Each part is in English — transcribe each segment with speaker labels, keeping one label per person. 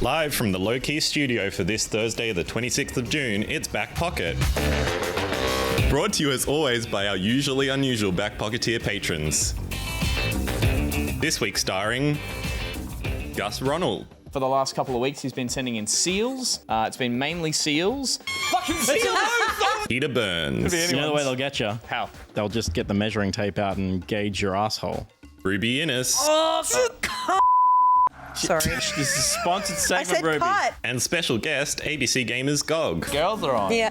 Speaker 1: Live from the Low Key studio for this Thursday, the 26th of June, it's Back Pocket. Brought to you as always by our usually unusual Back Pocketeer patrons. This week starring Gus Ronald.
Speaker 2: For the last couple of weeks, he's been sending in seals. It's been mainly seals. Fucking seals!
Speaker 1: Peter Burns.
Speaker 3: You know the way they'll get you?
Speaker 2: How?
Speaker 3: They'll just get the measuring tape out and gauge your asshole.
Speaker 1: Ruby Innes.
Speaker 4: Sorry.
Speaker 3: This is a sponsored
Speaker 4: I
Speaker 3: segment,
Speaker 4: said
Speaker 3: Ruby.
Speaker 4: cut.
Speaker 1: And special guest, ABC Gamers Gog.
Speaker 2: Girls are on.
Speaker 4: Yeah.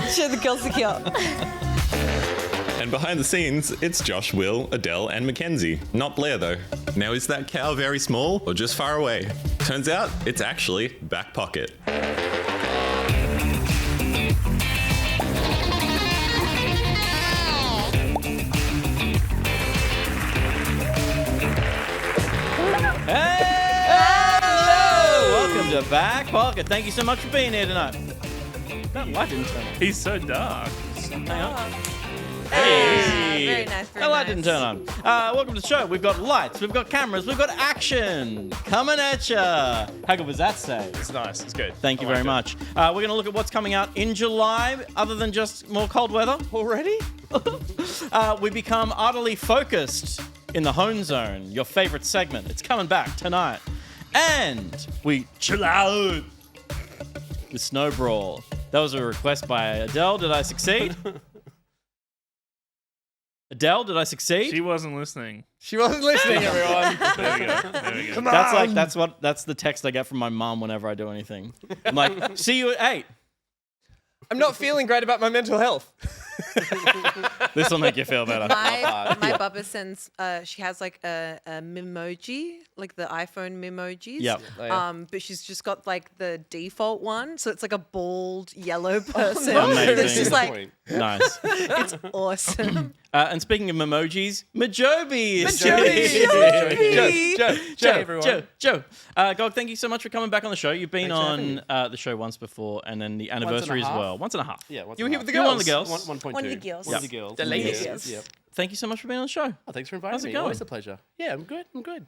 Speaker 4: Show the girls the kill.
Speaker 1: And behind the scenes, it's Josh, Will, Adele, and Mackenzie. Not Blair, though. Now, is that cow very small or just far away? Turns out, it's actually Back Pocket.
Speaker 3: Hello! Welcome to Back Pocket. Thank you so much for being here tonight. That light didn't turn on.
Speaker 5: He's so dark.
Speaker 3: Hang on.
Speaker 4: Hey. Very nice. Very
Speaker 3: That light
Speaker 4: nice.
Speaker 3: didn't turn on. Welcome to the show. We've got lights, we've got cameras, we've got action coming at ya. How good was that say?
Speaker 5: It's nice. It's good.
Speaker 3: Thank you very much. We're going to look at what's coming out in July, other than just more cold weather. Already? We become utterly focused in the home zone, your favorite segment. It's coming back tonight. And we chill out with Snowbrawl. That was a request by Adele. Did I succeed? Adele, did I succeed?
Speaker 5: She wasn't listening.
Speaker 2: She wasn't listening, everyone.
Speaker 5: There we go. There we go.
Speaker 3: That's the text I get from my mom whenever I do anything. I'm like, see you at 8.
Speaker 2: I'm not feeling great about my mental health.
Speaker 3: This will make you feel better.
Speaker 4: My bubba sends. She has like a memoji, like the iPhone memojis.
Speaker 3: Yep.
Speaker 2: Oh, yeah.
Speaker 4: But she's just got like the default one, so it's like a bald yellow person.
Speaker 3: Amazing.
Speaker 4: That's just like
Speaker 3: Nice.
Speaker 4: it's awesome.
Speaker 3: And speaking of emojis, Majobi is Joe. Gog, thank you so much for coming back on the show. You've been on the show once before, and then the anniversary as well. Once and a half.
Speaker 6: Yeah,
Speaker 2: You were here with the
Speaker 3: You're
Speaker 2: girls.
Speaker 3: one of the girls.
Speaker 6: 1.2.
Speaker 4: One of the girls.
Speaker 6: One of the girls.
Speaker 2: The ladies.
Speaker 4: Yes.
Speaker 6: Yep.
Speaker 3: Thank you so much for being on the show.
Speaker 6: Oh, thanks for inviting
Speaker 3: How's it
Speaker 6: me.
Speaker 3: going?
Speaker 6: Always a pleasure. Yeah, I'm good.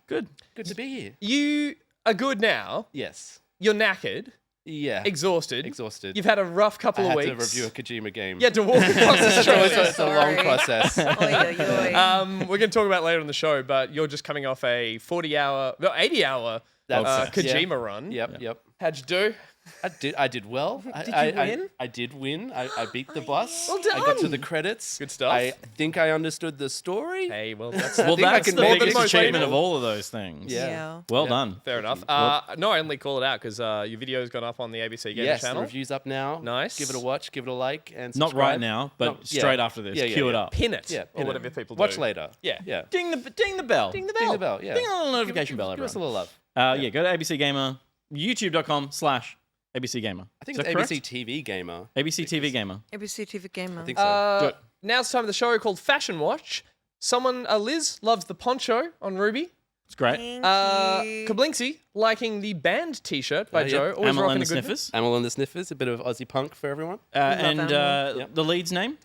Speaker 3: Good.
Speaker 6: Good to be here.
Speaker 2: You are good now.
Speaker 6: Yes.
Speaker 2: You're knackered.
Speaker 6: Yeah.
Speaker 2: Exhausted.
Speaker 6: Exhausted.
Speaker 2: You've had a rough couple
Speaker 6: I
Speaker 2: of
Speaker 6: had
Speaker 2: weeks.
Speaker 6: to review a Kojima game.
Speaker 2: You had to walk across the street.
Speaker 6: It's a long process.
Speaker 4: Oy, oy, oy.
Speaker 2: We're going to talk about it later on the show, but you're just coming off a 80-hour Kojima run.
Speaker 6: Yep.
Speaker 2: How'd you do?
Speaker 6: I did well.
Speaker 2: Did you win?
Speaker 6: I did win. I beat the boss.
Speaker 2: Well
Speaker 6: I got to
Speaker 2: done.
Speaker 6: the credits.
Speaker 2: Good stuff.
Speaker 6: I think I understood the story.
Speaker 2: Hey, well, that's
Speaker 3: Well,
Speaker 6: think I
Speaker 3: that's
Speaker 6: can
Speaker 3: the
Speaker 6: more than
Speaker 3: biggest
Speaker 2: most
Speaker 3: achievement
Speaker 2: people.
Speaker 3: of all of those things.
Speaker 6: Yeah.
Speaker 3: Well done.
Speaker 2: fair enough. No, I only call it out because your video's gone up on the ABC Gaming
Speaker 6: Yes, the
Speaker 2: channel.
Speaker 6: review's up now.
Speaker 2: Nice.
Speaker 6: Give it a watch, give it a like, and
Speaker 3: Not
Speaker 6: subscribe.
Speaker 3: right now, but
Speaker 6: No, yeah.
Speaker 3: straight after this.
Speaker 6: Yeah,
Speaker 3: Cue it
Speaker 6: yeah.
Speaker 3: up.
Speaker 2: Pin it.
Speaker 6: Yeah,
Speaker 2: or
Speaker 6: pin it.
Speaker 2: whatever people do.
Speaker 6: Watch later.
Speaker 2: Yeah.
Speaker 6: Yeah.
Speaker 3: Ding the bell.
Speaker 2: Ding the
Speaker 6: Ding
Speaker 2: bell.
Speaker 6: the bell, yeah.
Speaker 3: Ding a little notification bell,
Speaker 6: Give us a
Speaker 3: everyone.
Speaker 6: little love.
Speaker 3: Yeah, go to ABC Gamer, youtube.com/ABC Gamer.
Speaker 6: I think
Speaker 3: Is
Speaker 6: it's
Speaker 3: that
Speaker 6: ABC
Speaker 3: correct?
Speaker 6: TV Gamer.
Speaker 3: ABC TV Gamer.
Speaker 4: ABC TV Gamer.
Speaker 6: I think so.
Speaker 2: Now it's time for the show called Fashion Watch. Liz, loves the poncho on Ruby.
Speaker 3: It's great.
Speaker 4: Thank you.
Speaker 2: Kablinksy liking the band T-shirt by
Speaker 6: Yeah,
Speaker 2: Joe.
Speaker 6: yep.
Speaker 2: Always
Speaker 3: Amel
Speaker 2: rocking
Speaker 3: and
Speaker 2: a
Speaker 3: the
Speaker 2: good
Speaker 3: Sniffers.
Speaker 6: Amel and the Sniffers, a bit of Aussie punk for everyone.
Speaker 3: And
Speaker 4: Amel.
Speaker 6: Yep.
Speaker 3: the lead's name?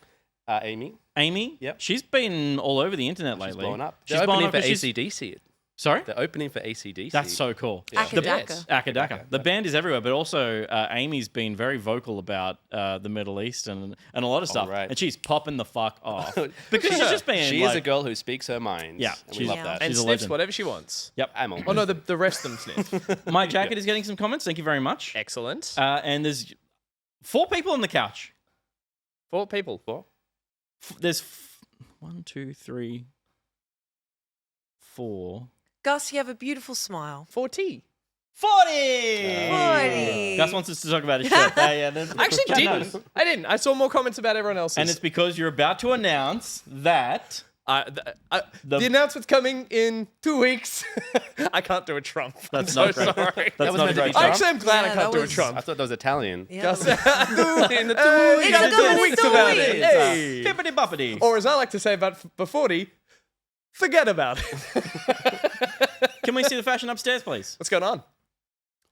Speaker 6: Amy.
Speaker 3: Amy.
Speaker 6: Yep.
Speaker 3: She's been all over the internet
Speaker 6: She's
Speaker 3: lately.
Speaker 6: blowing up.
Speaker 3: She's
Speaker 6: They're
Speaker 3: blowing
Speaker 6: opening
Speaker 3: up
Speaker 6: for
Speaker 3: 'cause she's-
Speaker 6: AC/DC.
Speaker 3: Sorry?
Speaker 6: They're opening for AC/DC.
Speaker 3: That's so cool.
Speaker 6: Yeah.
Speaker 3: The
Speaker 4: Akadaka.
Speaker 3: Akadaka. The band is everywhere, but also Amy's been very vocal about the Middle East and a lot of stuff.
Speaker 6: right.
Speaker 3: And she's popping the fuck off. Because she's just being
Speaker 6: She
Speaker 3: like,
Speaker 6: is a girl who speaks her mind.
Speaker 3: Yeah,
Speaker 6: And we
Speaker 3: she's-
Speaker 6: love
Speaker 4: Yeah.
Speaker 6: that.
Speaker 2: And
Speaker 3: She's a
Speaker 2: sniffs
Speaker 3: legend.
Speaker 2: whatever she wants.
Speaker 3: Yep.
Speaker 6: Amel.
Speaker 2: Oh no, the rest of them sniff.
Speaker 3: My jacket is getting some comments. Thank you very much.
Speaker 2: Excellent.
Speaker 3: And there's 4 people on the couch.
Speaker 2: 4 people. 4.
Speaker 3: There's 1, 2, 3, 4.
Speaker 4: Gus, you have a beautiful smile.
Speaker 2: 4T.
Speaker 3: 40!
Speaker 4: 40.
Speaker 3: Gus wants us to talk about his shirt.
Speaker 2: I actually didn't. I didn't. I saw more comments about everyone else's.
Speaker 3: And it's because you're about to announce that
Speaker 2: the announcement's coming in 2 weeks. I can't do a Trump.
Speaker 3: That's
Speaker 2: I'm
Speaker 3: not
Speaker 2: so
Speaker 3: great.
Speaker 2: sorry.
Speaker 3: That's
Speaker 6: was
Speaker 3: not
Speaker 6: meant to
Speaker 3: great.
Speaker 6: be
Speaker 3: Trump.
Speaker 2: Actually, I'm glad I
Speaker 4: Yeah,
Speaker 2: can't
Speaker 4: that
Speaker 2: do a
Speaker 4: was-
Speaker 2: Trump.
Speaker 6: I thought that was Italian.
Speaker 4: Yeah.
Speaker 2: Gus- in the 2
Speaker 3: Hey,
Speaker 2: weeks.
Speaker 3: gotta do it in
Speaker 2: 2 weeks
Speaker 3: 2
Speaker 2: about
Speaker 3: weeks.
Speaker 2: it. Hey.
Speaker 3: Bippity boppity.
Speaker 2: Or as I like to say about before forget about it.
Speaker 3: Can we see the fashion upstairs, please?
Speaker 2: What's going on?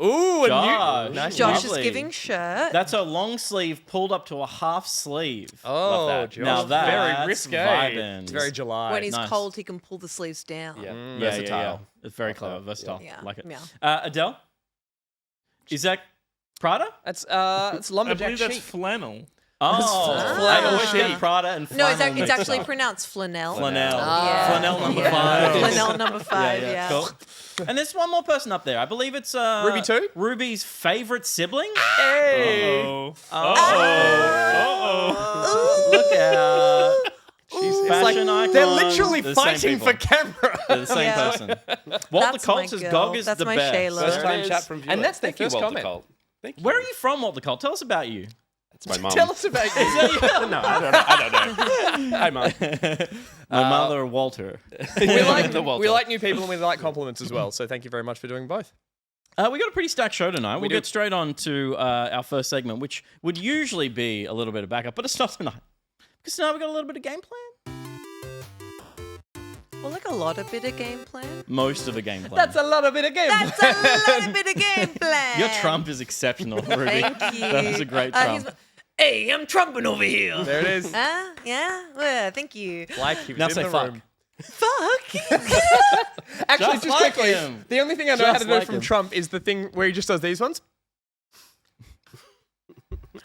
Speaker 2: Ooh, a
Speaker 3: Josh.
Speaker 2: new. Nice.
Speaker 4: Josh
Speaker 3: Lovely.
Speaker 4: is giving shirt.
Speaker 3: That's a long sleeve pulled up to a half sleeve.
Speaker 2: Oh,
Speaker 6: Love that.
Speaker 2: Josh.
Speaker 3: Now that's
Speaker 2: very risque.
Speaker 3: vibing.
Speaker 2: It's very July.
Speaker 4: when he's
Speaker 3: nice.
Speaker 4: cold, he can pull the sleeves down.
Speaker 6: Yeah.
Speaker 3: Yeah,
Speaker 6: Versatile.
Speaker 3: It's very clever, versatile.
Speaker 4: Yeah.
Speaker 3: Like it.
Speaker 4: Yeah.
Speaker 3: Adele? Is that Prada?
Speaker 2: That's it's
Speaker 5: I
Speaker 2: lumberjack
Speaker 5: believe that's
Speaker 2: chic.
Speaker 5: flannel.
Speaker 3: Oh, I always
Speaker 2: chic.
Speaker 3: get Prada and
Speaker 4: No,
Speaker 3: flannel
Speaker 4: it's
Speaker 3: mixed
Speaker 4: actually
Speaker 3: up.
Speaker 4: pronounced flanelle.
Speaker 3: Flannel.
Speaker 4: Yeah.
Speaker 3: Flannel number
Speaker 4: Yeah.
Speaker 3: 5.
Speaker 4: Flanelle number 5, yeah.
Speaker 3: Cool. And there's one more person up there. I believe it's
Speaker 2: Ruby 2?
Speaker 3: Ruby's favorite sibling.
Speaker 2: Hey.
Speaker 3: Look out.
Speaker 2: It's
Speaker 3: Fashion icon.
Speaker 2: they're literally
Speaker 3: They're the same
Speaker 2: fighting
Speaker 3: people.
Speaker 2: for camera.
Speaker 3: They're the same
Speaker 4: Yeah.
Speaker 3: person. Walter
Speaker 4: That's
Speaker 3: Colt
Speaker 4: my
Speaker 3: says
Speaker 4: girl.
Speaker 3: Gog is
Speaker 4: That's
Speaker 3: the
Speaker 4: my
Speaker 3: best.
Speaker 4: Shayla.
Speaker 6: First
Speaker 2: There it
Speaker 6: time
Speaker 2: is.
Speaker 6: chat from viewers.
Speaker 2: And that's their
Speaker 6: Thank you,
Speaker 2: first
Speaker 6: Walter
Speaker 2: comment.
Speaker 6: Colt. Thank you.
Speaker 3: Where are you from, Walter Colt? Tell us about you.
Speaker 6: It's my mum.
Speaker 2: Tell us about you.
Speaker 6: No, I don't know. Hi, mum.
Speaker 3: My mother, Walter.
Speaker 2: we like
Speaker 6: The Walter.
Speaker 2: we like new people and we like compliments as well. So thank you very much for doing both.
Speaker 3: We got a pretty stacked show tonight. We'll
Speaker 2: do.
Speaker 3: get straight on to our first segment, which would usually be a little bit of backup, but it's not tonight. Because tonight we got a little bit of game plan.
Speaker 4: Well, like a lot of bit of game plan.
Speaker 3: Most of a game plan.
Speaker 2: That's a lot of bit of game.
Speaker 4: That's a lot of bit of game plan.
Speaker 3: Your Trump is exceptional, Ruby.
Speaker 4: Thank you.
Speaker 3: That was a great Trump.
Speaker 4: Hey, I'm trumping over here.
Speaker 2: There it is.
Speaker 4: Yeah? Well, thank you.
Speaker 2: Like he was
Speaker 3: Now
Speaker 2: in
Speaker 3: say
Speaker 2: the
Speaker 3: fuck.
Speaker 2: room.
Speaker 4: Fuck.
Speaker 2: Actually,
Speaker 3: Just
Speaker 2: just
Speaker 3: like
Speaker 2: quickly,
Speaker 3: him.
Speaker 2: the only thing I know how
Speaker 3: Just
Speaker 2: to do
Speaker 3: like
Speaker 2: from
Speaker 3: him.
Speaker 2: Trump is the thing where he just does these ones.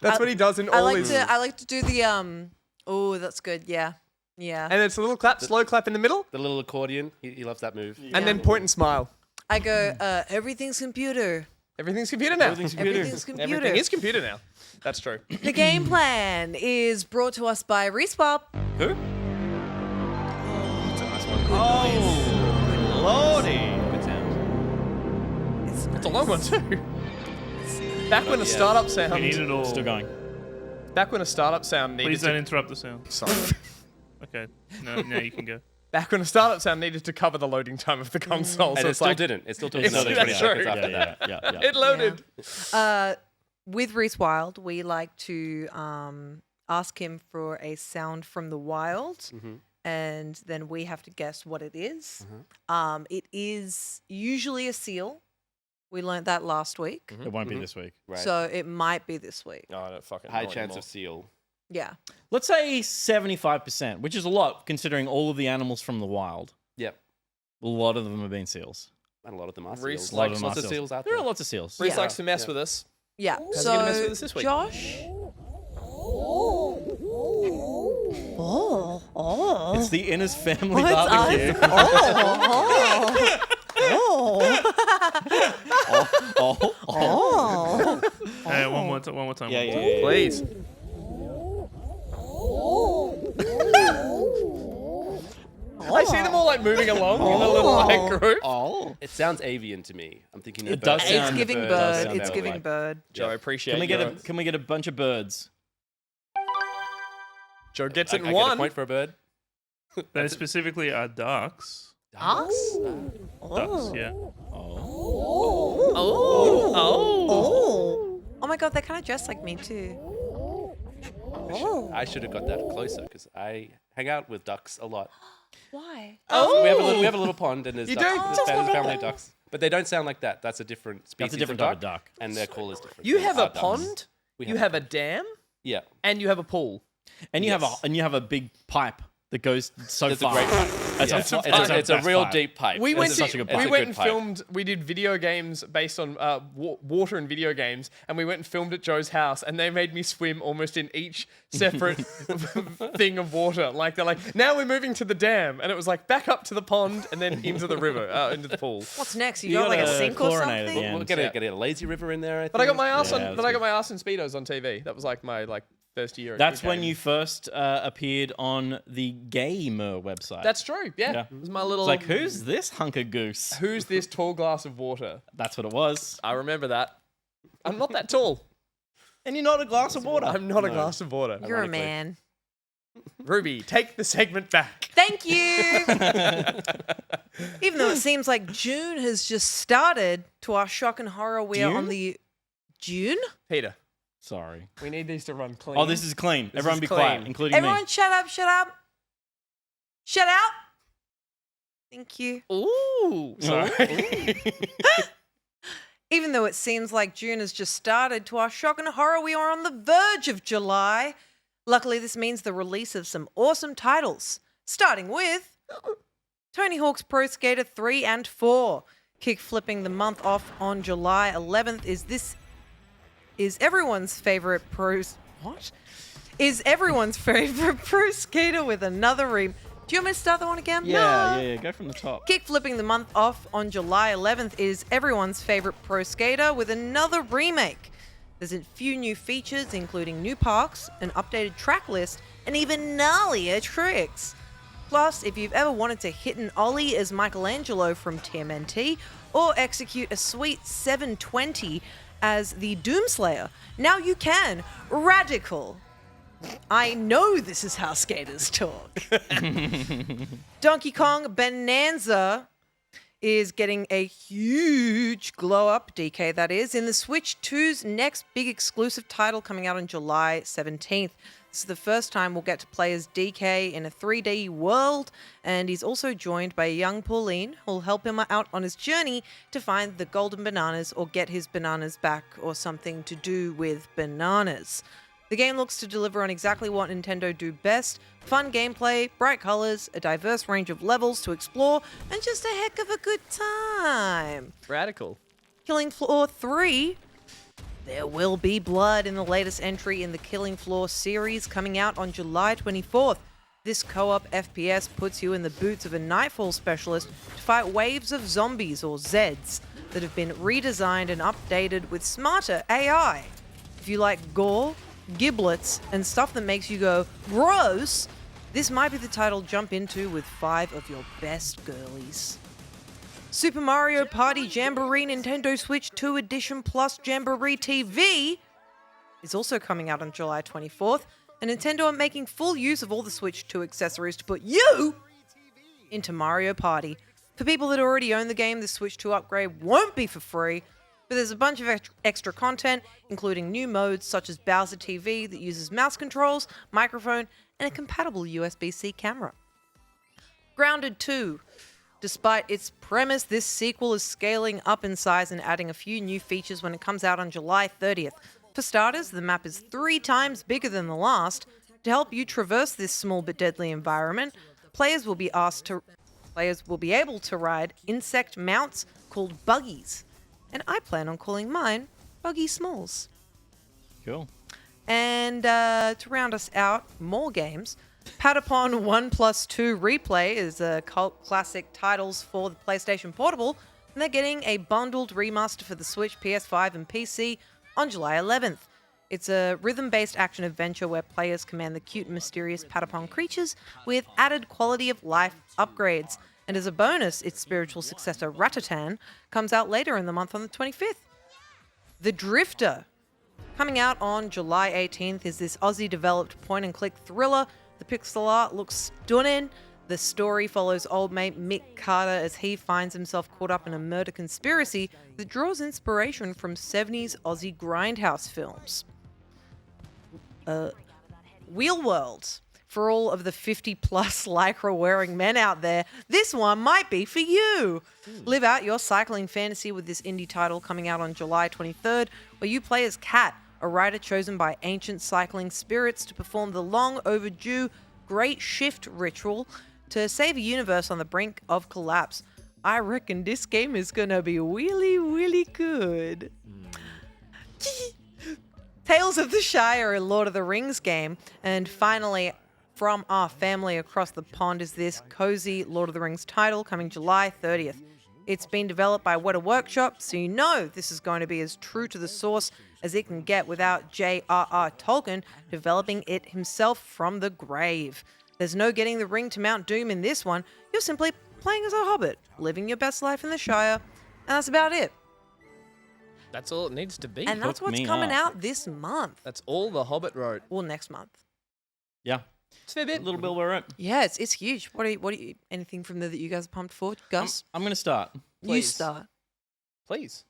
Speaker 2: That's what he does in
Speaker 4: I
Speaker 2: all
Speaker 4: like
Speaker 2: his.
Speaker 4: to. I like to do the Oh, that's good. Yeah. Yeah.
Speaker 2: And it's a little clap, slow clap in the middle,
Speaker 6: The little accordion. He loves that move.
Speaker 2: and then point and smile.
Speaker 4: I go. Everything's computer.
Speaker 2: Everything's computer now.
Speaker 4: Everything's computer.
Speaker 2: Everything is computer now. That's true.
Speaker 4: The game plan is brought to us by Reswap.
Speaker 3: Who?
Speaker 2: It's a nice one.
Speaker 3: Oh, lordy.
Speaker 6: Good sound.
Speaker 2: It's a long one too. Back when a startup sound.
Speaker 5: We need it all.
Speaker 3: Still going.
Speaker 2: Back when a startup sound needed
Speaker 5: Please
Speaker 2: to.
Speaker 5: don't interrupt the sound.
Speaker 2: Sorry.
Speaker 5: Okay. No, now you can go.
Speaker 2: Back when a startup sound needed to cover the loading time of the console.
Speaker 6: And
Speaker 2: so
Speaker 6: it
Speaker 2: it's
Speaker 6: still
Speaker 2: like,
Speaker 6: didn't. It still took
Speaker 2: It's-
Speaker 6: another
Speaker 2: that's
Speaker 6: 20
Speaker 2: true.
Speaker 6: seconds after that.
Speaker 3: Yeah.
Speaker 2: It loaded.
Speaker 4: With Reese Wild, we like to ask him for a sound from the wild, and then we have to guess what it is. It is usually a seal. We learnt that last week,
Speaker 3: It won't be this week.
Speaker 6: Right.
Speaker 4: so it might be this week.
Speaker 2: No, I don't fucking
Speaker 6: High
Speaker 2: know
Speaker 6: chance
Speaker 2: anymore.
Speaker 6: of seal.
Speaker 4: Yeah.
Speaker 3: Let's say 75%, which is a lot considering all of the animals from the wild.
Speaker 6: Yep.
Speaker 3: A lot of them have been seals.
Speaker 6: And a lot of them are
Speaker 2: Reese
Speaker 6: seals.
Speaker 2: likes
Speaker 6: Lots
Speaker 3: them
Speaker 6: of
Speaker 3: are
Speaker 6: seals out
Speaker 3: There
Speaker 6: there.
Speaker 3: are lots of seals.
Speaker 2: Reese
Speaker 6: Yeah.
Speaker 2: likes to mess
Speaker 6: Yeah.
Speaker 2: with us.
Speaker 4: Yeah.
Speaker 2: How's he
Speaker 4: So,
Speaker 2: gonna mess with us this week?
Speaker 4: Josh.
Speaker 3: It's the Innes family
Speaker 4: What's
Speaker 3: barbecue.
Speaker 5: Hey, one more time.
Speaker 3: Yeah.
Speaker 2: Please. I see them all like moving along in a little like group.
Speaker 3: Oh.
Speaker 6: It sounds avian to me. I'm thinking of
Speaker 3: It does
Speaker 6: bird.
Speaker 3: sound-
Speaker 4: It's giving
Speaker 6: Bird
Speaker 4: bird.
Speaker 6: sound
Speaker 4: It's
Speaker 6: that
Speaker 4: giving
Speaker 6: way.
Speaker 4: bird.
Speaker 2: Joe, I appreciate
Speaker 3: Can we get a bunch of birds?
Speaker 2: Joe gets
Speaker 6: I
Speaker 2: it in
Speaker 6: get a
Speaker 2: one.
Speaker 6: point for a bird.
Speaker 5: They specifically are ducks.
Speaker 6: Ducks?
Speaker 5: Ducks, yeah.
Speaker 4: Oh my god, they kind of dress like me too.
Speaker 6: I should have got that closer because I hang out with ducks a lot.
Speaker 4: Why?
Speaker 6: So we have a little pond and there's
Speaker 2: You
Speaker 6: ducks.
Speaker 2: do?
Speaker 6: There's a family of ducks. But they don't sound like that. That's a different species
Speaker 3: That's a different
Speaker 6: of
Speaker 3: type of duck.
Speaker 6: And their call is different.
Speaker 2: You
Speaker 6: They
Speaker 2: have
Speaker 6: are
Speaker 2: a
Speaker 6: ducks.
Speaker 2: pond,
Speaker 6: We
Speaker 2: you have a dam,
Speaker 6: Yeah.
Speaker 2: and you have a pool.
Speaker 3: And you
Speaker 6: Yes.
Speaker 3: have a big pipe that goes so
Speaker 6: It's a
Speaker 3: far.
Speaker 6: great pipe.
Speaker 3: That's
Speaker 6: Yeah.
Speaker 3: a-
Speaker 6: It's
Speaker 3: that's
Speaker 6: a
Speaker 3: best
Speaker 6: real
Speaker 3: pipe.
Speaker 6: deep pipe.
Speaker 2: We
Speaker 6: It's
Speaker 2: went,
Speaker 3: such a good pipe.
Speaker 2: we
Speaker 6: It's a
Speaker 2: went
Speaker 6: good
Speaker 2: and
Speaker 6: pipe.
Speaker 2: filmed. We did video games based on water and video games, and we went and filmed at Joe's house, and they made me swim almost in each separate thing of water. Like they're like, now we're moving to the dam, and it was like back up to the pond and then into the river, into the pool.
Speaker 4: What's next? You,
Speaker 3: You
Speaker 4: got like a
Speaker 3: gotta
Speaker 4: sink or
Speaker 3: chlorinate at the
Speaker 4: something?
Speaker 3: end.
Speaker 6: We'll get a lazy river in there.
Speaker 2: But I got my ass
Speaker 3: Yeah,
Speaker 2: on.
Speaker 3: that's
Speaker 2: But I got
Speaker 3: good.
Speaker 2: my ass in speedos on TV. That was like my first year. At
Speaker 3: That's
Speaker 2: the
Speaker 3: when
Speaker 2: game.
Speaker 3: you first appeared on the Gamer website.
Speaker 2: That's true. Yeah.
Speaker 3: Yeah.
Speaker 2: It was my little.
Speaker 3: It's like, who's this hunk of goose?
Speaker 2: Who's this tall glass of water?
Speaker 3: That's what it was.
Speaker 2: I remember that. I'm not that tall.
Speaker 3: And you're not a glass of water.
Speaker 2: I'm not a glass of water.
Speaker 4: You're a
Speaker 6: Ironically.
Speaker 4: man.
Speaker 2: Ruby, take the segment back.
Speaker 4: Thank you. Even though it seems like June has just started, to our shock and horror, we are on
Speaker 3: June?
Speaker 4: the June.
Speaker 2: Peter,
Speaker 3: Sorry.
Speaker 2: we need these to run clean.
Speaker 3: Oh, this is clean. Everyone
Speaker 2: is
Speaker 3: be quiet,
Speaker 2: clean.
Speaker 3: including
Speaker 4: Everyone,
Speaker 3: me.
Speaker 4: shut up! Shut up! Shut up! Thank you.
Speaker 2: Ooh. Sorry.
Speaker 4: Even though it seems like June has just started, to our shock and horror, we are on the verge of July. Luckily, this means the release of some awesome titles, starting with Tony Hawk's Pro Skater 3 and 4. Kick flipping the month off on July 11th is everyone's favorite pro skater with another Do you want me to start that one again?
Speaker 3: Yeah, go from the top.
Speaker 4: Kick flipping the month off on July 11th is everyone's favorite pro skater with another remake. There's a few new features, including new parks, an updated track list, and even gnarlier tricks. Plus, if you've ever wanted to hit an ollie as Michelangelo from TMNT, or execute a sweet 720 as the Doomslayer, now you can. Radical. I know this is how skaters talk. Donkey Kong Bananza is getting a huge glow up, DK that is, in the Switch 2's next big exclusive title coming out on July 17th. This is the first time we'll get to play as DK in a 3D world, and he's also joined by young Pauline, who'll help him out on his journey to find the golden bananas or get his bananas back or something to do with bananas. The game looks to deliver on exactly what Nintendo do best: fun gameplay, bright colors, a diverse range of levels to explore, and just a heck of a good time.
Speaker 2: Radical.
Speaker 4: Killing Floor 3. There will be blood in the latest entry in the Killing Floor series coming out on July 24th. This co-op FPS puts you in the boots of a Nightfall specialist to fight waves of zombies, or Zeds, that have been redesigned and updated with smarter AI. If you like gore, giblets, and stuff that makes you go, gross, this might be the title to jump into with 5 of your best girlies. Super Mario Party Jamboree Nintendo Switch 2 Edition Plus Jamboree TV is also coming out on July 24th, and Nintendo are making full use of all the Switch 2 accessories to put you into Mario Party. For people that already own the game, the Switch 2 upgrade won't be for free, but there's a bunch of extra content, including new modes such as Bowser TV that uses mouse controls, microphone, and a compatible USB-C camera. Grounded 2. Despite its premise, this sequel is scaling up in size and adding a few new features when it comes out on July 30th. For starters, the map is 3 times bigger than the last. To help you traverse this small but deadly environment, players will be able to ride insect mounts called buggies. And I plan on calling mine Buggy Smalls.
Speaker 3: Cool.
Speaker 4: And to round us out, more games. Patapon 1+2 Replay is a cult classic titles for the PlayStation Portable, and they're getting a bundled remaster for the Switch, PS5, and PC on July 11th. It's a rhythm-based action-adventure where players command the cute and mysterious Patapon creatures with added quality-of-life upgrades. And as a bonus, its spiritual successor, Ratatan, comes out later in the month on the 25th. The Drifter, coming out on July 18th, is this Aussie-developed point-and-click thriller. The pixel art looks stunning. The story follows old mate Mick Carter as he finds himself caught up in a murder conspiracy that draws inspiration from 70s Aussie grindhouse films. Wheel World. For all of the 50-plus lycra-wearing men out there, this one might be for you. Live out your cycling fantasy with this indie title coming out on July 23rd, where you play as Kat, a rider chosen by ancient cycling spirits to perform the long-overdue Great Shift ritual to save a universe on the brink of collapse. I reckon this game is gonna be really, really good. Tales of the Shire, a Lord of the Rings game. And finally, from our family across the pond is this cozy Lord of the Rings title coming July 30th. It's been developed by Weta Workshop, so you know this is going to be as true to the source as it can get without J.R.R. Tolkien developing it himself from the grave. There's no getting the ring to Mount Doom in this one. You're simply playing as a hobbit, living your best life in the Shire, and that's about it.
Speaker 2: That's all it needs to be.
Speaker 4: And that's
Speaker 3: Hook
Speaker 4: what's
Speaker 3: me
Speaker 4: coming
Speaker 3: up.
Speaker 4: out this month.
Speaker 2: That's all the Hobbit wrote.
Speaker 4: Or next month.
Speaker 3: Yeah.
Speaker 2: It's a fair bit.
Speaker 3: Little Bill we're at.
Speaker 4: Yeah, it's huge. What are you anything from there that you guys are pumped for? Gus?
Speaker 3: I'm going to start.
Speaker 4: You
Speaker 2: please.
Speaker 4: start.
Speaker 2: Please.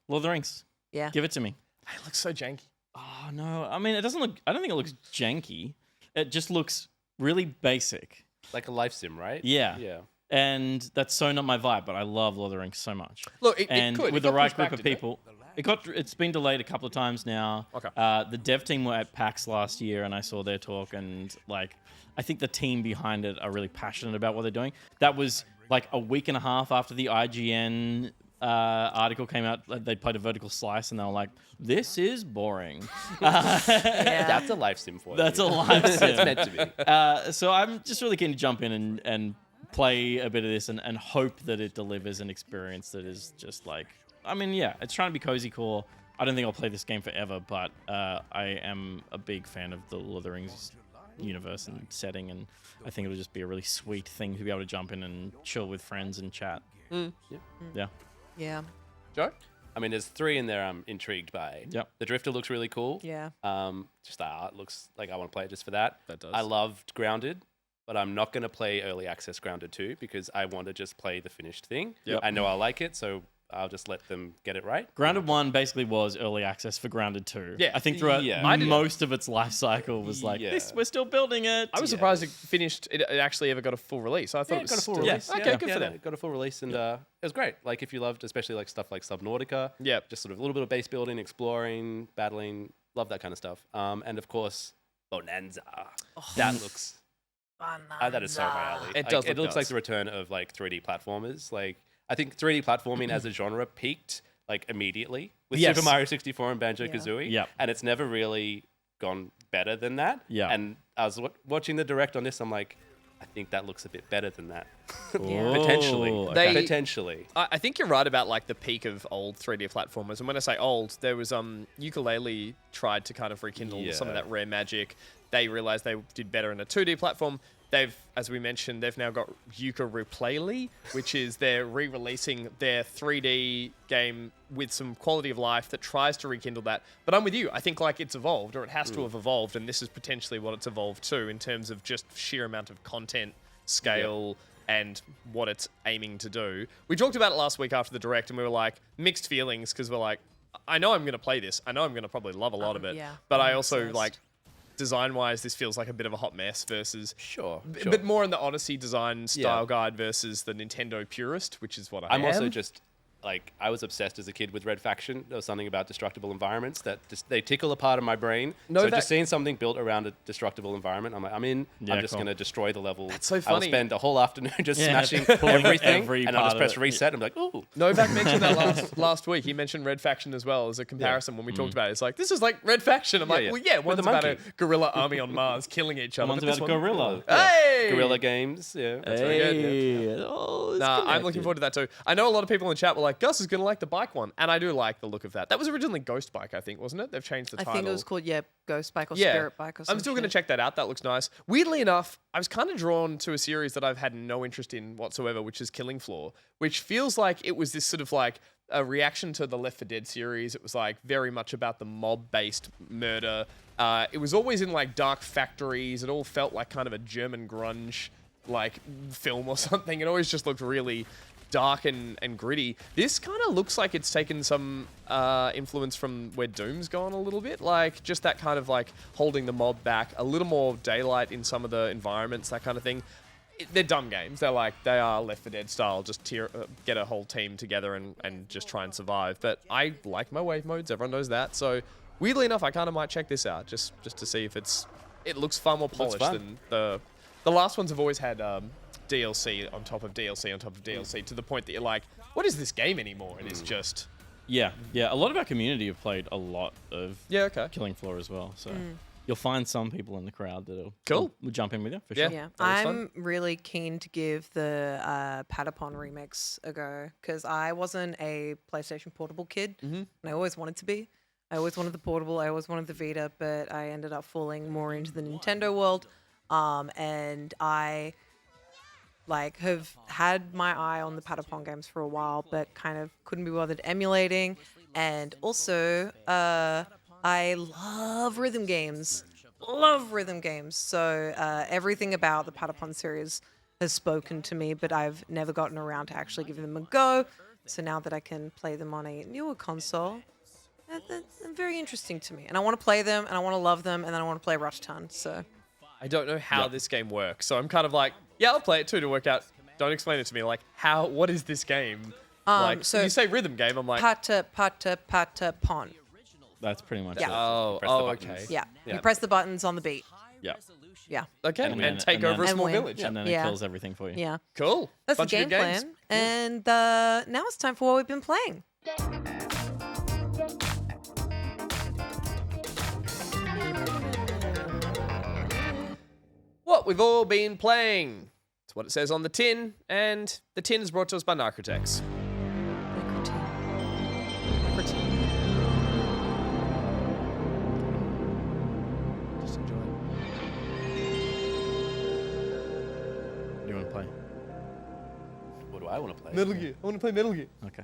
Speaker 3: Lord of the Rings.
Speaker 4: Yeah.
Speaker 3: Give it to me.
Speaker 2: It looks so janky.
Speaker 3: Oh, no. I mean, it doesn't look... I don't think it looks janky. It just looks really basic.
Speaker 6: Like a life sim, right?
Speaker 3: Yeah.
Speaker 6: Yeah.
Speaker 3: And that's so not my vibe, but I love Lord of the Rings so much.
Speaker 2: Look, it
Speaker 3: and
Speaker 2: could.
Speaker 3: with
Speaker 2: It
Speaker 3: the
Speaker 2: got
Speaker 3: right
Speaker 2: pushed
Speaker 3: group
Speaker 2: back,
Speaker 3: of
Speaker 2: didn't it?
Speaker 3: people... It's been delayed a couple of times now.
Speaker 2: Okay.
Speaker 3: The dev team were at PAX last year, and I saw their talk, and I think the team behind it are really passionate about what they're doing. That was like a week and a half after the IGN article came out, they played a vertical slice and they were like, "This is boring."
Speaker 6: That's a life sim for you.
Speaker 3: That's a life sim.
Speaker 6: It's meant to be.
Speaker 3: So I'm just really keen to jump in and play a bit of this and hope that it delivers an experience that is just like, I mean, yeah, it's trying to be cozy core. I don't think I'll play this game forever, but I am a big fan of the Lord of the Rings universe and setting, and I think it'll just be a really sweet thing to be able to jump in and chill with friends and chat. Yeah.
Speaker 4: Yeah.
Speaker 2: Joe?
Speaker 6: I mean, there's 3 in there I'm intrigued by.
Speaker 3: Yep.
Speaker 6: The Drifter looks really cool.
Speaker 4: Yeah.
Speaker 6: Just the art looks like I want to play it just for that.
Speaker 2: That does.
Speaker 6: I loved Grounded, but I'm not going to play Early Access Grounded 2 because I want to just play the finished thing.
Speaker 3: Yep.
Speaker 6: I know I'll like it, so I'll just let them get it right.
Speaker 3: Grounded 1 basically was early access for Grounded 2.
Speaker 2: Yeah.
Speaker 3: I think throughout
Speaker 6: Yeah.
Speaker 3: most of its life cycle was like,
Speaker 6: Yeah.
Speaker 3: this, we're still building it.
Speaker 2: I was surprised it finished. It actually ever got a full release. I thought
Speaker 6: Yeah,
Speaker 2: it
Speaker 6: it got a
Speaker 2: was
Speaker 6: full
Speaker 2: still-
Speaker 6: release.
Speaker 2: Okay, good for
Speaker 6: no,
Speaker 2: them.
Speaker 6: it got a full release, and it was great. Like, if you loved, especially like stuff like Subnautica,
Speaker 2: Yep.
Speaker 6: just sort of a little bit of base building, exploring, battling, love that kind of stuff. And of course, Bonanza. That looks. That is so right alley.
Speaker 2: It
Speaker 6: Like,
Speaker 2: does
Speaker 6: It
Speaker 2: look
Speaker 6: looks like
Speaker 2: nuts.
Speaker 6: the return of like 3D platformers. Like, I think 3D platforming as a genre peaked like immediately with
Speaker 3: Yes.
Speaker 6: Super Mario 64 and Banjo Kazooie.
Speaker 3: Yep.
Speaker 6: And it's never really gone better than that.
Speaker 3: Yeah.
Speaker 6: And I was watching the direct on this. I'm like, I think that looks a bit better than that.
Speaker 3: Oh,
Speaker 6: Potentially.
Speaker 3: okay.
Speaker 2: They-
Speaker 6: Potentially.
Speaker 2: I think you're right about like the peak of old 3D platformers. And when I say old, there was Ukulele tried to kind of rekindle some of
Speaker 6: Yeah.
Speaker 2: that rare magic. They realized they did better in a 2D platform. They've, as we mentioned, they've now got Ukulele, which is they're re-releasing their 3D game with some quality of life that tries to rekindle that. But I'm with you. I think like it's evolved, or it has to have evolved, and this is potentially what it's evolved to in terms of just sheer amount of content, scale, and what it's aiming to do. We talked about it last week after the direct, and we were like mixed feelings because we're like, I know I'm going to play this. I know I'm going to probably love a lot of it.
Speaker 4: yeah.
Speaker 2: But I
Speaker 4: I'm
Speaker 2: also
Speaker 4: obsessed.
Speaker 2: like design-wise, this feels like a bit of a hot mess versus
Speaker 6: Sure.
Speaker 2: but more in the Odyssey design style guide versus the Nintendo purist, which is what I am.
Speaker 6: I'm also just like, I was obsessed as a kid with Red Faction. There was something about destructible environments that just, they tickle a part of my brain.
Speaker 2: No,
Speaker 6: So
Speaker 2: that-
Speaker 6: just seeing something built around a destructible environment, I'm like, I'm in.
Speaker 3: Yeah,
Speaker 6: I'm just
Speaker 3: cool.
Speaker 6: going to destroy the level.
Speaker 2: That's so
Speaker 6: I'll
Speaker 2: funny.
Speaker 6: spend a whole afternoon just
Speaker 3: Yeah,
Speaker 6: smashing
Speaker 3: pulling
Speaker 6: everything,
Speaker 3: every
Speaker 6: and I'll
Speaker 3: part
Speaker 6: just
Speaker 3: of
Speaker 6: press
Speaker 3: it.
Speaker 6: reset. I'm like, ooh.
Speaker 2: Novak mentioned that last week. He mentioned Red Faction as well as a comparison when we talked about it. It's like, this is like Red Faction. I'm like,
Speaker 6: yeah.
Speaker 2: well, yeah,
Speaker 6: With
Speaker 2: one's
Speaker 6: a
Speaker 2: about a
Speaker 6: monkey.
Speaker 2: guerrilla army on Mars killing each other.
Speaker 3: One's
Speaker 2: but this
Speaker 3: about a
Speaker 2: one-
Speaker 3: gorilla.
Speaker 2: Hey!
Speaker 6: Guerrilla Games, yeah. That's right.
Speaker 3: Hey. Oh, it's
Speaker 2: Nah, I'm
Speaker 3: connected.
Speaker 2: looking forward to that too. I know a lot of people in the chat were like, Gus is going to like the bike one. And I do like the look of that. That was originally Ghost Bike, I think, wasn't it? They've changed the
Speaker 4: I
Speaker 2: title.
Speaker 4: think it was called Ghost Bike or
Speaker 2: Yeah.
Speaker 4: Spirit Bike or something.
Speaker 2: I'm still going to check that out. That looks nice. Weirdly enough, I was kind of drawn to a series that I've had no interest in whatsoever, which is Killing Floor, which feels like it was this sort of like a reaction to the Left 4 Dead series. It was like very much about the mob-based murder. It was always in like dark factories. It all felt like kind of a German grunge like film or something. It always just looked really dark and gritty. This kind of looks like it's taken some influence from where Doom's gone a little bit. Like just that kind of like holding the mob back, a little more daylight in some of the environments, that kind of thing. They're dumb games. They're like, they are Left 4 Dead style. Just get a whole team together and just try and survive. But I like my wave modes. Everyone knows that. So weirdly enough, I kind of might check this out just to see if it looks far more polished
Speaker 6: fun.
Speaker 2: than the last ones have always had DLC on top of DLC on top of DLC to the point that you're like, what is this game anymore? And it's just
Speaker 3: Yeah. A lot of our community have played a lot of
Speaker 2: okay.
Speaker 3: Killing Floor as well. So you'll find some people in the crowd that'll
Speaker 2: Cool.
Speaker 3: will jump in with you for
Speaker 2: Yeah.
Speaker 3: sure.
Speaker 4: Yeah,
Speaker 2: That was
Speaker 4: I'm really keen to give the Patapon remix a go because I wasn't a PlayStation Portable kid, and I always wanted to be. I always wanted the Portable, I always wanted the Vita, but I ended up falling more into the Nintendo world, and I have had my eye on the Patapon games for a while, but kind of couldn't be bothered emulating. And also, I love rhythm games. So everything about the Patapon series has spoken to me, but I've never gotten around to actually giving them a go. So now that I can play them on a newer console, that's very interesting to me. And I want to play them, and I want to love them, and then I want to play Rototon. So
Speaker 2: I don't know how this game works. So I'm kind of like, yeah, I'll play it too to work out. Don't explain it to me. Like, what is this game? Like,
Speaker 4: so
Speaker 2: you say rhythm game, I'm like,
Speaker 4: Patapon.
Speaker 3: That's pretty much
Speaker 4: Yeah.
Speaker 3: it.
Speaker 2: oh,
Speaker 6: Press the
Speaker 2: okay.
Speaker 6: buttons.
Speaker 4: Yeah.
Speaker 6: Yeah.
Speaker 4: You press the buttons on the beat.
Speaker 3: Yeah.
Speaker 4: Yeah.
Speaker 2: Okay,
Speaker 3: And
Speaker 2: and,
Speaker 3: then-
Speaker 2: take
Speaker 3: and
Speaker 2: over a
Speaker 3: then-
Speaker 4: And
Speaker 2: small
Speaker 4: win.
Speaker 2: village.
Speaker 3: And then
Speaker 4: Yeah.
Speaker 3: it kills everything for you.
Speaker 4: Yeah.
Speaker 2: Cool.
Speaker 4: That's
Speaker 2: Bunch
Speaker 4: the
Speaker 2: of
Speaker 4: game
Speaker 2: good games.
Speaker 4: plan. And now it's time for what we've been playing.
Speaker 2: What we've all been playing. It's what it says on the tin, and the tin is brought to us by Narcotex. Just enjoy it.
Speaker 3: What do you want to play?
Speaker 6: What do I want to play?
Speaker 2: Metal Gear. I want to play Metal Gear.
Speaker 3: Okay.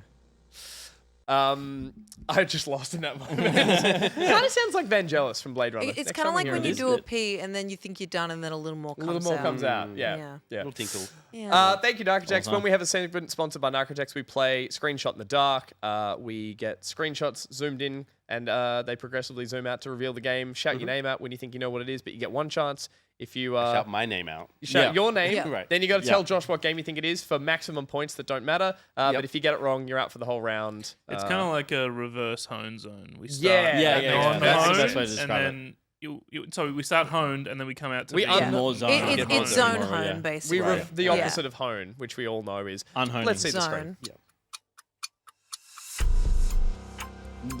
Speaker 2: I just lost in that moment. Kind of sounds like Vangelis from Blade Runner.
Speaker 4: It's
Speaker 2: Next
Speaker 4: kind
Speaker 2: time
Speaker 4: of
Speaker 2: we
Speaker 4: like
Speaker 2: hear
Speaker 4: when
Speaker 2: it.
Speaker 4: you
Speaker 3: is
Speaker 4: do a
Speaker 3: good.
Speaker 4: pee and then you think you're done and then a little more
Speaker 2: A
Speaker 4: comes
Speaker 2: little more
Speaker 4: out.
Speaker 2: comes out. Yeah.
Speaker 4: Yeah.
Speaker 2: Yeah.
Speaker 6: Little tinkle.
Speaker 4: Yeah.
Speaker 2: Thank you, Narcotex.
Speaker 3: Well
Speaker 2: When we have a segment sponsored by Narcotex, we play Screenshot in the Dark. We get screenshots zoomed in, and they progressively zoom out to reveal the game. Shout your name out when you think you know what it is, but you get one chance. If you
Speaker 6: Shout my name out.
Speaker 2: you shout
Speaker 3: Yeah.
Speaker 2: your name,
Speaker 4: Yeah.
Speaker 6: Right.
Speaker 2: then you got to
Speaker 3: Yeah.
Speaker 2: tell Josh what game you think it is for maximum points that don't matter. But if you get it wrong, you're out for the whole round.
Speaker 5: It's kind of like a reverse hone zone. We start
Speaker 2: Yeah,
Speaker 3: Yeah,
Speaker 2: at
Speaker 3: yeah,
Speaker 5: non-honed,
Speaker 3: that's the best way to
Speaker 5: and
Speaker 3: describe it.
Speaker 5: then so we start honed, and then we come out to
Speaker 2: We
Speaker 5: the
Speaker 2: un-
Speaker 3: More zone.
Speaker 4: It,
Speaker 5: Yeah,
Speaker 4: it's zone
Speaker 5: more,
Speaker 4: hone,
Speaker 3: yeah.
Speaker 4: basically.
Speaker 2: we the
Speaker 4: Yeah.
Speaker 2: opposite of hone, which we all know is
Speaker 3: Unhoning.
Speaker 2: Let's see the screen.
Speaker 4: Zone.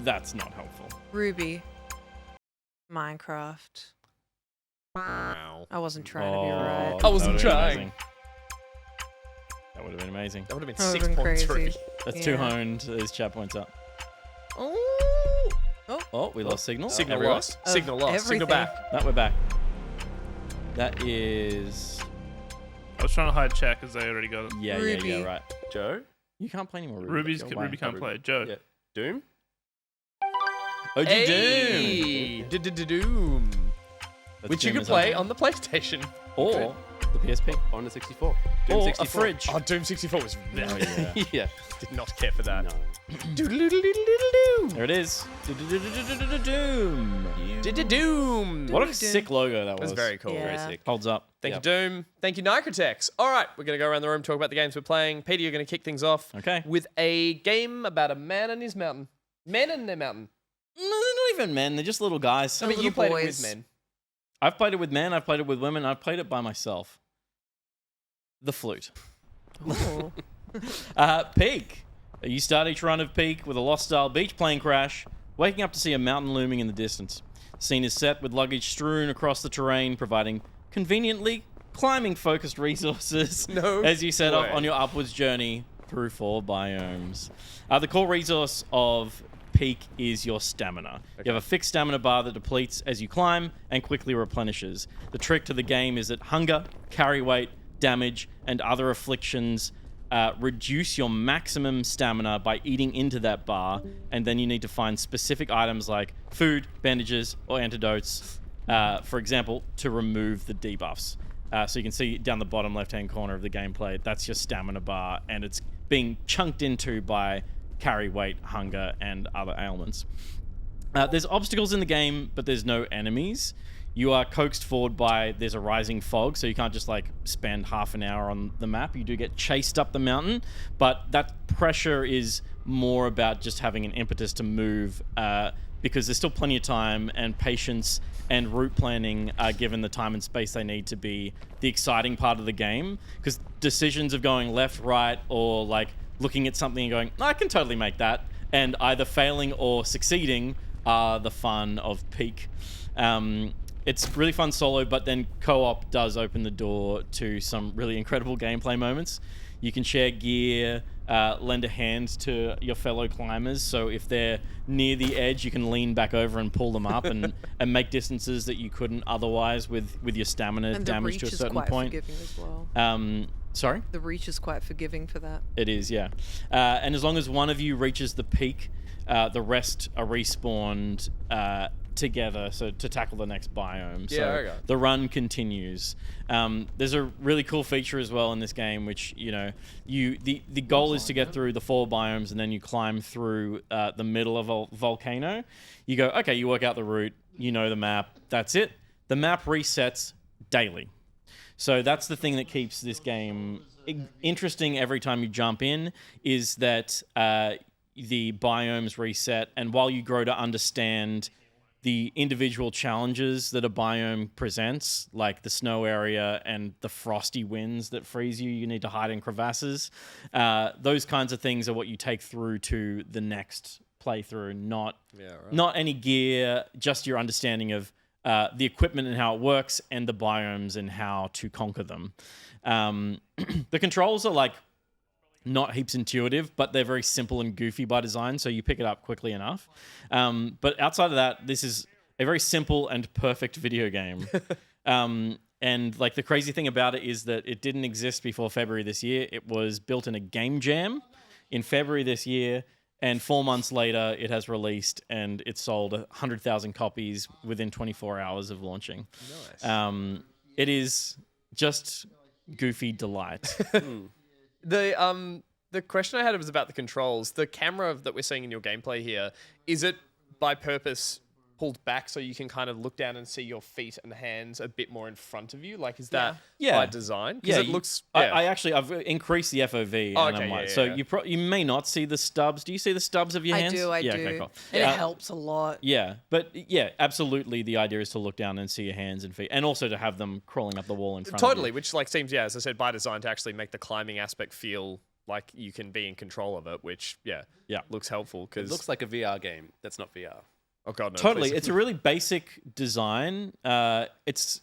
Speaker 3: That's not helpful.
Speaker 4: Ruby. Minecraft.
Speaker 2: Wow.
Speaker 4: I wasn't trying to be right.
Speaker 2: I wasn't
Speaker 3: that would've been
Speaker 2: trying.
Speaker 3: amazing. That would have been amazing.
Speaker 2: That would have been
Speaker 4: That would've
Speaker 2: 6.3.
Speaker 4: been crazy.
Speaker 3: That's
Speaker 4: Yeah.
Speaker 3: two honed. As chat points up. Oh, we lost signal.
Speaker 2: Signal
Speaker 3: Everywhere.
Speaker 2: lost. Signal lost. Signal
Speaker 4: everything.
Speaker 2: back.
Speaker 3: That we're back. That is.
Speaker 5: I was trying to hide chat because they already got it.
Speaker 3: Yeah,
Speaker 4: Ruby.
Speaker 3: yeah, right.
Speaker 6: Joe?
Speaker 3: You can't play anymore. Ruby.
Speaker 5: Ruby
Speaker 3: Go away.
Speaker 5: can't play it. Joe.
Speaker 6: Yeah. Doom?
Speaker 3: OG Doom.
Speaker 2: Hey, Doom.
Speaker 3: That's
Speaker 2: Which you
Speaker 3: Doom
Speaker 2: can
Speaker 3: as
Speaker 2: play
Speaker 3: well.
Speaker 2: on the PlayStation.
Speaker 3: Or the PSP.
Speaker 6: On the 64. Doom
Speaker 3: Or
Speaker 6: 64.
Speaker 3: a fridge.
Speaker 2: Oh, Doom 64 was
Speaker 3: Oh, yeah.
Speaker 6: Yeah.
Speaker 2: did not care for that.
Speaker 6: No.
Speaker 2: Doodle-doodle-doodle-doodle-doom.
Speaker 3: There it is. Doom.
Speaker 2: Doom.
Speaker 3: What a sick logo that
Speaker 2: That was
Speaker 3: was.
Speaker 2: very cool.
Speaker 4: Yeah.
Speaker 2: Very sick.
Speaker 3: Holds up.
Speaker 2: Thank you, Doom. Thank you, Narcotex. All right, we're going to go around the room, talk about the games we're playing. Peter, you're going to kick things off
Speaker 3: Okay.
Speaker 2: with a game about a man and his mountain. Men and their mountain.
Speaker 3: No, they're not even men. They're just little guys.
Speaker 2: I mean, you
Speaker 4: little
Speaker 2: played it
Speaker 4: boys.
Speaker 2: with men.
Speaker 3: I've played it with men. I've played it with women. I've played it by myself. The flute.
Speaker 4: Ooh.
Speaker 3: Peak. You start each run of Peak with a Lost-style beach plane crash, waking up to see a mountain looming in the distance. The scene is set with luggage strewn across the terrain, providing conveniently climbing-focused resources
Speaker 2: No
Speaker 3: as you set off
Speaker 2: way.
Speaker 3: on your upwards journey through 4 biomes. The core resource of Peak is your stamina. You have a fixed stamina bar that depletes as you climb and quickly replenishes. The trick to the game is that hunger, carry weight, damage, and other afflictions reduce your maximum stamina by eating into that bar, and then you need to find specific items like food, bandages, or antidotes, for example, to remove the debuffs. So you can see down the bottom left-hand corner of the gameplay, that's your stamina bar, and it's being chunked into by carry weight, hunger, and other ailments. There's obstacles in the game, but there's no enemies. You are coaxed forward by, there's a rising fog, so you can't just like spend half an hour on the map. You do get chased up the mountain, but that pressure is more about just having an impetus to move, because there's still plenty of time, and patience and route planning are given the time and space they need to be the exciting part of the game, because decisions of going left, right, or like looking at something and going, I can totally make that, and either failing or succeeding are the fun of Peak. It's really fun solo, but then co-op does open the door to some really incredible gameplay moments. You can share gear, lend a hand to your fellow climbers, so if they're near the edge, you can lean back over and pull them up and make distances that you couldn't otherwise with your stamina
Speaker 4: And the
Speaker 3: damage
Speaker 4: reach
Speaker 3: to a
Speaker 4: is
Speaker 3: certain
Speaker 4: quite
Speaker 3: point.
Speaker 4: forgiving as well.
Speaker 3: Sorry?
Speaker 4: The reach is quite forgiving for that.
Speaker 3: It is, yeah. And as long as one of you reaches the peak, the rest are respawned together, so to tackle the next biome.
Speaker 2: Yeah,
Speaker 3: So
Speaker 2: okay.
Speaker 3: the run continues. There's a really cool feature as well in this game, which the goal is to get through the 4 biomes, and then you climb through the middle of a volcano. You go, okay, you work out the route, you know the map, that's it. The map resets daily. So that's the thing that keeps this game interesting every time you jump in, is that the biomes reset, and while you grow to understand the individual challenges that a biome presents, like the snow area and the frosty winds that freeze you. You need to hide in crevasses. Those kinds of things are what you take through to the next playthrough, not any gear, just your understanding of the equipment and how it works, and the biomes and how to conquer them. The controls are like not heaps intuitive, but they're very simple and goofy by design, so you pick it up quickly enough. But outside of that, this is a very simple and perfect video game. And like the crazy thing about it is that it didn't exist before February this year. It was built in a game jam in February this year, and 4 months later, it has released, and it sold 100,000 copies within 24 hours of launching. Nice. It is just goofy delight.
Speaker 2: The question I had was about the controls. The camera that we're seeing in your gameplay here, is it by purpose pulled back so you can kind of look down and see your feet and hands a bit more in front of you? Like, is that by design? Because it looks...
Speaker 3: I've increased the FOV. So you may not see the stubs. Do you see the stubs of your hands?
Speaker 4: I do.
Speaker 3: Okay, cool.
Speaker 4: And it helps a lot.
Speaker 3: Yeah, but yeah, absolutely. The idea is to look down and see your hands and feet, and also to have them crawling up the wall in front of you.
Speaker 2: Totally, which like seems, as I said, by design to actually make the climbing aspect feel like you can be in control of it, which, looks helpful. Cause
Speaker 6: It looks like a VR game. That's not VR.
Speaker 2: Oh god, no!
Speaker 3: Totally,
Speaker 2: Please.
Speaker 3: it's a really basic design. It's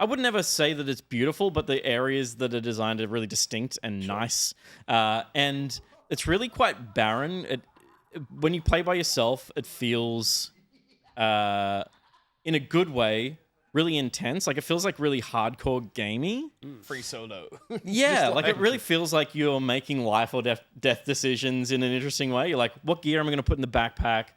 Speaker 3: I would never say that it's beautiful, but the areas that are designed are really distinct and nice. And it's really quite barren. When you play by yourself, it feels, in a good way, really intense. Like it feels like really hardcore gamey.
Speaker 2: Free solo.
Speaker 3: Yeah, like it really feels like you're making life or death decisions in an interesting way. You're like, what gear am I going to put in the backpack?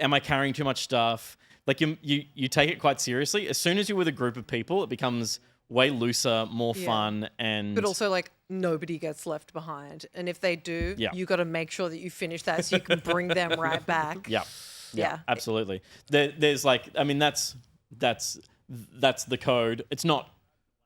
Speaker 3: Am I carrying too much stuff? Like you take it quite seriously. As soon as you're with a group of people, it becomes way looser, more fun, and
Speaker 4: but also like nobody gets left behind. And if they do, you got to make sure that you finish that so you can bring them right back.
Speaker 3: Yeah, absolutely. There's like, I mean, that's the code. It's not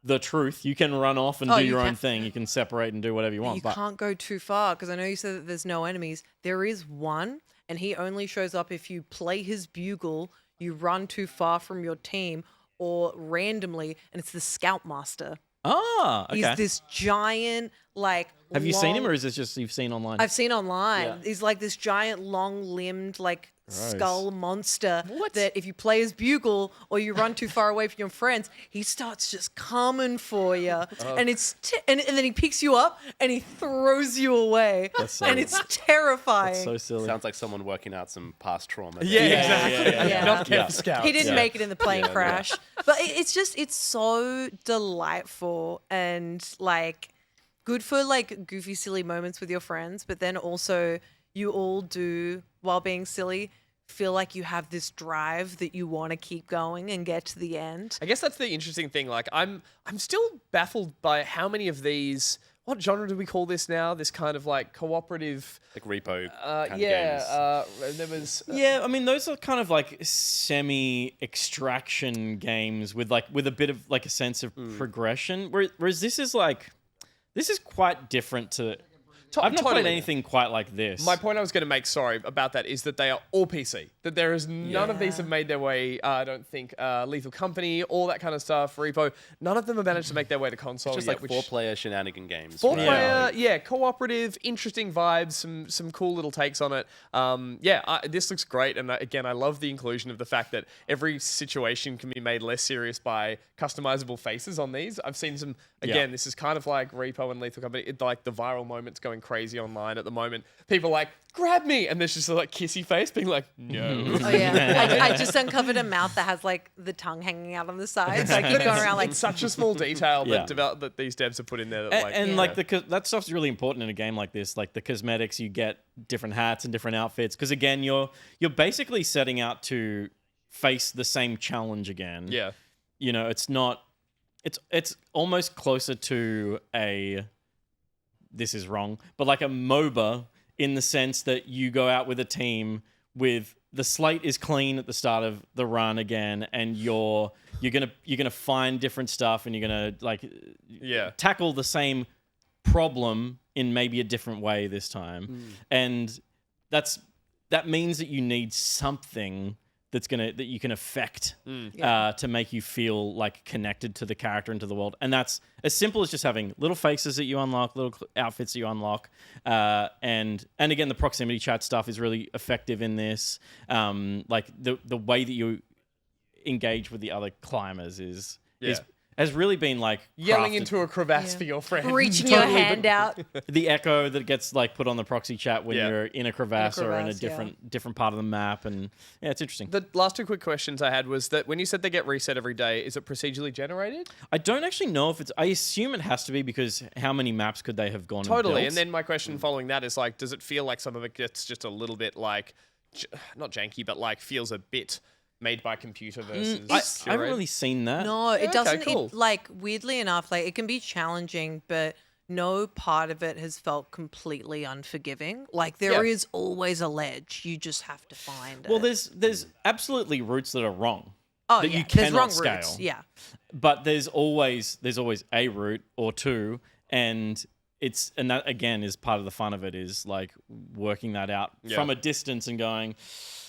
Speaker 3: the truth. You can run off and do your own thing. You can separate and do whatever you want.
Speaker 4: You can't go too far because I know you said that there's no enemies. There is one, and he only shows up if you play his bugle, you run too far from your team, or randomly, and it's the Scoutmaster.
Speaker 3: Ah, okay.
Speaker 4: He's this giant, like...
Speaker 3: Have you seen him, or is this just you've seen online?
Speaker 4: I've seen online. He's like this giant, long-limbed, like... skull monster that if you play his bugle or you run too far away from your friends, he starts just coming for you, and it's and then he picks you up and he throws you away, and it's terrifying.
Speaker 3: That's so silly.
Speaker 6: Sounds like someone working out some past trauma.
Speaker 4: Yeah.
Speaker 2: Not care for scouts.
Speaker 4: He didn't make it in the plane crash, but it's so delightful and like good for like goofy, silly moments with your friends, but then also you all do, while being silly, feel like you have this drive that you want to keep going and get to the end.
Speaker 2: I guess that's the interesting thing. Like, I'm still baffled by how many of these. What genre do we call this now? This kind of like cooperative,
Speaker 6: Like repo kind of games.
Speaker 2: There was.
Speaker 3: I mean, those are kind of like semi-extraction games with a bit of like a sense of progression. Whereas this is quite different to. I've not played anything quite like this.
Speaker 2: My point I was going to make, sorry, about that is that they are all PC. That there is none of these have made their way, I don't think, Lethal Company, all that kind of stuff, Repo. None of them have managed to make their way to console
Speaker 6: Just
Speaker 2: yet.
Speaker 6: like four-player shenanigan games.
Speaker 2: Four-player, cooperative, interesting vibes, some cool little takes on it. This looks great. And again, I love the inclusion of the fact that every situation can be made less serious by customizable faces on these. I've seen some, again, this is kind of like Repo and Lethal Company, like the viral moments going crazy online at the moment. People like, grab me, and there's just a like kissy face being like, no.
Speaker 4: Oh yeah, I just uncovered a mouth that has like the tongue hanging out on the side, so I keep going around like...
Speaker 2: It's such a small detail that these devs have put in there. That,
Speaker 3: that stuff's really important in a game like this. Like the cosmetics, you get different hats and different outfits, because again, you're basically setting out to face the same challenge again.
Speaker 2: Yeah.
Speaker 3: You know, it's not... It's almost closer to a... This is wrong, but like a MOBA, in the sense that you go out with a team with the slate is clean at the start of the run again, and you're gonna find different stuff, and you're gonna tackle the same problem in maybe a different way this time, and that means that you need something that you can affect to make you feel like connected to the character and to the world. And that's as simple as just having little faces that you unlock, little outfits that you unlock. And again, the proximity chat stuff is really effective in this. Like the way that you engage with the other climbers has really been like
Speaker 2: Yelling
Speaker 3: crafted.
Speaker 2: into a crevasse for your friend.
Speaker 4: Reaching your hand out.
Speaker 3: The echo that gets like put on the proxy chat when you're in a crevasse or in a
Speaker 4: crevasse,
Speaker 3: different part of the map, and it's interesting.
Speaker 2: The last two quick questions I had was that when you said they get reset every day, is it procedurally generated?
Speaker 3: I don't actually know if it's. I assume it has to be, because how many maps could they have gone?
Speaker 2: Totally.
Speaker 3: And
Speaker 2: And then my question following that is like, does it feel like some of it gets just a little bit like, not janky, but like feels a bit made by computer versus
Speaker 3: I haven't really seen that.
Speaker 4: No, it
Speaker 2: okay,
Speaker 4: doesn't.
Speaker 2: cool.
Speaker 4: It, like, weirdly enough, like, it can be challenging, but no part of it has felt completely unforgiving. Like, there is always a ledge. You just have to find
Speaker 3: Well,
Speaker 4: it.
Speaker 3: there's absolutely routes that are wrong.
Speaker 4: Oh,
Speaker 3: that
Speaker 4: yeah.
Speaker 3: you
Speaker 4: There's
Speaker 3: cannot
Speaker 4: wrong
Speaker 3: scale.
Speaker 4: routes. Yeah.
Speaker 3: But there's always a route or two, and that again is part of the fun of it, is like working that out from a distance and going,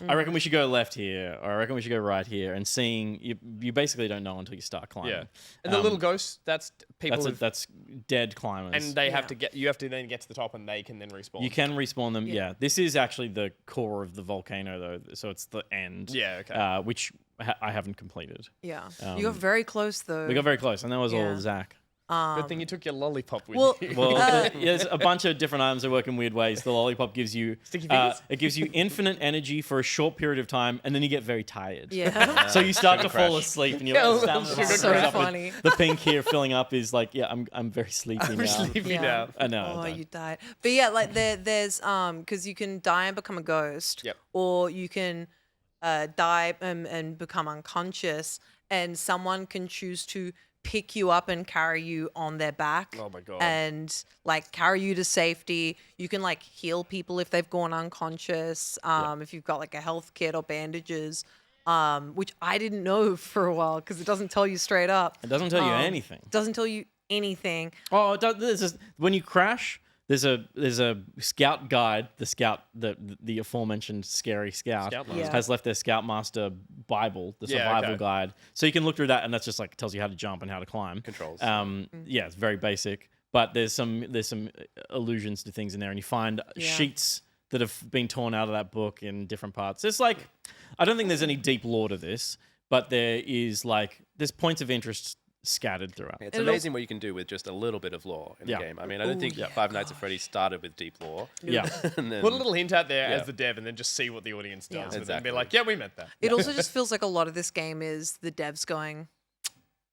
Speaker 3: I reckon we should go left here, or I reckon we should go right here, and seeing you basically don't know until you start climbing.
Speaker 2: Yeah. And the little ghosts, that's people
Speaker 3: That's dead climbers.
Speaker 2: and they have to you have to then get to the top and they can then respawn.
Speaker 3: You can respawn them. Yeah. This is actually the core of the volcano, though, so it's the end.
Speaker 2: Yeah, okay.
Speaker 3: Which I haven't completed.
Speaker 4: Yeah. You got very close, though.
Speaker 3: We got very close, and that was all Zach.
Speaker 2: Good thing you took your lollipop with
Speaker 4: Well,
Speaker 2: you.
Speaker 3: Well, there's a bunch of different items that work in weird ways. The lollipop gives you
Speaker 2: Sticky fingers?
Speaker 3: it gives you infinite energy for a short period of time, and then you get very tired.
Speaker 4: Yeah.
Speaker 3: So you start to fall
Speaker 6: crash.
Speaker 3: asleep, and
Speaker 2: Yeah,
Speaker 3: your
Speaker 2: a
Speaker 3: stamina
Speaker 2: little
Speaker 3: fills
Speaker 2: sugar
Speaker 3: up
Speaker 4: crash.
Speaker 3: with-
Speaker 4: Funny.
Speaker 3: The pink here filling up is like, I'm very sleepy
Speaker 2: I'm
Speaker 3: now.
Speaker 2: sleepy
Speaker 4: Yeah.
Speaker 2: now.
Speaker 3: I know.
Speaker 4: Oh,
Speaker 3: I don't.
Speaker 4: you died. But yeah, like there's because you can die and become a ghost,
Speaker 2: Yep.
Speaker 4: or you can die and become unconscious, and someone can choose to pick you up and carry you on their back.
Speaker 2: Oh my God.
Speaker 4: And like carry you to safety. You can like heal people if they've gone unconscious. If you've got like a health kit or bandages. Which I didn't know for a while because it doesn't tell you straight up.
Speaker 3: It doesn't tell you anything.
Speaker 4: Doesn't tell you anything.
Speaker 3: Oh, when you crash, there's a scout guide. The aforementioned scary scout
Speaker 2: Scoutmaster.
Speaker 3: has left their Scoutmaster Bible, the survival guide. So you can look through that, and that's just like tells you how to jump and how to climb.
Speaker 6: Controls.
Speaker 3: Yeah, it's very basic, but there's some allusions to things in there, and you find sheets that have been torn out of that book in different parts. It's like, I don't think there's any deep lore to this, but there's points of interest scattered throughout.
Speaker 6: It's amazing what you can do with just a little bit of lore in the game. I mean, I don't think Five Nights at Freddy's started with deep lore.
Speaker 3: Yeah.
Speaker 6: And then,
Speaker 2: Put a little hint out there as the dev and then just see what the audience does.
Speaker 4: Yeah.
Speaker 2: And then
Speaker 6: Exactly.
Speaker 2: be like, yeah, we meant that.
Speaker 4: It also just feels like a lot of this game is the devs going,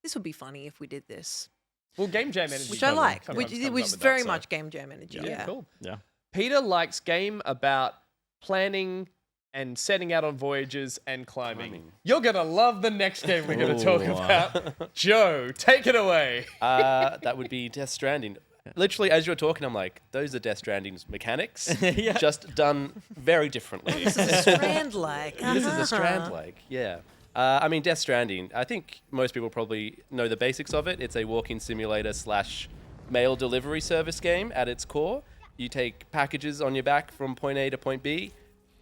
Speaker 4: this would be funny if we did this.
Speaker 2: Well, game jam energy.
Speaker 4: Which I like,
Speaker 2: sometimes
Speaker 4: which
Speaker 2: comes
Speaker 4: is
Speaker 2: up with
Speaker 4: very
Speaker 2: that, so-
Speaker 4: much game jam energy. Yeah.
Speaker 2: Cool.
Speaker 3: Yeah.
Speaker 2: Peter likes game about planning and setting out on voyages and climbing. You're going to love the next game we're going to talk
Speaker 3: Ooh.
Speaker 2: about. Joe, take it away.
Speaker 6: that would be Death Stranding. Literally, as you're talking, I'm like, those are Death Stranding's mechanics, just done very differently.
Speaker 4: This is a Strand-like.
Speaker 6: This is a Strand-like, yeah. I mean, Death Stranding, I think most people probably know the basics of it. It's a walking simulator / mail delivery service game at its core. You take packages on your back from point A to point B.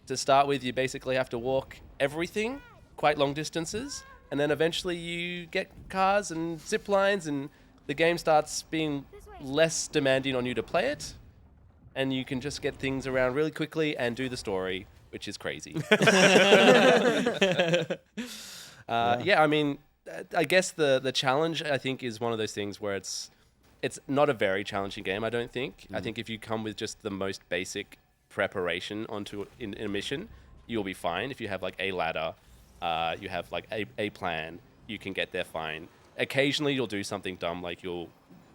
Speaker 6: To start with, you basically have to walk everything, quite long distances, and then eventually you get cars and zip lines, and the game starts being less demanding on you to play it, and you can just get things around really quickly and do the story, which is crazy. Yeah, I mean, I guess the challenge, I think, is one of those things where it's not a very challenging game, I don't think. I think if you come with just the most basic preparation in a mission, you'll be fine. If you have like a ladder, you have like a plan, you can get there fine. Occasionally you'll do something dumb, like you'll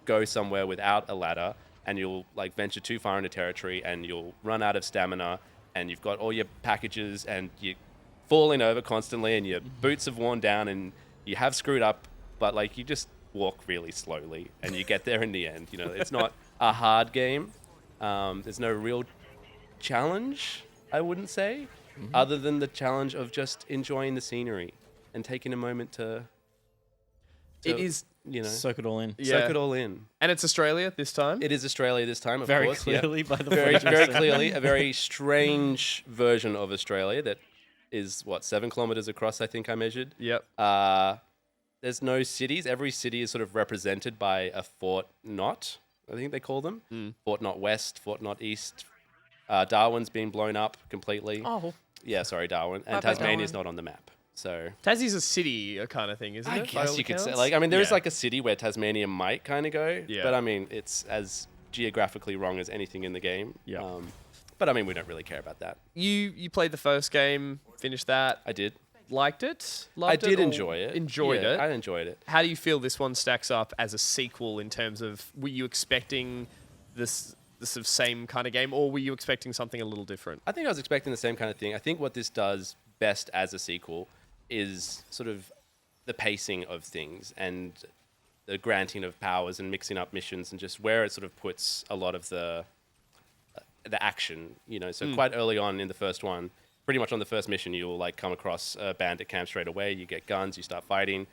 Speaker 6: go somewhere without a ladder and you'll like venture too far into territory and you'll run out of stamina and you've got all your packages and you're falling over constantly and your boots have worn down and you have screwed up, but like you just walk really slowly and you get there in the end. You know, it's not a hard game. There's no real challenge, I wouldn't say, other than the challenge of just enjoying the scenery and taking a moment to
Speaker 2: It is,
Speaker 3: Soak it all in.
Speaker 6: soak it all in.
Speaker 2: and it's Australia this time.
Speaker 6: It is Australia this time, of
Speaker 3: Very
Speaker 6: course. yeah.
Speaker 3: clearly by the
Speaker 6: Very,
Speaker 3: voice.
Speaker 6: very clearly, a very strange version of Australia that is 7 kilometers across, I think I measured.
Speaker 2: Yep.
Speaker 6: There's no cities. Every city is sort of represented by a Fort Knot, I think they call them. Fort Knot West, Fort Knot East. Darwin's been blown up completely.
Speaker 2: Oh.
Speaker 6: Yeah, sorry, Darwin. And
Speaker 4: Bye-bye,
Speaker 6: Tasmania's
Speaker 4: Darwin.
Speaker 6: not on the map. So
Speaker 2: Tassie's a city kind of thing, isn't
Speaker 6: I
Speaker 2: it? by
Speaker 6: guess
Speaker 2: all
Speaker 6: you could say,
Speaker 2: accounts?
Speaker 6: like, I mean, there is
Speaker 2: Yeah.
Speaker 6: like a city where Tasmania might kind of go.
Speaker 2: Yeah.
Speaker 6: But I mean, it's as geographically wrong as anything in the game.
Speaker 3: Yeah.
Speaker 6: But I mean, we don't really care about that.
Speaker 2: You played the first game, finished that,
Speaker 6: I did.
Speaker 2: liked it?
Speaker 6: I
Speaker 2: Loved
Speaker 6: did
Speaker 2: or
Speaker 6: enjoy it.
Speaker 2: Enjoyed
Speaker 6: Yeah,
Speaker 2: it.
Speaker 6: I enjoyed it.
Speaker 2: How do you feel this one stacks up as a sequel in terms of, were you expecting this sort of same kind of game, or were you expecting something a little different?
Speaker 6: I think I was expecting the same kind of thing. I think what this does best as a sequel is sort of the pacing of things and the granting of powers and mixing up missions and just where it sort of puts a lot of the action, you know. So quite early on in the first one, pretty much on the first mission, you'll like come across a bandit camp straight away. You get guns, you start fighting.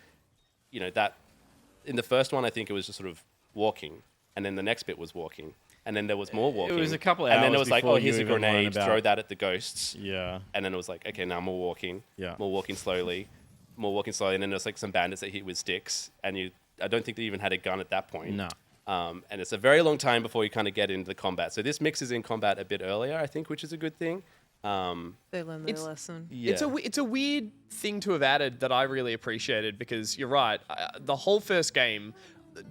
Speaker 6: You know, that in the first one, I think it was just sort of walking, and then the next bit was walking, and then there was more walking.
Speaker 3: was a couple of
Speaker 6: and then it
Speaker 3: hours
Speaker 6: was like,
Speaker 3: before
Speaker 6: oh,
Speaker 3: you
Speaker 6: here's a
Speaker 3: even learn
Speaker 6: grenade,
Speaker 3: about-
Speaker 6: throw that at the ghosts.
Speaker 3: Yeah.
Speaker 6: And then it was like, okay, now more walking,
Speaker 3: Yeah.
Speaker 6: more walking slowly, and then there's like some bandits that hit with sticks, and I don't think they even had a gun at that point.
Speaker 3: No.
Speaker 6: And it's a very long time before you kind of get into the combat. So this mixes in combat a bit earlier, I think, which is a good thing.
Speaker 4: They learned their
Speaker 2: It's-
Speaker 4: lesson.
Speaker 6: Yeah.
Speaker 2: It's a weird thing to have added that I really appreciated, because you're right. The whole first game,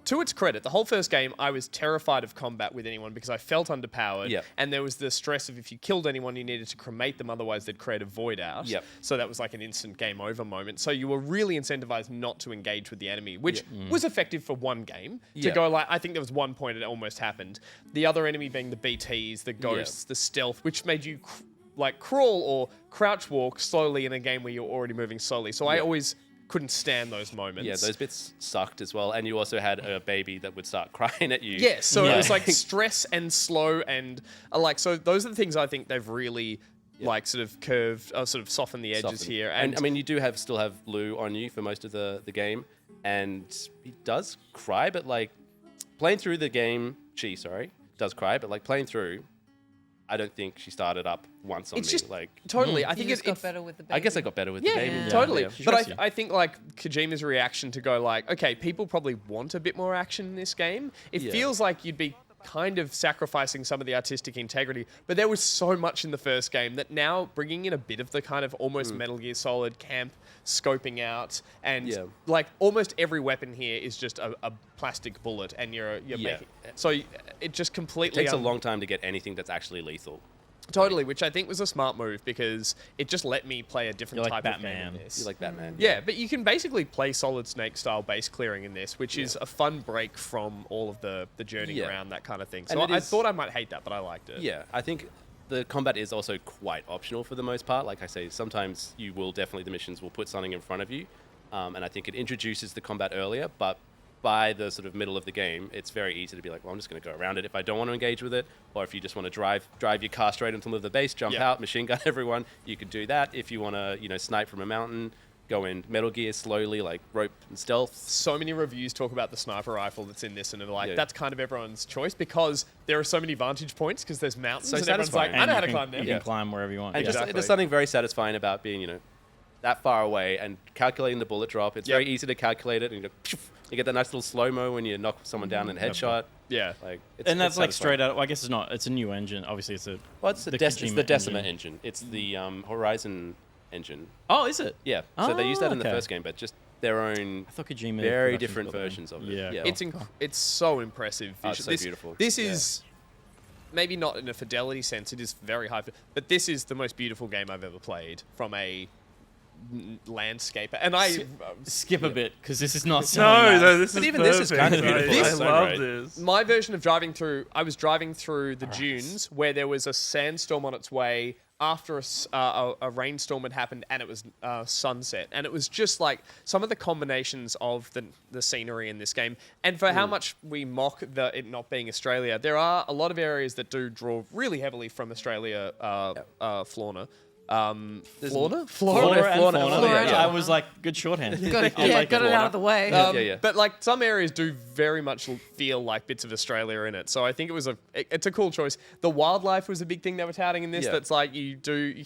Speaker 2: to its credit, the whole first game, I was terrified of combat with anyone because I felt underpowered.
Speaker 6: Yep.
Speaker 2: And there was the stress of if you killed anyone, you needed to cremate them, otherwise they'd create a void out.
Speaker 6: Yep.
Speaker 2: So that was like an instant game over moment. So you were really incentivized not to engage with the enemy, which was effective for one game. To
Speaker 6: Yep.
Speaker 2: go like, I think there was one point it almost happened. The other enemy being the BTs, the ghosts, the stealth, which made you like crawl or crouch walk slowly in a game where you're already moving slowly. So I always couldn't stand those moments.
Speaker 6: Yeah, those bits sucked as well. And you also had a baby that would start crying at you.
Speaker 2: Yeah, so it was like stress and slow and like, so those are the things I think they've really like sort of curved, sort of softened the edges
Speaker 6: Soften.
Speaker 2: here.
Speaker 6: And I mean, you do still have Lou on you for most of the game, and he does cry, but like playing through the game, she does cry, but like playing through, I don't think she started up once on
Speaker 2: it's
Speaker 6: me.
Speaker 2: just
Speaker 6: Like,
Speaker 2: totally. I
Speaker 4: You
Speaker 2: think
Speaker 4: just
Speaker 2: it
Speaker 4: got better with the baby.
Speaker 6: I guess I got better with the
Speaker 2: Yeah,
Speaker 6: baby.
Speaker 2: totally.
Speaker 6: Yeah.
Speaker 2: But I think like Kojima's reaction to go like, okay, people probably want a bit more action in this game. It
Speaker 6: Yeah.
Speaker 2: feels like you'd be kind of sacrificing some of the artistic integrity, but there was so much in the first game that now bringing in a bit of the kind of almost Metal Gear Solid camp scoping out, and
Speaker 6: Yeah.
Speaker 2: like almost every weapon here is just a plastic bullet, and you're
Speaker 6: Yeah.
Speaker 2: making so it just
Speaker 6: It
Speaker 2: completely
Speaker 6: takes a long time to get anything that's actually lethal.
Speaker 2: totally, which I think was a smart move because it just let me play a different
Speaker 3: You're like
Speaker 2: type of
Speaker 3: Batman.
Speaker 2: game in this.
Speaker 6: You like Batman?
Speaker 2: Yeah, but you can basically play Solid Snake style base clearing in this, which is a fun break from all of the journeying
Speaker 6: Yeah.
Speaker 2: around, that kind of thing.
Speaker 6: And
Speaker 2: So
Speaker 6: it
Speaker 2: I
Speaker 6: is-
Speaker 2: thought I might hate that, but I liked it.
Speaker 6: Yeah, I think the combat is also quite optional for the most part. Like I say, sometimes the missions will put something in front of you, and I think it introduces the combat earlier, but by the sort of middle of the game, it's very easy to be like, well, I'm just going to go around it if I don't want to engage with it, or if you just want to drive your car straight into the middle of the base, jump
Speaker 2: Yeah.
Speaker 6: out, machine gun everyone, you could do that. If you want to, snipe from a mountain, go in Metal Gear slowly, like rope and stealth.
Speaker 2: So many reviews talk about the sniper rifle that's in this, and they're like,
Speaker 6: Yeah.
Speaker 2: that's kind of everyone's choice because there are so many vantage points because there's mountains,
Speaker 6: So
Speaker 2: and everyone's like,
Speaker 6: satisfying.
Speaker 2: I know how
Speaker 3: you
Speaker 2: to climb them.
Speaker 3: You can climb wherever you want.
Speaker 6: And
Speaker 3: Yeah.
Speaker 6: just
Speaker 2: Exactly.
Speaker 6: there's something very satisfying about being, that far away and calculating the bullet drop. It's very easy to calculate it, and you get that nice little slow mo when you knock someone down in a headshot.
Speaker 2: Yeah.
Speaker 6: Like, it's,
Speaker 3: And that's
Speaker 6: it's
Speaker 3: like
Speaker 6: satisfying.
Speaker 3: straight out. Well, I guess it's not. It's a new engine. Obviously, it's a.
Speaker 6: Well, it's
Speaker 3: the
Speaker 6: it's
Speaker 3: Kojima
Speaker 6: the Decima
Speaker 3: engine.
Speaker 6: engine. It's the Horizon engine.
Speaker 3: Oh, is it?
Speaker 6: Yeah. So they used that in the
Speaker 3: okay.
Speaker 6: first game, but just their own
Speaker 3: I thought Kojima.
Speaker 6: very
Speaker 3: Productions
Speaker 6: different
Speaker 3: built that in.
Speaker 6: versions of it.
Speaker 3: Yeah.
Speaker 6: Yeah.
Speaker 2: It's so impressive.
Speaker 6: Oh, it's
Speaker 2: visually.
Speaker 6: so beautiful.
Speaker 2: This
Speaker 6: Yeah.
Speaker 2: is maybe not in a fidelity sense. It is very high, but this is the most beautiful game I've ever played from a landscape. And I
Speaker 3: Skip a bit because this is not.
Speaker 5: No,
Speaker 3: selling that.
Speaker 5: no, this
Speaker 6: But
Speaker 5: is
Speaker 6: even this is kind of
Speaker 5: perfect.
Speaker 6: beautiful.
Speaker 5: I love
Speaker 6: Right.
Speaker 5: this.
Speaker 2: my version of driving through. I was driving through the dunes where there was a sandstorm on its way after a rainstorm had happened, and it was sunset, and it was just like some of the combinations of the scenery in this game, and for how much we mock it not being Australia, there are a lot of areas that do draw really heavily from Australia fauna. Florida?
Speaker 3: Flora and
Speaker 6: Flora,
Speaker 3: fauna.
Speaker 6: yeah.
Speaker 3: I was like, good shorthand.
Speaker 4: Got it, got it out of the way.
Speaker 2: But like some areas do very much feel like bits of Australia in it. So I think it's a cool choice. The wildlife was a big thing they were touting in this.
Speaker 6: Yeah.
Speaker 2: That's like you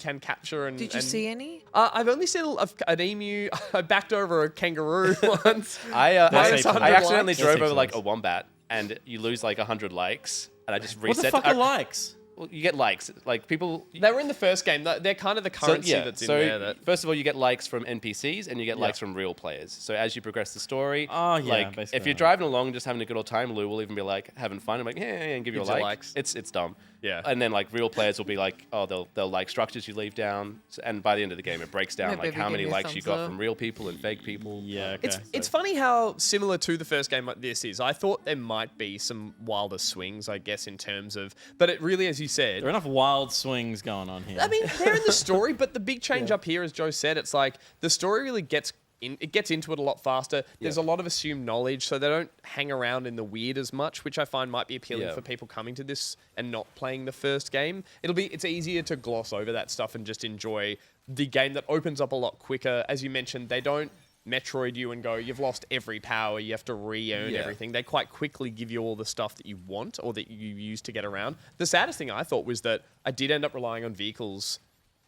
Speaker 2: can capture and.
Speaker 4: Did you see any?
Speaker 2: I've only seen an emu. I backed over a kangaroo once.
Speaker 6: I
Speaker 2: Minus 100
Speaker 6: accidentally
Speaker 2: likes.
Speaker 6: drove
Speaker 3: That's
Speaker 6: over like a
Speaker 3: excellent.
Speaker 6: wombat, and you lose like 100 likes, and I just
Speaker 3: What
Speaker 6: reset.
Speaker 3: the fuck are likes?
Speaker 6: Well, you get likes, like people.
Speaker 2: They were in the first game. They're kind of the currency that's in there. That
Speaker 6: First of all, you get likes from NPCs and you get likes from real players. So as you progress the story,
Speaker 3: Oh, yeah,
Speaker 6: like
Speaker 3: basically
Speaker 6: if you're
Speaker 3: right.
Speaker 6: driving along just having a good old time, Lou will even be like having fun. I'm like, yeah, and give you a
Speaker 2: Gives you
Speaker 6: like.
Speaker 2: likes.
Speaker 6: It's dumb.
Speaker 2: Yeah.
Speaker 6: And then like real players will be like, oh, they'll like structures you leave down, and by the end of the game, it breaks down
Speaker 4: Yeah,
Speaker 6: like
Speaker 4: baby,
Speaker 6: how
Speaker 4: give
Speaker 6: many
Speaker 4: me a
Speaker 6: likes you
Speaker 4: thumbs
Speaker 6: got
Speaker 4: up.
Speaker 6: from real people and fake people.
Speaker 3: Yeah, okay.
Speaker 2: It's funny how similar to the first game like this is. I thought there might be some wilder swings, I guess, in terms of, but it really, as you said,
Speaker 3: There are enough wild swings going on here.
Speaker 2: I mean, they're in the story, but the big change up here, as Joe said, it's like the story really gets into it a lot faster. There's a lot of assumed knowledge, so they don't hang around in the weird as much, which I find might be appealing
Speaker 6: Yeah.
Speaker 2: for people coming to this and not playing the first game. It's easier to gloss over that stuff and just enjoy the game that opens up a lot quicker. As you mentioned, they don't Metroid you and go, you've lost every power, you have to re-earn
Speaker 6: Yeah.
Speaker 2: everything. They quite quickly give you all the stuff that you want or that you use to get around. The saddest thing I thought was that I did end up relying on vehicles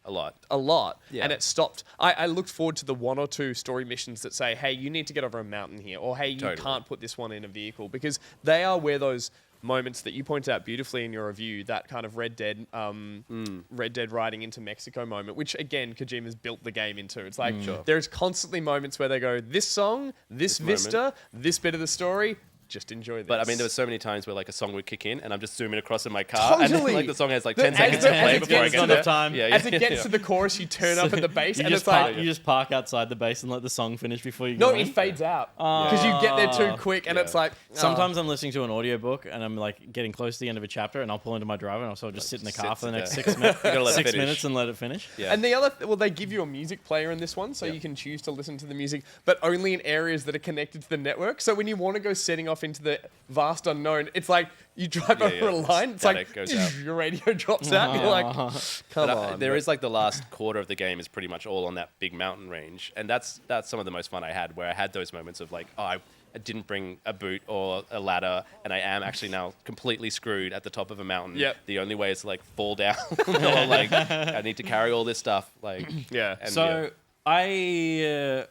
Speaker 6: A lot.
Speaker 2: and it stopped. I looked forward to the one or two story missions that say, hey, you need to get over a mountain here, or hey, you
Speaker 6: Totally.
Speaker 2: can't put this one in a vehicle, because they are where those moments that you pointed out beautifully in your review, that kind of Red Dead riding into Mexico moment, which again Kojima's built the game into. It's like there's constantly moments where they go, this song, this vista, this bit of the story, just enjoy this.
Speaker 6: But I mean, there were so many times where like a song would kick in, and I'm just zooming across in my car, and
Speaker 2: Totally.
Speaker 6: then, like the song has like
Speaker 2: The-
Speaker 6: 10
Speaker 2: as
Speaker 6: seconds
Speaker 2: the-
Speaker 6: to
Speaker 2: as
Speaker 6: play
Speaker 2: it
Speaker 6: before I
Speaker 2: gets
Speaker 6: get
Speaker 2: to
Speaker 6: there.
Speaker 2: the
Speaker 3: time.
Speaker 6: Yeah,
Speaker 2: as it gets to the chorus, you turn up at the base,
Speaker 3: You
Speaker 2: and
Speaker 3: just
Speaker 2: it's like,
Speaker 3: park, you just park outside the base and let the song finish before you
Speaker 2: no,
Speaker 3: go in.
Speaker 2: it fades out because you get there too quick, and
Speaker 6: Yeah.
Speaker 2: it's like
Speaker 3: Sometimes I'm listening to an audiobook and I'm like getting close to the end of a chapter and I'll pull into my driver and I'll sort of just sit in the car
Speaker 6: Sit
Speaker 3: for the next
Speaker 6: there.
Speaker 3: 6 minutes,
Speaker 6: You gotta let it
Speaker 3: six
Speaker 6: finish.
Speaker 3: minutes and let it finish.
Speaker 6: Yeah.
Speaker 2: And the other, they give you a music player in this one, so you can choose to listen to the music, but only in areas that are connected to the network. So when you want to go setting off into the vast unknown, it's like you drive
Speaker 6: Yeah,
Speaker 2: over
Speaker 6: yeah.
Speaker 2: a line, it's
Speaker 6: Static
Speaker 2: like
Speaker 6: goes out.
Speaker 2: your radio drops out, and you're like, come
Speaker 6: But,
Speaker 2: on.
Speaker 6: there is like the last quarter of the game is pretty much all on that big mountain range, and that's some of the most fun I had, where I had those moments of like, oh, I didn't bring a boot or a ladder, and I am actually now completely screwed at the top of a mountain.
Speaker 2: Yep.
Speaker 6: The only way is to like fall down, or like I need to carry all this stuff. Like,
Speaker 2: Yeah.
Speaker 6: and,
Speaker 3: So I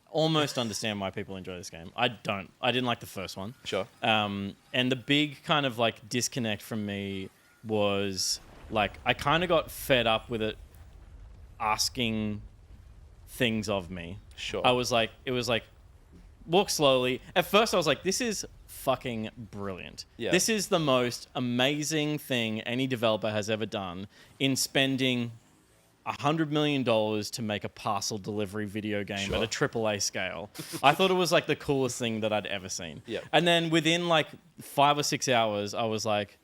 Speaker 3: almost understand why people enjoy this game. I don't. I didn't like the first one.
Speaker 6: Sure.
Speaker 3: And the big kind of like disconnect from me was like I kind of got fed up with it asking things of me.
Speaker 6: Sure.
Speaker 3: I was like, it was like, walk slowly. At first, I was like, this is fucking brilliant.
Speaker 6: Yeah.
Speaker 3: This is the most amazing thing any developer has ever done in spending $100 million to make a parcel delivery video game at a AAA scale. I thought it was like the coolest thing that I'd ever seen.
Speaker 6: Yeah.
Speaker 3: And then within like 5 or 6 hours, I was like,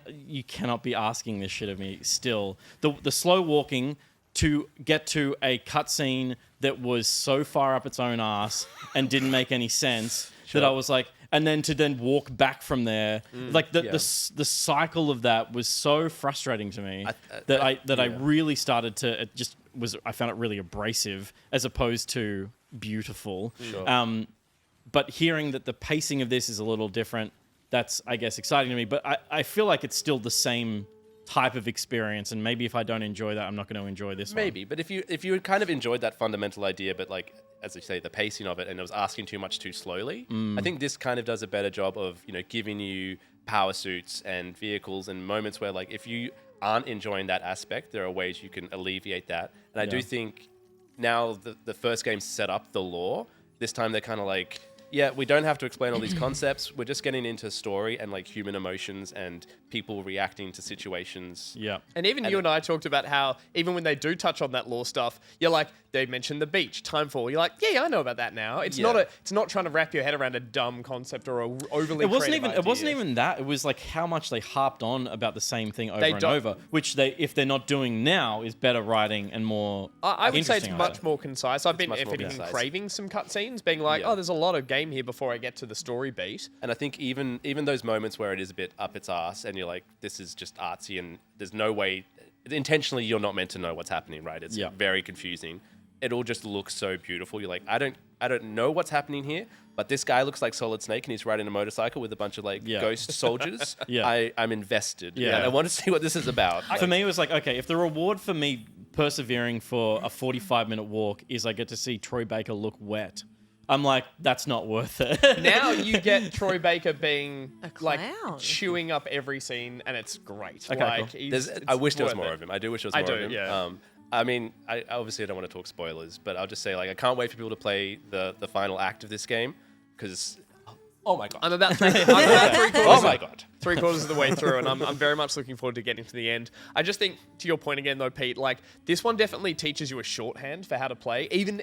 Speaker 3: you cannot be asking this shit of me still. The slow walking to get to a cutscene that was so far up its own ass and didn't make any sense that I was like, and then to then walk back from there, like the cycle of that was so frustrating to me that I really started to I found it really abrasive as opposed to beautiful.
Speaker 6: Sure.
Speaker 3: But hearing that the pacing of this is a little different, that's I guess exciting to me. But I feel like it's still the same type of experience, and maybe if I don't enjoy that, I'm not going to enjoy this one.
Speaker 6: Maybe, but if you had kind of enjoyed that fundamental idea, but like as I say, the pacing of it, and it was asking too much too slowly, I think this kind of does a better job of giving you power suits and vehicles and moments where like if you aren't enjoying that aspect, there are ways you can alleviate that. And I do think now the first game set up the lore. This time they're kind of like, yeah, we don't have to explain all these concepts. We're just getting into story and like human emotions and people reacting to situations.
Speaker 3: Yeah.
Speaker 2: And even you and I talked about how even when they do touch on that lore stuff, you're like, they mentioned the beach, Timefall. You're like, yeah, I know about that now. It's not trying to wrap your head around a dumb concept or a overly.
Speaker 3: It wasn't
Speaker 2: creative
Speaker 3: even. It wasn't
Speaker 2: idea.
Speaker 3: even that. It was like how much they harped on about the same thing over
Speaker 2: They
Speaker 3: and
Speaker 2: don't-
Speaker 3: over, which if they're not doing now, is better writing and more.
Speaker 2: I would say it's
Speaker 3: interesting,
Speaker 2: much more concise. I've been,
Speaker 6: much
Speaker 2: if
Speaker 6: more
Speaker 2: anything,
Speaker 6: concise.
Speaker 2: craving some cutscenes, being like,
Speaker 6: Yeah.
Speaker 2: oh, there's a lot of game here before I get to the story beat.
Speaker 6: And I think even those moments where it is a bit up its arse and you're like, this is just artsy and there's no way intentionally you're not meant to know what's happening, right? It's
Speaker 3: Yeah.
Speaker 6: very confusing. It all just looks so beautiful. You're like, I don't know what's happening here, but this guy looks like Solid Snake and he's riding a motorcycle with a bunch of like ghost soldiers.
Speaker 3: Yeah.
Speaker 6: I'm invested.
Speaker 3: Yeah.
Speaker 6: And I want to see what this is about.
Speaker 3: For me, it was like, okay, if the reward for me persevering for a 45-minute walk is I get to see Troy Baker look wet, I'm like, that's not worth it.
Speaker 2: Now you get Troy Baker being
Speaker 4: A
Speaker 2: like
Speaker 4: clown.
Speaker 2: chewing up every scene, and it's great.
Speaker 3: Okay,
Speaker 2: like,
Speaker 3: cool.
Speaker 2: it's
Speaker 6: I wish there was
Speaker 2: worth
Speaker 6: more
Speaker 2: it.
Speaker 6: of him. I do wish there was
Speaker 2: I
Speaker 6: more
Speaker 2: do,
Speaker 6: of him.
Speaker 2: yeah.
Speaker 6: I mean, I obviously don't want to talk spoilers, but I'll just say like I can't wait for people to play the final act of this game because oh my god.
Speaker 2: I'm about three quarters.
Speaker 6: Oh my god.
Speaker 2: 3/4 of the way through, and I'm very much looking forward to getting to the end. I just think, to your point again, though, Pete, like this one definitely teaches you a shorthand for how to play, even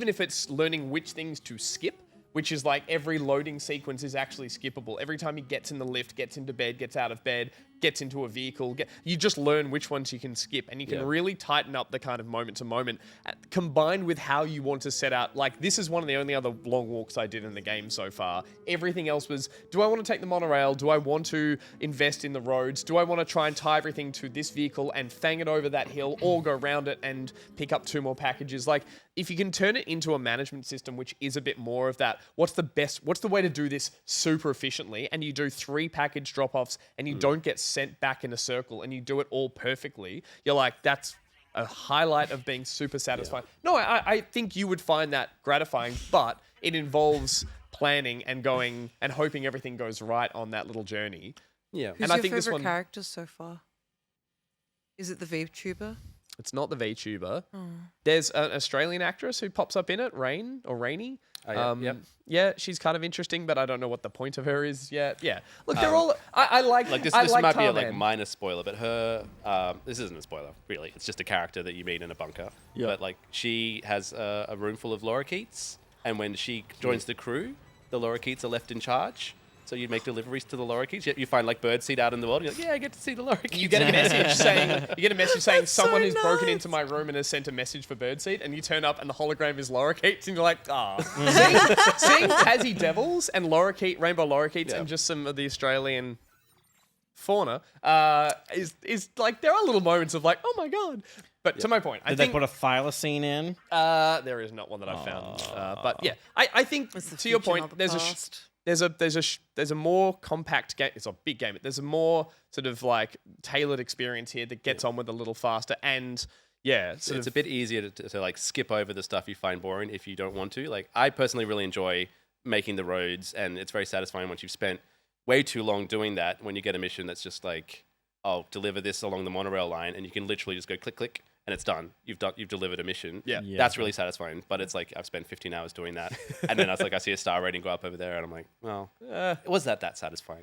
Speaker 2: if it's learning which things to skip. Which is like every loading sequence is actually skippable. Every time he gets in the lift, gets into bed, gets out of bed, gets into a vehicle, you just learn which ones you can skip. And you can really tighten up the kind of moment to moment, combined with how you want to set out. Like, this is one of the only other long walks I did in the game so far. Everything else was, do I want to take the monorail? Do I want to invest in the roads? Do I want to try and tie everything to this vehicle and fang it over that hill, or go around it and pick up 2 more packages? Like, if you can turn it into a management system, which is a bit more of that, what's the way to do this super efficiently? And you do 3 package drop-offs and you don't get sent back in a circle and you do it all perfectly. You're like, that's a highlight of being super satisfying. No, I think you would find that gratifying, but it involves planning and going and hoping everything goes right on that little journey.
Speaker 6: Yeah.
Speaker 4: Who's
Speaker 2: And I
Speaker 4: your
Speaker 2: think this
Speaker 4: favorite
Speaker 2: one-
Speaker 4: character so far? Is it the VTuber?
Speaker 2: It's not the VTuber. There's an Australian actress who pops up in it, Rain or Rainy.
Speaker 6: Oh, yeah. Yep.
Speaker 2: Yeah, she's kind of interesting, but I don't know what the point of her is yet. Yeah, look, they're all. I like.
Speaker 6: Like this
Speaker 2: I
Speaker 6: might be a
Speaker 2: Tarman.
Speaker 6: like minor spoiler, but her this isn't a spoiler really. It's just a character that you meet in a bunker.
Speaker 3: Yeah.
Speaker 6: But like she has a room full of lorikeets, and when she joins the crew, the lorikeets are left in charge. So you make deliveries to the lorikeets. You find like birdseed out in the world. You're like, yeah, I get to see the lorikeets.
Speaker 2: You get a message saying someone
Speaker 4: so
Speaker 2: has broken
Speaker 4: nice.
Speaker 2: into my room and has sent a message for birdseed, and you turn up and the hologram is lorikeets, and you're like, ah. Seeing Tassie Devils and rainbow lorikeets, and just some of the Australian fauna is like, there are little moments of like, oh my god. But to my point, I
Speaker 3: Did they
Speaker 2: think
Speaker 3: put a thylacine in?
Speaker 2: there is not one that I've found. But yeah, I think
Speaker 4: It's the
Speaker 2: to your
Speaker 4: future, not
Speaker 2: point,
Speaker 4: the past.
Speaker 2: there's a more compact game. It's a big game. There's a more sort of like tailored experience here that gets on with a little faster, and
Speaker 6: It's a bit easier to like skip over the stuff you find boring if you don't want to. Like I personally really enjoy making the roads, and it's very satisfying once you've spent way too long doing that. When you get a mission that's just like, oh, deliver this along the monorail line, and you can literally just go click click. And it's done. You've delivered a mission.
Speaker 2: Yeah.
Speaker 6: That's really satisfying. But it's like I've spent 15 hours doing that, and then I see a star rating go up over there, and I'm like, well, was that satisfying?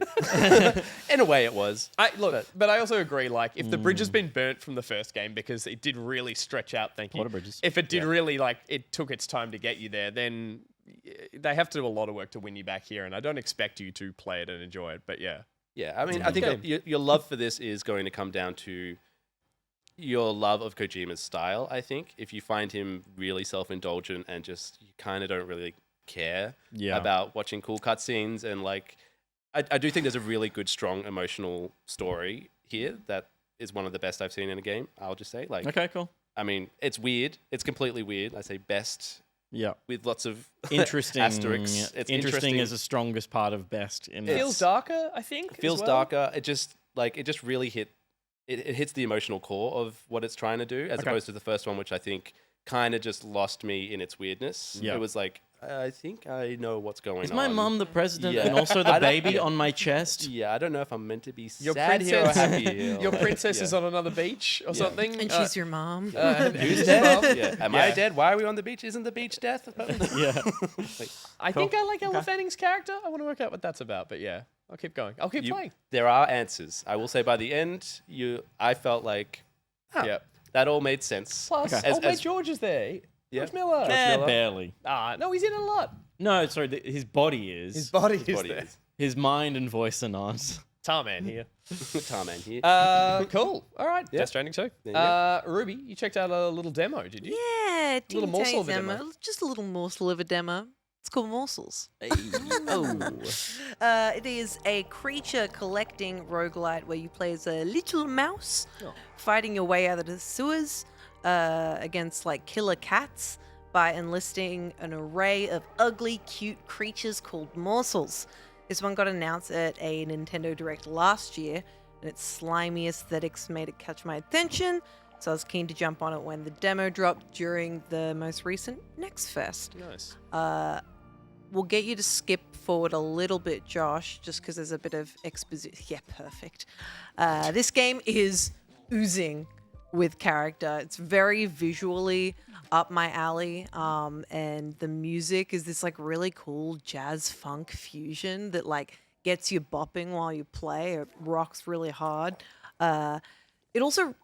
Speaker 6: In a way, it was.
Speaker 2: But I also agree. Like, if the bridge has been burnt from the first game because it did really stretch out, thank you.
Speaker 3: What are bridges?
Speaker 2: If it did really like it took its time to get you there, then they have to do a lot of work to win you back here. And I don't expect you to play it and enjoy it. But yeah,
Speaker 6: Yeah, I mean, I think your love for this is going to come down to your love of Kojima's style. I think if you find him really self-indulgent and just you kind of don't really care about watching cool cutscenes, and like I do think there's a really good, strong emotional story here that is one of the best I've seen in a game. I'll just say, like,
Speaker 3: Okay, cool.
Speaker 6: I mean, it's weird. It's completely weird. I say best
Speaker 3: Yeah.
Speaker 6: with lots of
Speaker 3: Interesting.
Speaker 6: asterisks. It's
Speaker 3: interesting is the strongest part of best. In
Speaker 2: it feels
Speaker 3: this.
Speaker 2: darker. I think
Speaker 6: It feels
Speaker 2: as well.
Speaker 6: darker. It just really hit. It hits the emotional core of what it's trying to do, as opposed to the first one, which I think kind of just lost me in its weirdness.
Speaker 3: Yeah.
Speaker 6: It was like, I think I know what's going on.
Speaker 3: Is my mum the president
Speaker 6: Yeah.
Speaker 3: and also
Speaker 6: I
Speaker 3: the
Speaker 6: don't-
Speaker 3: baby
Speaker 6: yeah.
Speaker 3: on my chest?
Speaker 6: Yeah, I don't know if I'm meant to be
Speaker 2: Your
Speaker 6: sad here or
Speaker 2: princess-
Speaker 6: happy here.
Speaker 2: Your
Speaker 6: Like,
Speaker 2: princess
Speaker 6: yeah.
Speaker 2: is on another beach or something.
Speaker 4: And she's your mom.
Speaker 2: and
Speaker 6: Who's
Speaker 2: who's
Speaker 6: dead?
Speaker 2: mum?
Speaker 6: Yeah. Am I dead? Why are we on the beach? Isn't the beach death?
Speaker 3: Yeah.
Speaker 2: I think I like Ella Fanning's character. I want to work out what that's about. But yeah, I'll keep going. I'll keep playing.
Speaker 6: There are answers. I will say by the end, I felt like
Speaker 2: Yeah.
Speaker 6: that all made sense.
Speaker 2: Plus,
Speaker 6: As-
Speaker 2: old mate
Speaker 6: as-
Speaker 2: George is there.
Speaker 6: Yeah.
Speaker 2: George Miller.
Speaker 3: Barely.
Speaker 2: No, he's in it a lot.
Speaker 3: No, sorry, his body is.
Speaker 2: His body is
Speaker 6: body
Speaker 2: there.
Speaker 6: is.
Speaker 3: His mind and voice are not.
Speaker 2: Tarman here.
Speaker 6: Tarman here.
Speaker 2: Cool. All right.
Speaker 6: Yeah.
Speaker 2: Death Stranding 2.
Speaker 6: There you go.
Speaker 2: Ruby, you checked out a little demo, did you?
Speaker 4: Yeah,
Speaker 2: Little
Speaker 4: teeny
Speaker 2: morsel
Speaker 4: tiny
Speaker 2: of a demo.
Speaker 4: Just a little morsel of a demo. It's called Morsels.
Speaker 3: Oh.
Speaker 4: It is a creature collecting roguelite where you play as a little mouse fighting your way out of the sewers against like killer cats by enlisting an array of ugly, cute creatures called Morsels. This one got announced at a Nintendo Direct last year, and its slimy aesthetics made it catch my attention, so I was keen to jump on it when the demo dropped during the most recent Next Fest.
Speaker 6: Nice.
Speaker 4: We'll get you to skip forward a little bit, Josh, just because there's a bit of exposition. Yeah, perfect. This game is oozing with character. It's very visually up my alley, and the music is this like really cool jazz funk fusion that like gets you bopping while you play. It rocks really hard. It also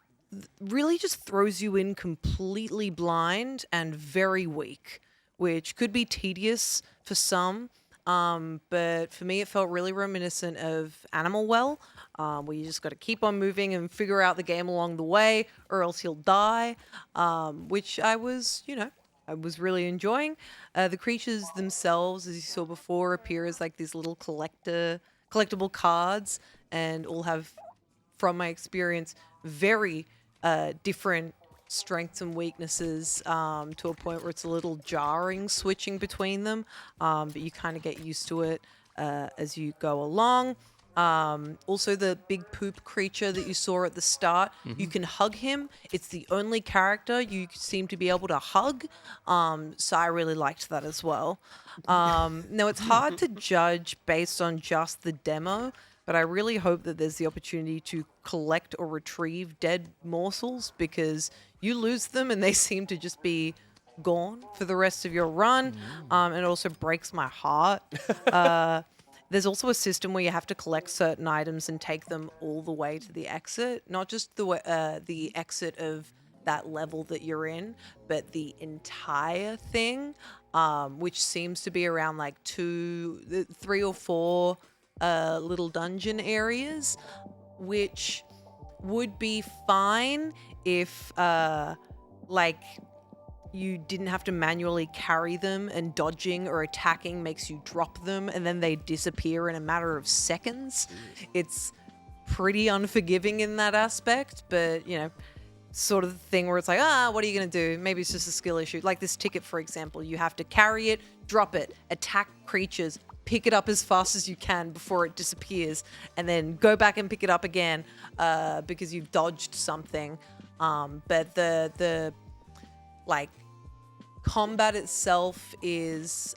Speaker 4: really just throws you in completely blind and very weak, which could be tedious for some, but for me it felt really reminiscent of Animal Well, where you just got to keep on moving and figure out the game along the way, or else you'll die, which I was really enjoying. The creatures themselves, as you saw before, appear as like these little collectible cards, and all have, from my experience, very different strengths and weaknesses, to a point where it's a little jarring switching between them, but you kind of get used to it as you go along. Also, the big poop creature that you saw at the start, you can hug him. It's the only character you seem to be able to hug, so I really liked that as well. Now, it's hard to judge based on just the demo, but I really hope that there's the opportunity to collect or retrieve dead morsels, because you lose them and they seem to just be gone for the rest of your run. And it also breaks my heart. There's also a system where you have to collect certain items and take them all the way to the exit, not just the exit of that level that you're in, but the entire thing, which seems to be around like 3 or 4 little dungeon areas, which would be fine if like you didn't have to manually carry them and dodging or attacking makes you drop them and then they disappear in a matter of seconds. It's pretty unforgiving in that aspect, but sort of the thing where it's like, what are you going to do? Maybe it's just a skill issue. Like this ticket, for example, you have to carry it, drop it, attack creatures, pick it up as fast as you can before it disappears, and then go back and pick it up again because you've dodged something. But the like combat itself is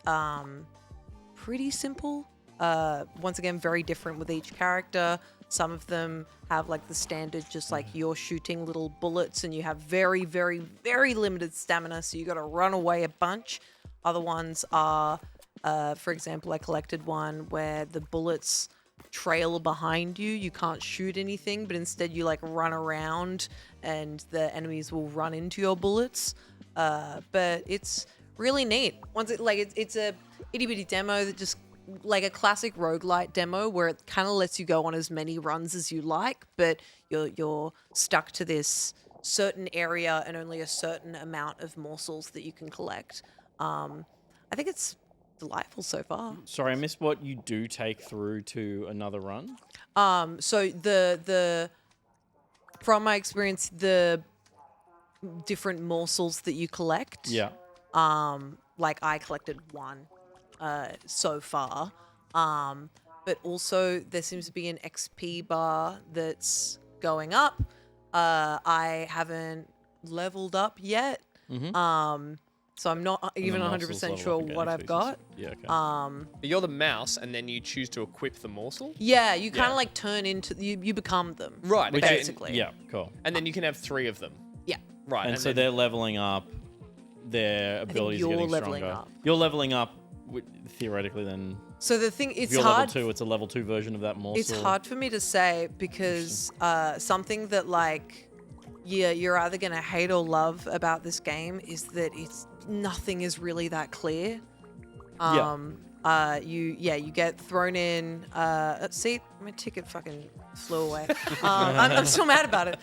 Speaker 4: pretty simple. Once again, very different with each character. Some of them have like the standard, just like you're shooting little bullets and you have very, very, very limited stamina, so you got to run away a bunch. Other ones are, for example, I collected one where the bullets trail behind you. You can't shoot anything, but instead you like run around and the enemies will run into your bullets. But it's really neat. It's a itty bitty demo that just like a classic roguelite demo where it kind of lets you go on as many runs as you like, but you're stuck to this certain area and only a certain amount of morsels that you can collect. I think it's delightful so far.
Speaker 3: Sorry, I missed what you do take through to another run.
Speaker 4: So the from my experience, the different morsels that you collect.
Speaker 3: Yeah.
Speaker 4: Like I collected 1 so far. But also there seems to be an XP bar that's going up. I haven't leveled up yet. So I'm not even 100% sure what I've got.
Speaker 3: Yeah, okay.
Speaker 2: But you're the mouse, and then you choose to equip the morsel.
Speaker 4: Yeah, you kind of like turn into you become them.
Speaker 2: Right. Okay.
Speaker 4: Basically.
Speaker 3: Yeah, cool.
Speaker 2: And then you can have 3 of them.
Speaker 4: Yeah.
Speaker 2: Right.
Speaker 3: And so
Speaker 2: then,
Speaker 3: they're leveling up, their abilities are
Speaker 4: you're
Speaker 3: getting
Speaker 4: leveling
Speaker 3: stronger.
Speaker 4: up.
Speaker 3: You're leveling up, theoretically, then.
Speaker 4: So the thing,
Speaker 3: If
Speaker 4: it's
Speaker 3: you're
Speaker 4: hard.
Speaker 3: level 2, it's a level 2 version of that morsel.
Speaker 4: It's hard for me to say because something that like, you're either gonna hate or love about this game is that nothing is really that clear. You get thrown in. See, my ticket fucking flew away. I'm still mad about it.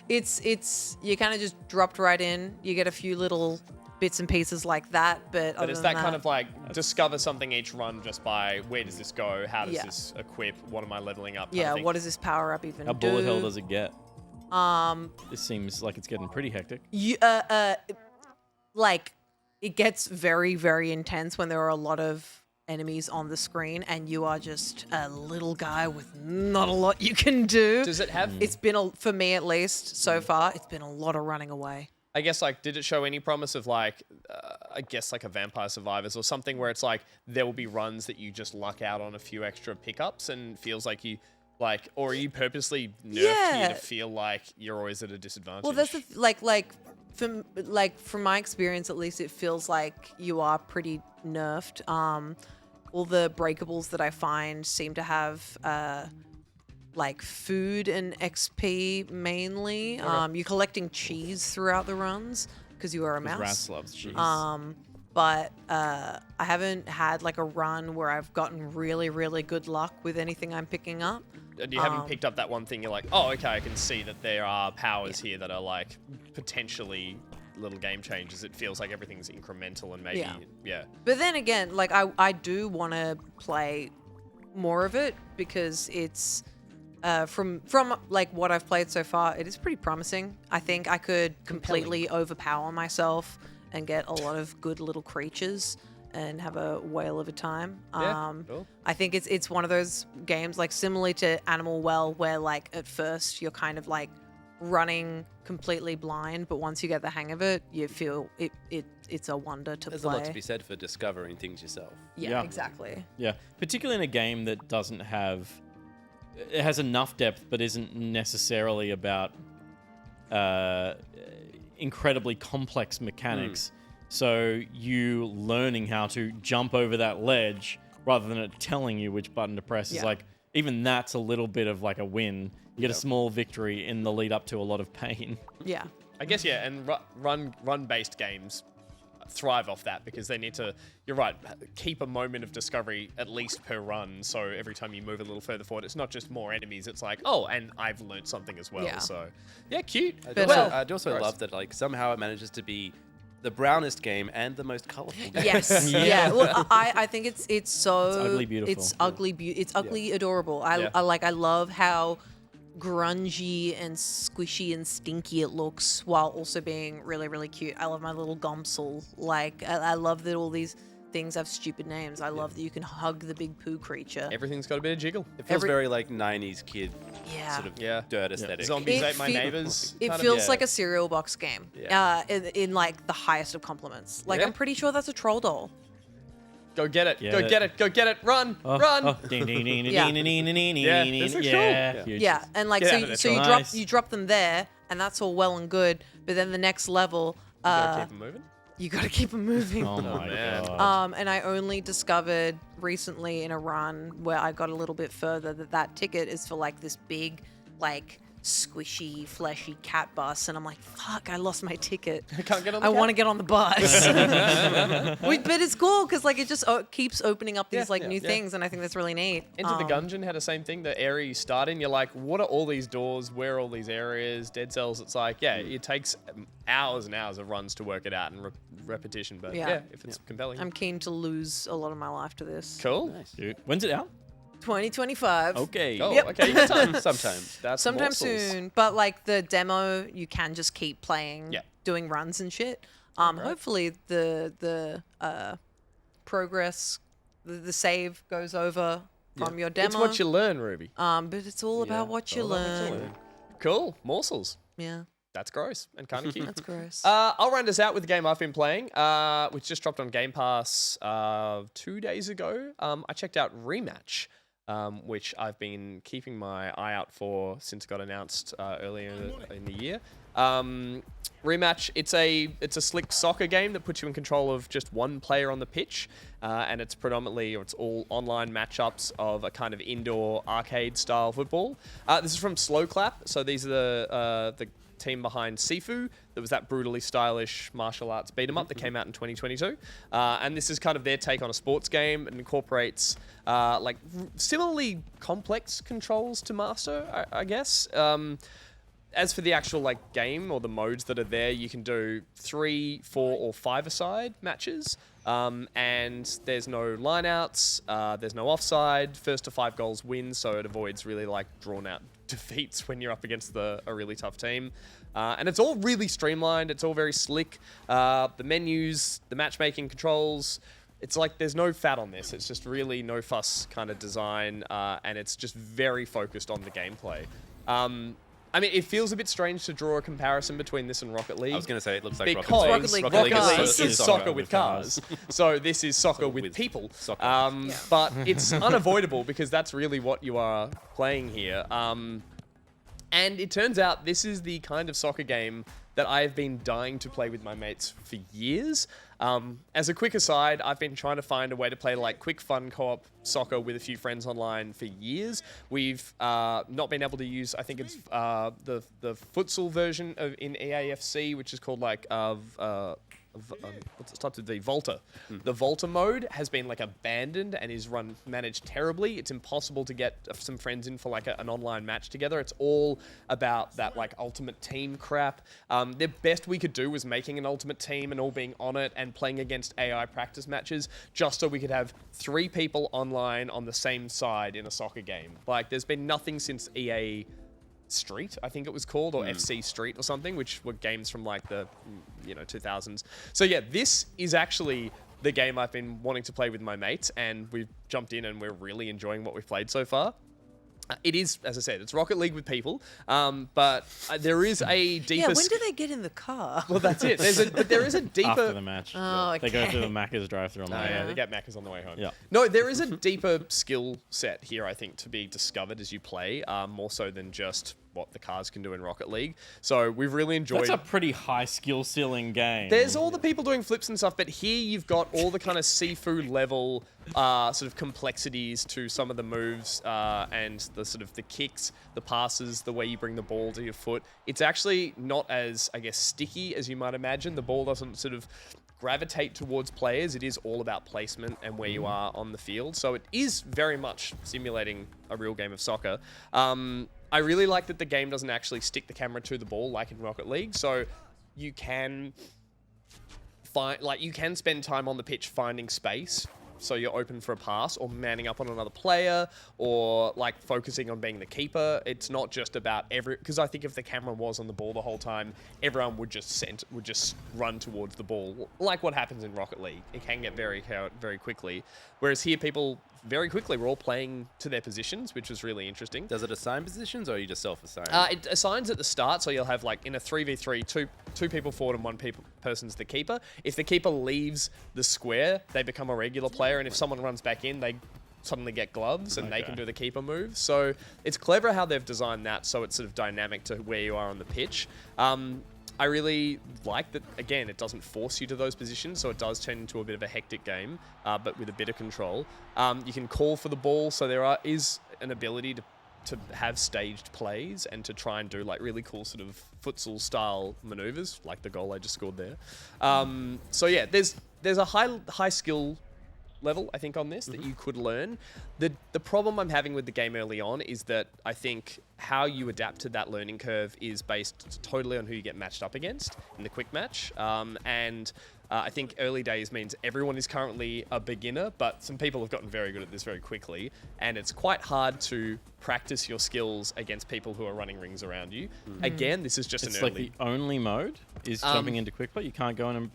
Speaker 4: It's you kind of just dropped right in. You get a few little bits and pieces like that. But
Speaker 2: But it's that kind of like discover something each run just by where does this go? How does this equip? What am I leveling up? kind of thing.
Speaker 4: what does this power up even
Speaker 3: How
Speaker 4: do?
Speaker 3: bullet hell does it get? This seems like it's getting pretty hectic.
Speaker 4: You, like, it gets very, very intense when there are a lot of enemies on the screen and you are just a little guy with not a lot you can do.
Speaker 2: Does it have?
Speaker 4: It's been, for me at least, so far, it's been a lot of running away.
Speaker 2: I guess like, did it show any promise of like, I guess like a Vampire Survivors or something where it's like there will be runs that you just luck out on a few extra pickups and feels like you like, or are you purposely nerfed here to feel like you're always at a disadvantage?
Speaker 4: Well, that's the from my experience, at least, it feels like you are pretty nerfed. All the breakables that I find seem to have like food and XP mainly. You're collecting cheese throughout the runs because you are a mouse.
Speaker 3: Rats loves cheese.
Speaker 4: But I haven't had like a run where I've gotten really, really good luck with anything I'm picking up.
Speaker 2: And you haven't picked up that one thing. You're like, oh, okay, I can see that there are powers here that are like potentially little game changes. It feels like everything's incremental and maybe, yeah.
Speaker 4: But then again, like I do want to play more of it because it's from like what I've played so far, it is pretty promising. I think I could completely overpower myself and get a lot of good little creatures and have a whale of a time.
Speaker 2: Cool.
Speaker 4: I think it's one of those games like similarly to Animal Well where like at first you're kind of like running completely blind, but once you get the hang of it, you feel it's a wonder to
Speaker 6: There's
Speaker 4: play.
Speaker 6: a lot to be said for discovering things yourself.
Speaker 4: Yeah, exactly.
Speaker 3: Yeah, particularly in a game that doesn't have... It has enough depth, but isn't necessarily about incredibly complex mechanics. So you learning how to jump over that ledge rather than it telling you which button to press is like, even that's a little bit of like a win. You get a small victory in the lead up to a lot of pain.
Speaker 4: Yeah.
Speaker 2: I guess, yeah, and run-based games thrive off that because they need to, you're right, keep a moment of discovery at least per run. So every time you move a little further forward, it's not just more enemies. It's like, oh, and I've learned something as well.
Speaker 4: Yeah.
Speaker 2: So, yeah, cute.
Speaker 6: I do also
Speaker 2: gross.
Speaker 6: love that like somehow it manages to be the brownest game and the most colorful game.
Speaker 4: Yes. Yeah. Well, I think it's so...
Speaker 3: It's ugly beautiful.
Speaker 4: It's ugly It's ugly adorable. I love how grungy and squishy and stinky it looks while also being really, really cute. I love my little Gomsel. Like, I love that all these things have stupid names. I love that you can hug the big poo creature.
Speaker 2: Everything's got a bit of jiggle.
Speaker 6: It feels very like 90s kid sort of
Speaker 2: Yeah.
Speaker 6: dirt aesthetic.
Speaker 2: Zombies
Speaker 4: It
Speaker 2: ate my
Speaker 4: fe-
Speaker 2: neighbors.
Speaker 4: It
Speaker 2: kind of.
Speaker 4: feels
Speaker 6: yeah.
Speaker 4: like a cereal box game.
Speaker 6: Yeah.
Speaker 4: In like the highest of compliments. Like,
Speaker 2: Yeah.
Speaker 4: I'm pretty sure that's a troll doll.
Speaker 2: Go get it.
Speaker 3: Yeah.
Speaker 2: Go get it. Go get it. Run. Run.
Speaker 3: Oh, ding, ding, ding, ding,
Speaker 4: Yeah.
Speaker 3: ding, ding, ding, ding,
Speaker 2: Yeah,
Speaker 3: ding,
Speaker 2: this
Speaker 3: ding.
Speaker 2: looks
Speaker 3: Yeah,
Speaker 2: cool.
Speaker 3: huge.
Speaker 4: Yeah, and like
Speaker 2: Get
Speaker 4: so,
Speaker 2: out of there,
Speaker 4: so you
Speaker 3: troll.
Speaker 4: drop
Speaker 3: Nice.
Speaker 4: you drop them there, and that's all well and good. But then the next level,
Speaker 2: Gotta keep 'em moving.
Speaker 4: you got to keep them moving.
Speaker 3: Oh my
Speaker 2: man.
Speaker 3: god.
Speaker 4: And I only discovered recently in a run where I got a little bit further that ticket is for like this big, like squishy, fleshy cat bus, and I'm like, fuck, I lost my ticket.
Speaker 2: I can't get on the
Speaker 4: I
Speaker 2: cat.
Speaker 4: want to get on the bus. But it's cool because like it just keeps opening up these new things, and I think that's really neat.
Speaker 2: Enter the Gungeon had the same thing. The area you start in, you're like, what are all these doors? Where are all these areas? Dead cells. It's like, yeah, it takes hours and hours of runs to work it out and repetition. But
Speaker 4: Yeah.
Speaker 2: yeah, if it's compelling.
Speaker 4: I'm keen to lose a lot of my life to this.
Speaker 2: Cool.
Speaker 3: Dude, when's it out?
Speaker 4: 2025.
Speaker 3: Okay.
Speaker 2: Oh,
Speaker 4: Yep.
Speaker 2: okay. You got time.
Speaker 6: Sometime.
Speaker 2: That's
Speaker 4: Sometime
Speaker 2: Morsels.
Speaker 4: soon, but like the demo, you can just keep playing,
Speaker 2: Yeah.
Speaker 4: doing runs and shit. Hopefully the progress, the save goes over from your demo.
Speaker 2: It's what you learn, Ruby.
Speaker 4: but it's all about what you learn.
Speaker 2: Cool. Morsels.
Speaker 4: Yeah,
Speaker 2: That's gross and kind of cute.
Speaker 4: that's gross.
Speaker 2: I'll round us out with the game I've been playing, which just dropped on Game Pass 2 days ago. I checked out Rematch, which I've been keeping my eye out for since it got announced earlier in the year. Rematch, it's a slick soccer game that puts you in control of just one player on the pitch, and it's all online matchups of a kind of indoor arcade style football. This is from Slow Clap, so these are the team behind Sifu. There was that brutally stylish martial arts beat 'em up that came out in 2022, and this is kind of their take on a sports game. It incorporates similarly complex controls to master, I guess. as for the actual like game or the modes that are there, you can do 3, 4, or 5-a-side matches. And there's no lineouts, there's no offside. First to 5 goals wins, so it avoids really like drawn out defeats when you're up against a really tough team. And it's all really streamlined. It's all very slick. The menus, the matchmaking controls. It's like there's no fat on this. It's just really no fuss kind of design, and it's just very focused on the gameplay. I mean, it feels a bit strange to draw a comparison between this and Rocket League.
Speaker 6: I was going to say it looks like
Speaker 2: because
Speaker 6: Rocket
Speaker 4: League.
Speaker 2: Rocket League
Speaker 4: Cars.
Speaker 2: is soccer with cars. So this is soccer with people. But it's unavoidable because that's really what you are playing here. And it turns out this is the kind of soccer game that I've been dying to play with my mates for years. As a quick aside, I've been trying to find a way to play like quick fun co-op soccer with a few friends online for years. We've not been able to use, I think it's the futsal version in EAFC, which is called like what's it starts with V? Volta. The Volta mode has been like abandoned and is managed terribly. It's impossible to get some friends in for like an online match together. It's all about that like ultimate team crap. The best we could do was making an ultimate team and all being on it and playing against AI practice matches just so we could have 3 people online on the same side in a soccer game. Like there's been nothing since EA Street, I think it was called, or FC Street or something, which were games from like the 2000s. So yeah, this is actually the game I've been wanting to play with my mates, and we've jumped in and we're really enjoying what we've played so far. It is, as I said, it's Rocket League with people, but there is a deeper...
Speaker 4: Yeah, when do they get in the car?
Speaker 2: Well, that's it. There is a deeper...
Speaker 3: After the match.
Speaker 4: Oh,
Speaker 3: They go
Speaker 4: okay.
Speaker 3: through the Macca's drive-thru on the way.
Speaker 2: Yeah, they get Macca's on the way home.
Speaker 3: Yeah.
Speaker 2: No, there is a deeper skill set here, I think, to be discovered as you play, more so than just what the cars can do in Rocket League. So we've really enjoyed...
Speaker 3: That's a pretty high skill ceiling game.
Speaker 2: There's all the people doing flips and stuff, but here you've got all the kind of seafood level sort of complexities to some of the moves and the sort of the kicks, the passes, the way you bring the ball to your foot. It's actually not as, I guess, sticky as you might imagine. The ball doesn't sort of gravitate towards players. It is all about placement and where you are on the field. So it is very much simulating a real game of soccer. I really like that the game doesn't actually stick the camera to the ball like in Rocket League. So you can you can spend time on the pitch finding space. So you're open for a pass or manning up on another player or like focusing on being the keeper. It's not just about because I think if the camera was on the ball the whole time, everyone would just run towards the ball, like what happens in Rocket League. It can get very quickly. Whereas here, people very quickly were all playing to their positions, which was really interesting.
Speaker 6: Does it assign positions or are you just self-assign?
Speaker 2: It assigns at the start, so you'll have like in a 3v3, two people forward and one person's the keeper. If the keeper leaves the square, they become a regular player, and if someone runs back in, they suddenly get gloves and they can do the keeper move. So it's clever how they've designed that so it's sort of dynamic to where you are on the pitch. I really like that, again, it doesn't force you to those positions, so it does turn into a bit of a hectic game, but with a bit of control. You can call for the ball, so there is an ability to have staged plays and to try and do like really cool sort of futsal style maneuvers, like the goal I just scored there. So yeah, there's a high skill level, I think, on this that you could learn. The problem I'm having with the game early on is that I think how you adapt to that learning curve is based totally on who you get matched up against in the quick match. I think early days means everyone is currently a beginner, but some people have gotten very good at this very quickly, and it's quite hard to practice your skills against people who are running rings around you. Again, this is just
Speaker 3: It's
Speaker 2: an
Speaker 3: like
Speaker 2: early...
Speaker 3: the only mode is jumping into quick play. You can't go in and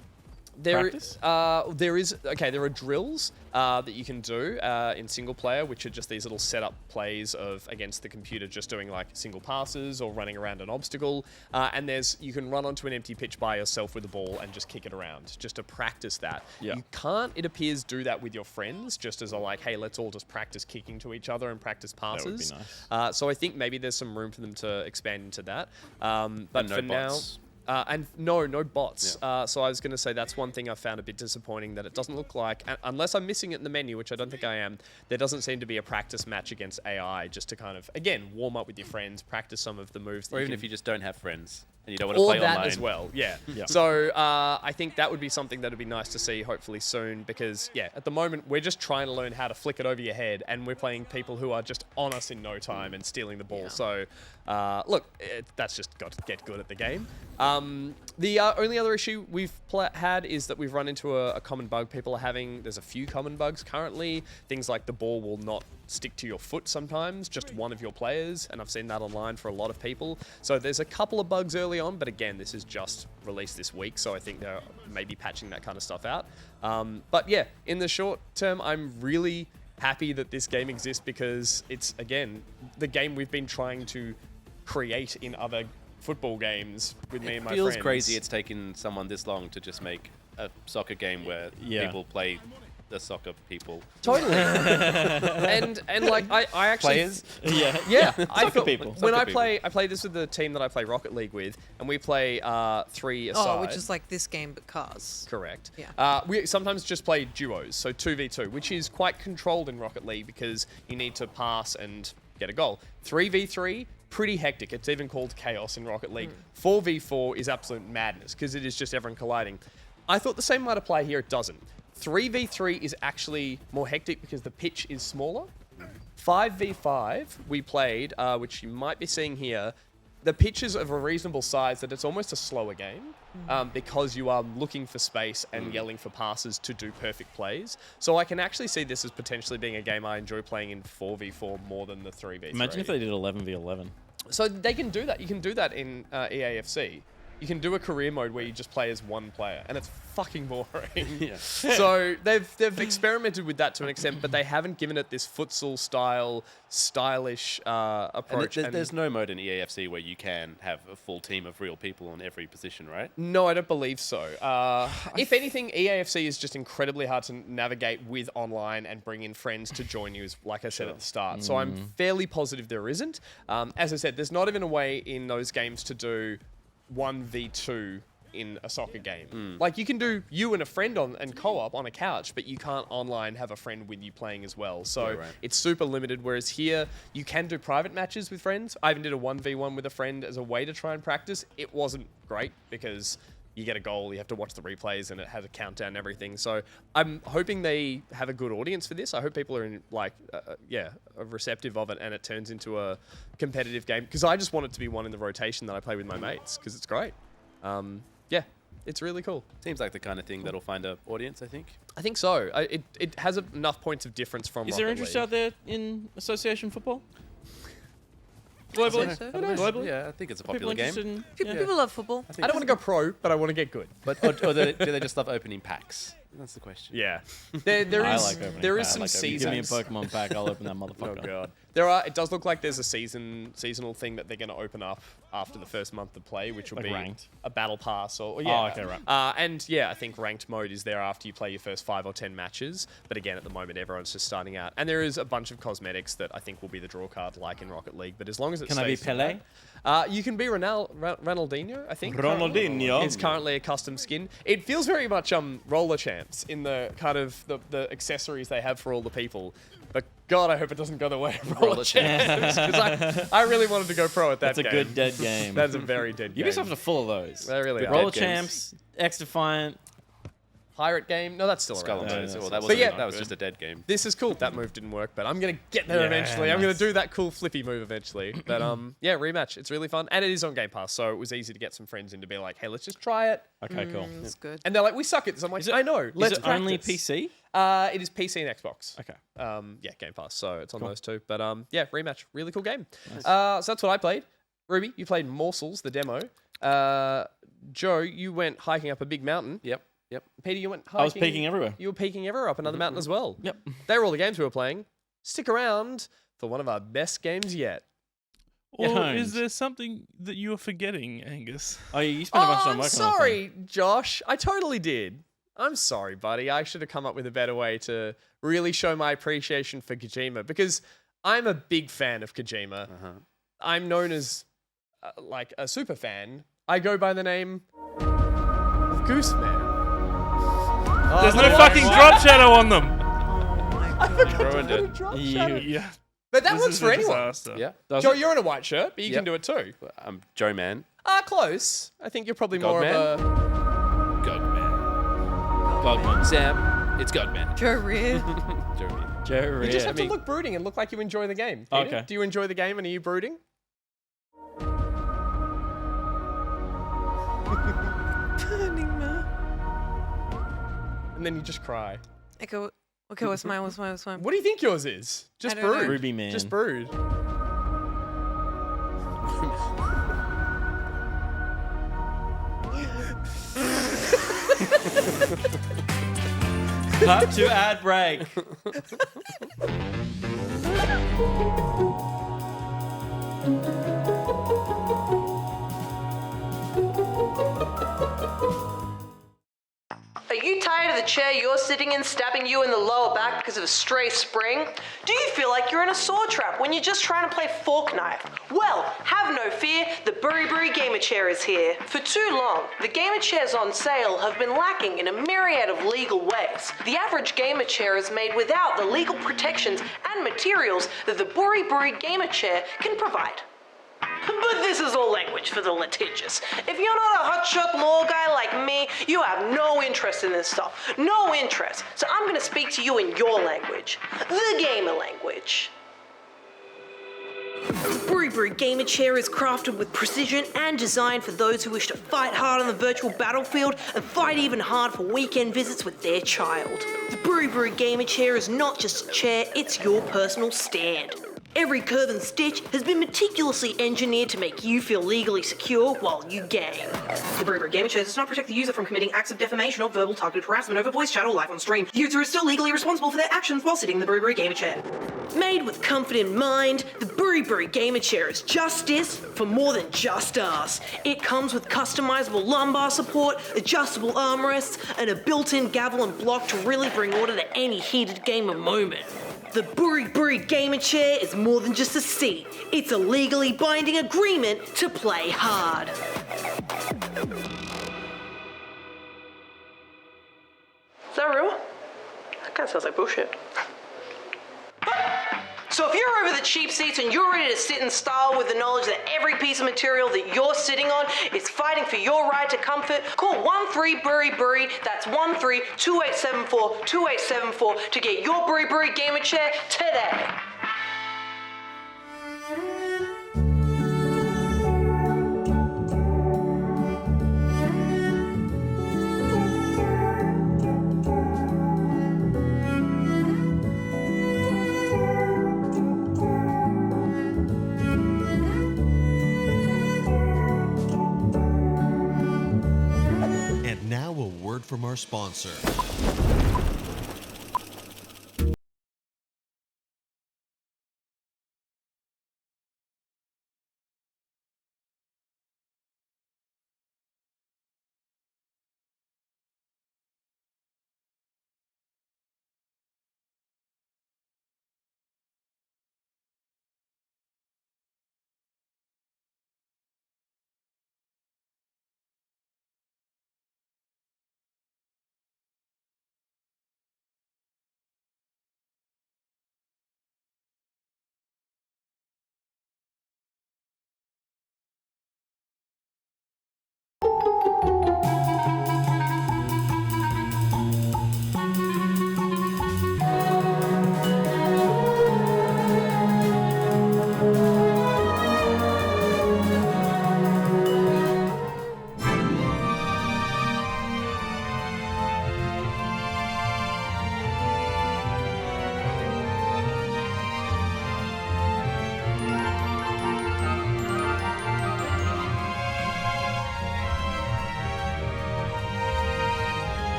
Speaker 3: practice?
Speaker 2: There are drills that you can do in single player, which are just these little setup plays of against the computer, just doing like single passes or running around an obstacle. And you can run onto an empty pitch by yourself with the ball and just kick it around, just to practice that.
Speaker 3: Yeah.
Speaker 2: You can't, it appears, do that with your friends, just as a like, hey, let's all just practice kicking to each other and practice passes.
Speaker 3: That would be nice.
Speaker 2: So I think maybe there's some room for them to expand into that. But
Speaker 6: And no
Speaker 2: for
Speaker 6: bots.
Speaker 2: now. And no bots. So I was going to say that's one thing I found a bit disappointing, that it doesn't look like, unless I'm missing it in the menu, which I don't think I am, there doesn't seem to be a practice match against AI, just to kind of, again, warm up with your friends, practice some of the moves.
Speaker 6: Or even if you just don't have friends. And you don't want to
Speaker 2: All
Speaker 6: play
Speaker 2: of that
Speaker 6: online.
Speaker 2: as well, yeah.
Speaker 3: Yeah.
Speaker 2: So I think that would be something that would be nice to see hopefully soon because, yeah, at the moment we're just trying to learn how to flick it over your head and we're playing people who are just on us in no time and stealing the ball.
Speaker 4: Yeah.
Speaker 2: So, look, that's just got to get good at the game. The only other issue we've had is that we've run into a common bug people are having. There's a few common bugs currently. Things like the ball will not stick to your foot sometimes, just one of your players, and I've seen that online for a lot of people. So there's a couple of bugs early on, but again, this is just released this week, so I think they're maybe patching that kind of stuff out. But yeah, in the short term, I'm really happy that this game exists because it's, again, the game we've been trying to create in other football games with me and my friends.
Speaker 6: It feels crazy it's taken someone this long to just make a soccer game where people play the soccer people.
Speaker 2: Totally. and like I actually
Speaker 6: Players?
Speaker 2: yeah,
Speaker 3: Soccer people.
Speaker 2: When
Speaker 6: Soccer
Speaker 2: I play this with the team that I play Rocket League with, and we play 3 aside.
Speaker 4: Oh, which is like this game but cars.
Speaker 2: Correct.
Speaker 4: Yeah.
Speaker 2: We sometimes just play duos, so 2v2, which is quite controlled in Rocket League because you need to pass and get a goal. 3v3, pretty hectic. It's even called chaos in Rocket League. 4v4 is absolute madness because it is just everyone colliding. I thought the same might apply here. It doesn't. 3v3 is actually more hectic because the pitch is smaller. 5v5 we played, which you might be seeing here. The pitch is of a reasonable size that it's almost a slower game because you are looking for space and yelling for passes to do perfect plays. So I can actually see this as potentially being a game I enjoy playing in 4v4 more than the 3v3.
Speaker 3: Imagine if they did 11v11.
Speaker 2: So they can do that. You can do that in EAFC. You can do a career mode where you just play as one player, and it's fucking boring. So they've experimented with that to an extent, but they haven't given it this futsal style, stylish approach.
Speaker 6: And there's no mode in EAFC where you can have a full team of real people on every position, right?
Speaker 2: No, I don't believe so. If anything, EAFC is just incredibly hard to navigate with online and bring in friends to join you, like I said at the start. So I'm fairly positive there isn't. As I said, there's not even a way in those games to do 1v2 in a soccer game. Like you can do you and a friend and co-op on a couch, but you can't online have a friend with you playing as well. So it's super limited. Whereas here you can do private matches with friends. I even did a 1v1 with a friend as a way to try and practice. It wasn't great because you get a goal, you have to watch the replays, and it has a countdown and everything. So I'm hoping they have a good audience for this. I hope people are receptive of it, and it turns into a competitive game. Because I just want it to be one in the rotation that I play with my mates, because it's great. Yeah, it's really cool.
Speaker 6: Seems like the kind of thing that'll find an audience, I think.
Speaker 2: I think so. It has enough points of difference from
Speaker 3: Is
Speaker 2: Rocket
Speaker 3: there interest
Speaker 2: League.
Speaker 3: out there in association football? Globally? Globally?
Speaker 6: Yeah, I think it's a
Speaker 3: People
Speaker 6: popular game.
Speaker 3: interested in...
Speaker 4: People love football.
Speaker 2: I don't want to go pro, but I want to get good.
Speaker 6: But or do they just love opening packs? That's the question.
Speaker 2: Yeah. There
Speaker 3: I
Speaker 2: is
Speaker 3: like opening
Speaker 2: there is
Speaker 3: packs.
Speaker 2: some
Speaker 3: Give
Speaker 2: seasons.
Speaker 3: me a Pokemon pack, I'll open that motherfucker.
Speaker 2: Oh god. It does look like there's a seasonal thing that they're going to open up after the first month of play, which will
Speaker 3: Like
Speaker 2: be
Speaker 3: ranked?
Speaker 2: a battle pass or
Speaker 3: Oh, okay, right.
Speaker 2: and yeah, I think ranked mode is there after you play your first 5 or 10 matches. But again, at the moment, everyone's just starting out, and there is a bunch of cosmetics that I think will be the draw card, like in Rocket League. But as long as it
Speaker 3: Can I be
Speaker 2: stays to
Speaker 3: Pele?
Speaker 2: that, you can be Ronaldinho, I think.
Speaker 3: Ronaldinho.
Speaker 2: It's currently a custom skin. It feels very much roller champs in the kind of the accessories they have for all the people. But God, I hope it doesn't go the way of roller champs, because I really wanted to go pro at that
Speaker 3: That's a
Speaker 2: game.
Speaker 3: good dead game.
Speaker 2: That's a very dead game.
Speaker 3: Ubisoft are full of those.
Speaker 2: They really are.
Speaker 3: Roller
Speaker 6: dead games.
Speaker 3: Champs, X-Defiant.
Speaker 2: Pirate game? No, that's still
Speaker 6: Skull
Speaker 2: around.
Speaker 6: and
Speaker 3: No,
Speaker 6: Bones.
Speaker 3: no,
Speaker 6: Well,
Speaker 3: no,
Speaker 6: that
Speaker 3: no.
Speaker 6: was
Speaker 2: yeah.
Speaker 6: that was just a dead game.
Speaker 2: This is cool. That move didn't work, but I'm going to get there
Speaker 3: Yeah,
Speaker 2: eventually. I'm going
Speaker 3: nice.
Speaker 2: to do that cool flippy move eventually. But yeah, Rematch. It's really fun. And it is on Game Pass, so it was easy to get some friends in to be like, hey, let's just try it.
Speaker 3: Okay, cool.
Speaker 4: That's good.
Speaker 2: And they're like, we suck at this. I'm like,
Speaker 3: Is it-
Speaker 2: I know. Let's
Speaker 3: Is it only
Speaker 2: practice."
Speaker 3: PC?
Speaker 2: It is PC and Xbox.
Speaker 3: Okay.
Speaker 2: Yeah, Game Pass. So it's on those two. But yeah, Rematch. Really cool game. So that's what I played. Ruby, you played Morsels, the demo. Joe, you went hiking up a big mountain.
Speaker 6: Yep.
Speaker 2: Peter, you went hiking.
Speaker 3: I was peeking everywhere.
Speaker 2: You were peeking everywhere up another mountain as well.
Speaker 3: Yep.
Speaker 2: They were all the games we were playing. Stick around for one of our best games yet.
Speaker 5: Or
Speaker 3: Hones.
Speaker 5: is there something that you are forgetting, Angus?
Speaker 3: Oh, yeah, you spent a bunch of time
Speaker 2: I'm
Speaker 3: working on
Speaker 2: sorry, Josh. I totally did. I'm sorry, buddy. I should have come up with a better way to really show my appreciation for Kojima, because I'm a big fan of Kojima. I'm known as like a super fan. I go by the name of Gooseman.
Speaker 5: There's no fucking drop shadow on them.
Speaker 6: Ruined it.
Speaker 5: Yeah.
Speaker 2: But that
Speaker 5: This
Speaker 2: works
Speaker 5: is
Speaker 2: for
Speaker 5: a
Speaker 2: anyone.
Speaker 5: disaster.
Speaker 6: Yeah.
Speaker 2: Joe, you're in a white shirt, but you can
Speaker 6: Yep.
Speaker 2: do it too.
Speaker 6: I'm Joe Man.
Speaker 2: Close. I think you're probably more
Speaker 6: Godman?
Speaker 2: of a...
Speaker 6: Godman.
Speaker 3: Godman.
Speaker 6: Sam, it's Godman.
Speaker 4: Joe Rear.
Speaker 6: Jeremy.
Speaker 3: Jerry.
Speaker 2: You just have to look brooding and look like you enjoy the game. Peter.
Speaker 3: Okay.
Speaker 2: Do you enjoy the game and are you brooding? And then you just cry.
Speaker 4: Okay, what's mine? What's mine?
Speaker 2: What do you think yours is? Just
Speaker 4: I don't know.
Speaker 2: brood.
Speaker 3: Ruby Man.
Speaker 2: Just brood.
Speaker 3: Cut to ad break.
Speaker 7: Are you tired of the chair you're sitting in stabbing you in the lower back because of a stray spring? Do you feel like you're in a saw trap when you're just trying to play fork knife? Well, have no fear, the Buri Buri Gamer Chair is here. For too long, the gamer chairs on sale have been lacking in a myriad of legal ways. The average gamer chair is made without the legal protections and materials that the Buri Buri Gamer Chair can provide. But this is all language for the litigious. If you're not a hotshot law guy like me, you have no interest in this stuff. No interest. So I'm going to speak to you in your language. The gamer language. The Buri Buri Gamer Chair is crafted with precision and designed for those who wish to fight hard on the virtual battlefield and fight even hard for weekend visits with their child. The Buri Buri Gamer Chair is not just a chair, it's your personal stand. Every curve and stitch has been meticulously engineered to make you feel legally secure while you game. The Buri Buri Gamer Chair does not protect the user from committing acts of defamation or verbal targeted harassment over voice chat or live on stream. The user is still legally responsible for their actions while sitting in the Buri Buri Gamer Chair. Made with comfort in mind, the Buri Buri Gamer Chair is justice for more than just us. It comes with customizable lumbar support, adjustable armrests, and a built-in gavel and block to really bring order to any heated gamer moment. The Buri Buri Gamer Chair is more than just a seat. It's a legally binding agreement to play hard. Is that real? That kind of sounds like bullshit. So if you're over the cheap seats and you're ready to sit in style with the knowledge that every piece of material that you're sitting on is fighting for your right to comfort, call 13-BURI-BURI, that's 13-2874-2874 to get your Buri Buri Gamer Chair today.
Speaker 8: And now a word from our sponsor.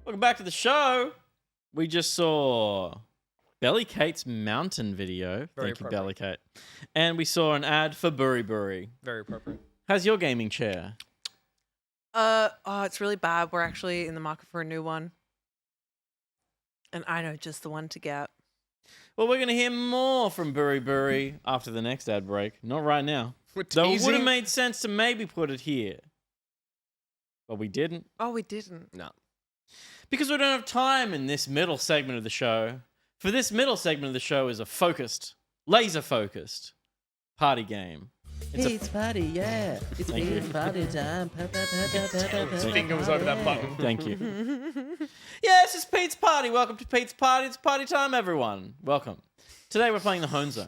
Speaker 3: Welcome back to the show. We just saw Belly Kate's mountain video.
Speaker 2: Very
Speaker 3: Thank you,
Speaker 2: appropriate.
Speaker 3: Belly Kate. And we saw an ad for Buri Buri.
Speaker 2: Very appropriate.
Speaker 3: How's your gaming chair?
Speaker 4: It's really bad. We're actually in the market for a new one. And I know just the one to get.
Speaker 3: Well, we're going to hear more from Buri Buri after the next ad break. Not right now.
Speaker 2: We're
Speaker 3: Though it would
Speaker 2: teasing.
Speaker 3: have made sense to maybe put it here. But we didn't.
Speaker 4: Oh, we didn't.
Speaker 2: No.
Speaker 3: Because we don't have time in this middle segment of the show. For this middle segment of the show is a focused laser focused party game.
Speaker 9: It's party, yeah. It's
Speaker 3: Thank you.
Speaker 9: party time.
Speaker 2: His finger was over that button.
Speaker 3: Thank you. Yes, it's Pete's Party. Welcome to Pete's Party. It's party time, everyone. Welcome. Today we're playing the Home Zone.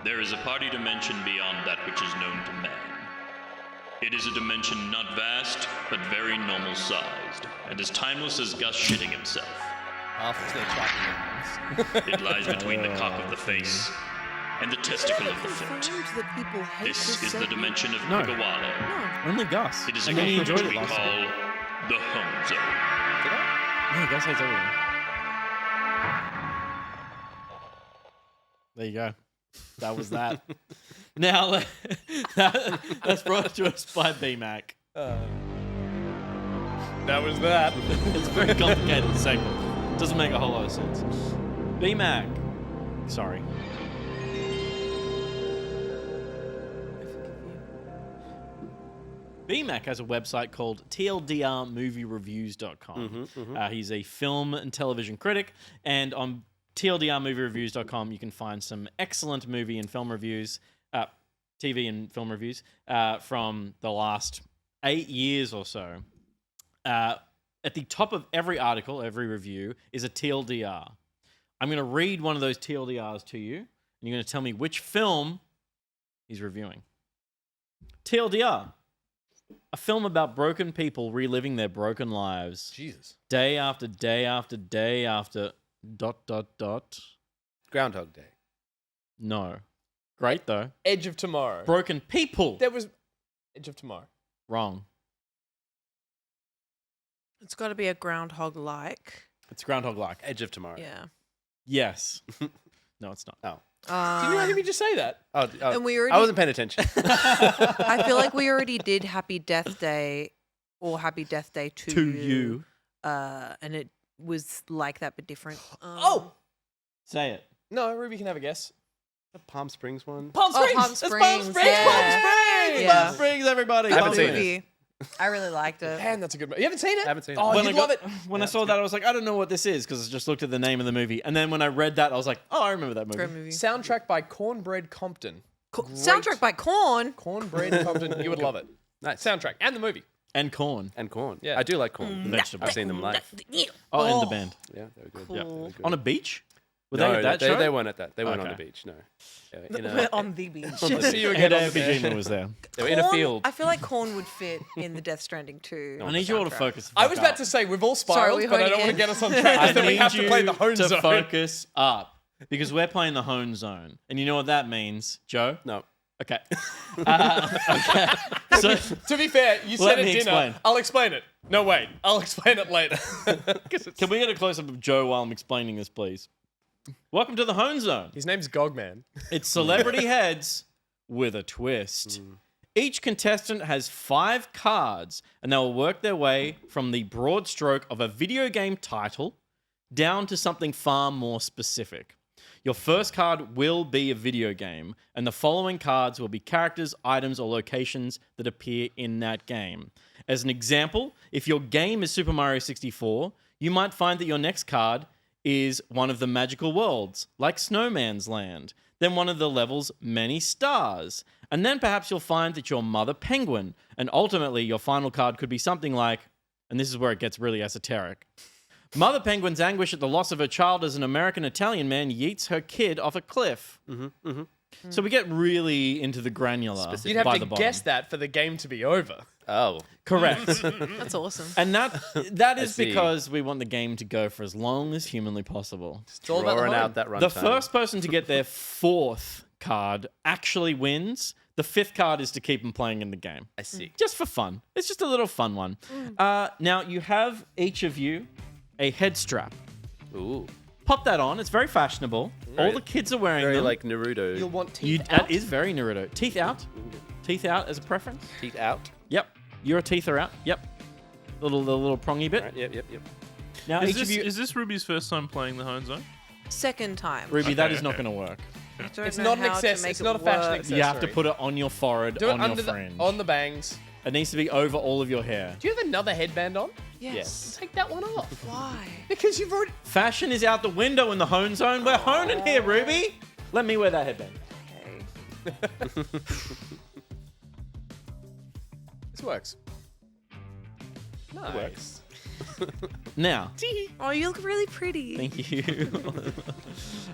Speaker 10: There is a party dimension beyond that which is known to man. It is a dimension not vast, but very normal-sized, and as timeless as Gus shitting himself. It lies between the cock of the face and the testicle of the foot. This is the dimension of Pigawale.
Speaker 3: Only Gus.
Speaker 10: It is a
Speaker 3: And then he
Speaker 10: game
Speaker 3: enjoyed
Speaker 10: which
Speaker 3: it
Speaker 10: we
Speaker 3: last
Speaker 10: call
Speaker 3: time.
Speaker 10: the Home Zone.
Speaker 3: Yeah, Gus hates everything. There you go. That was that. Now, that's brought to us by BMAC.
Speaker 2: That was that.
Speaker 3: It's a very complicated segment. Doesn't make a whole lot of sense. BMAC. Sorry. BMAC has a website called TLDRmoviereviews.com. He's a film and television critic, and on TLDRmoviereviews.com you can find some excellent movie and film reviews, TV and film reviews from the last 8 years or so. At the top of every article, every review, is a TLDR. I'm going to read one of those TLDRs to you, and you're going to tell me which film he's reviewing. TLDR. A film about broken people reliving their broken lives.
Speaker 2: Jesus.
Speaker 3: Day after day after day after ...
Speaker 6: Groundhog Day.
Speaker 3: No. Great, though.
Speaker 2: Edge of Tomorrow.
Speaker 3: Broken people.
Speaker 2: There was Edge of Tomorrow.
Speaker 3: Wrong.
Speaker 4: It's got to be a groundhog-like.
Speaker 3: It's Groundhog-like.
Speaker 6: Edge of Tomorrow.
Speaker 4: Yeah.
Speaker 3: Yes. No, it's not.
Speaker 6: Oh.
Speaker 2: Did you hear me just say that?
Speaker 6: Oh,
Speaker 4: And we already,
Speaker 6: I wasn't paying attention.
Speaker 4: I feel like we already did Happy Death Day or Happy Death Day
Speaker 3: To you.
Speaker 4: And it was like that but different.
Speaker 3: Say it.
Speaker 2: No, Ruby can have a guess.
Speaker 6: The Palm Springs one.
Speaker 3: Palm
Speaker 4: Oh,
Speaker 3: Springs.
Speaker 4: Palm
Speaker 3: It's Palm
Speaker 4: Springs,
Speaker 3: Springs.
Speaker 4: yeah.
Speaker 3: Palm Springs.
Speaker 4: Yeah.
Speaker 3: Palm Springs, everybody.
Speaker 6: I haven't
Speaker 3: Palm
Speaker 6: seen
Speaker 3: Springs.
Speaker 6: it.
Speaker 4: Movie. I really liked it.
Speaker 2: Man, that's a good movie. You haven't seen it?
Speaker 6: I haven't seen it.
Speaker 2: Oh,
Speaker 3: When
Speaker 2: you'd
Speaker 3: I
Speaker 2: love it.
Speaker 3: When I saw that, I was like, I don't know what this is, because I just looked at the name of the movie. And then when I read that, I was like, oh, I remember that movie.
Speaker 4: Great movie.
Speaker 2: Soundtrack by Cornbread Compton.
Speaker 4: Soundtrack by Korn.
Speaker 2: Cornbread Compton. You would love it.
Speaker 6: Nice.
Speaker 2: Soundtrack and the movie.
Speaker 3: And corn.
Speaker 6: And corn.
Speaker 2: Yeah.
Speaker 6: I do like corn.
Speaker 3: Vegetable.
Speaker 6: I've seen them live.
Speaker 3: Oh, and the band.
Speaker 6: Yeah, they were good.
Speaker 4: Cool.
Speaker 6: Yeah, they were good.
Speaker 3: On a beach? Were
Speaker 6: No,
Speaker 3: they at that show?
Speaker 6: they weren't at that. They weren't on
Speaker 3: Okay.
Speaker 6: the beach, no. They were
Speaker 4: We're on the beach.
Speaker 2: See you again.
Speaker 3: Hideo
Speaker 2: on the beach.
Speaker 3: Kojima was there.
Speaker 6: They were in a
Speaker 4: Korn,
Speaker 6: field.
Speaker 4: I feel like Korn would fit in the Death Stranding 2.
Speaker 3: I need you all to focus. the
Speaker 2: I
Speaker 3: fuck
Speaker 2: was about
Speaker 3: up.
Speaker 2: to say we've all
Speaker 4: Sorry,
Speaker 2: spiraled,
Speaker 4: we
Speaker 2: but I
Speaker 4: honing
Speaker 2: don't want to
Speaker 4: in.
Speaker 2: get us on track.
Speaker 3: I
Speaker 2: Then we
Speaker 3: need
Speaker 2: have to
Speaker 3: you
Speaker 2: play the home
Speaker 3: to
Speaker 2: zone.
Speaker 3: focus up, because we're playing the home zone. And you know what that means, Joe?
Speaker 6: No.
Speaker 3: Okay. Okay. So,
Speaker 2: To be fair, you
Speaker 3: Let
Speaker 2: said at
Speaker 3: me
Speaker 2: dinner.
Speaker 3: explain.
Speaker 2: I'll explain it. No, wait. I'll explain it later. 'Cause it's-
Speaker 3: can we get a close-up of Joe while I'm explaining this, please? Welcome to the home zone.
Speaker 2: His name's Gogman.
Speaker 3: It's celebrity heads with a twist. Each contestant has 5 cards, and they will work their way from the broad stroke of a video game title down to something far more specific. Your first card will be a video game, and the following cards will be characters, items, or locations that appear in that game. As an example, if your game is Super Mario 64, you might find that your next card is one of the magical worlds, like Snowman's Land, then one of the level's many stars, and then perhaps you'll find that you're Mother Penguin, and ultimately your final card could be something like, and this is where it gets really esoteric, Mother Penguin's anguish at the loss of her child as an American-Italian man yeets her kid off a cliff. So we get really into the granular
Speaker 2: You'd have
Speaker 3: by
Speaker 2: to
Speaker 3: the bottom.
Speaker 2: guess that for the game to be over.
Speaker 6: Oh.
Speaker 3: Correct.
Speaker 4: That's awesome.
Speaker 3: And that is
Speaker 6: see.
Speaker 3: because we want the game to go for as long as humanly possible.
Speaker 2: It's all about the
Speaker 6: Drawing
Speaker 2: home.
Speaker 6: out that runtime.
Speaker 3: The first person to get their 4th card actually wins. The 5th card is to keep them playing in the game.
Speaker 6: I see.
Speaker 3: Just for fun. It's just a little fun one. Now, you have, each of you, a head strap.
Speaker 6: Ooh.
Speaker 3: Pop that on. It's very fashionable. All the kids are wearing
Speaker 6: Very
Speaker 3: them.
Speaker 6: like Naruto.
Speaker 2: You'll want teeth
Speaker 3: You,
Speaker 2: out.
Speaker 3: that is very Naruto. Teeth out. Teeth out as a preference.
Speaker 6: Teeth out.
Speaker 3: Yep. Your teeth are out. Yep. The little prongy bit.
Speaker 6: Right, yep.
Speaker 3: Now,
Speaker 5: Is
Speaker 3: each of you...
Speaker 5: is this Ruby's first time playing the home zone?
Speaker 4: Second time.
Speaker 3: Ruby, that
Speaker 5: Okay,
Speaker 3: is not
Speaker 5: okay.
Speaker 3: going to work.
Speaker 4: Don't
Speaker 2: It's
Speaker 4: know
Speaker 2: not an
Speaker 4: how to
Speaker 2: accessory.
Speaker 4: make
Speaker 2: It's
Speaker 4: it
Speaker 2: not a fashion
Speaker 4: work.
Speaker 2: accessory.
Speaker 3: You have to put it on your forehead,
Speaker 2: Do it
Speaker 3: on your
Speaker 2: under
Speaker 3: fringe.
Speaker 2: on the bangs.
Speaker 3: It needs to be over all of your hair.
Speaker 2: Do you have another headband on?
Speaker 4: Yes.
Speaker 2: Take that one off.
Speaker 4: Why?
Speaker 2: Because you've already.
Speaker 3: Fashion is out the window in the hone zone. We're honing here, Ruby. Let me wear that headband.
Speaker 4: Okay.
Speaker 2: This works. Nice.
Speaker 6: Works.
Speaker 3: Now,
Speaker 4: Oh, you look really pretty.
Speaker 3: thank you.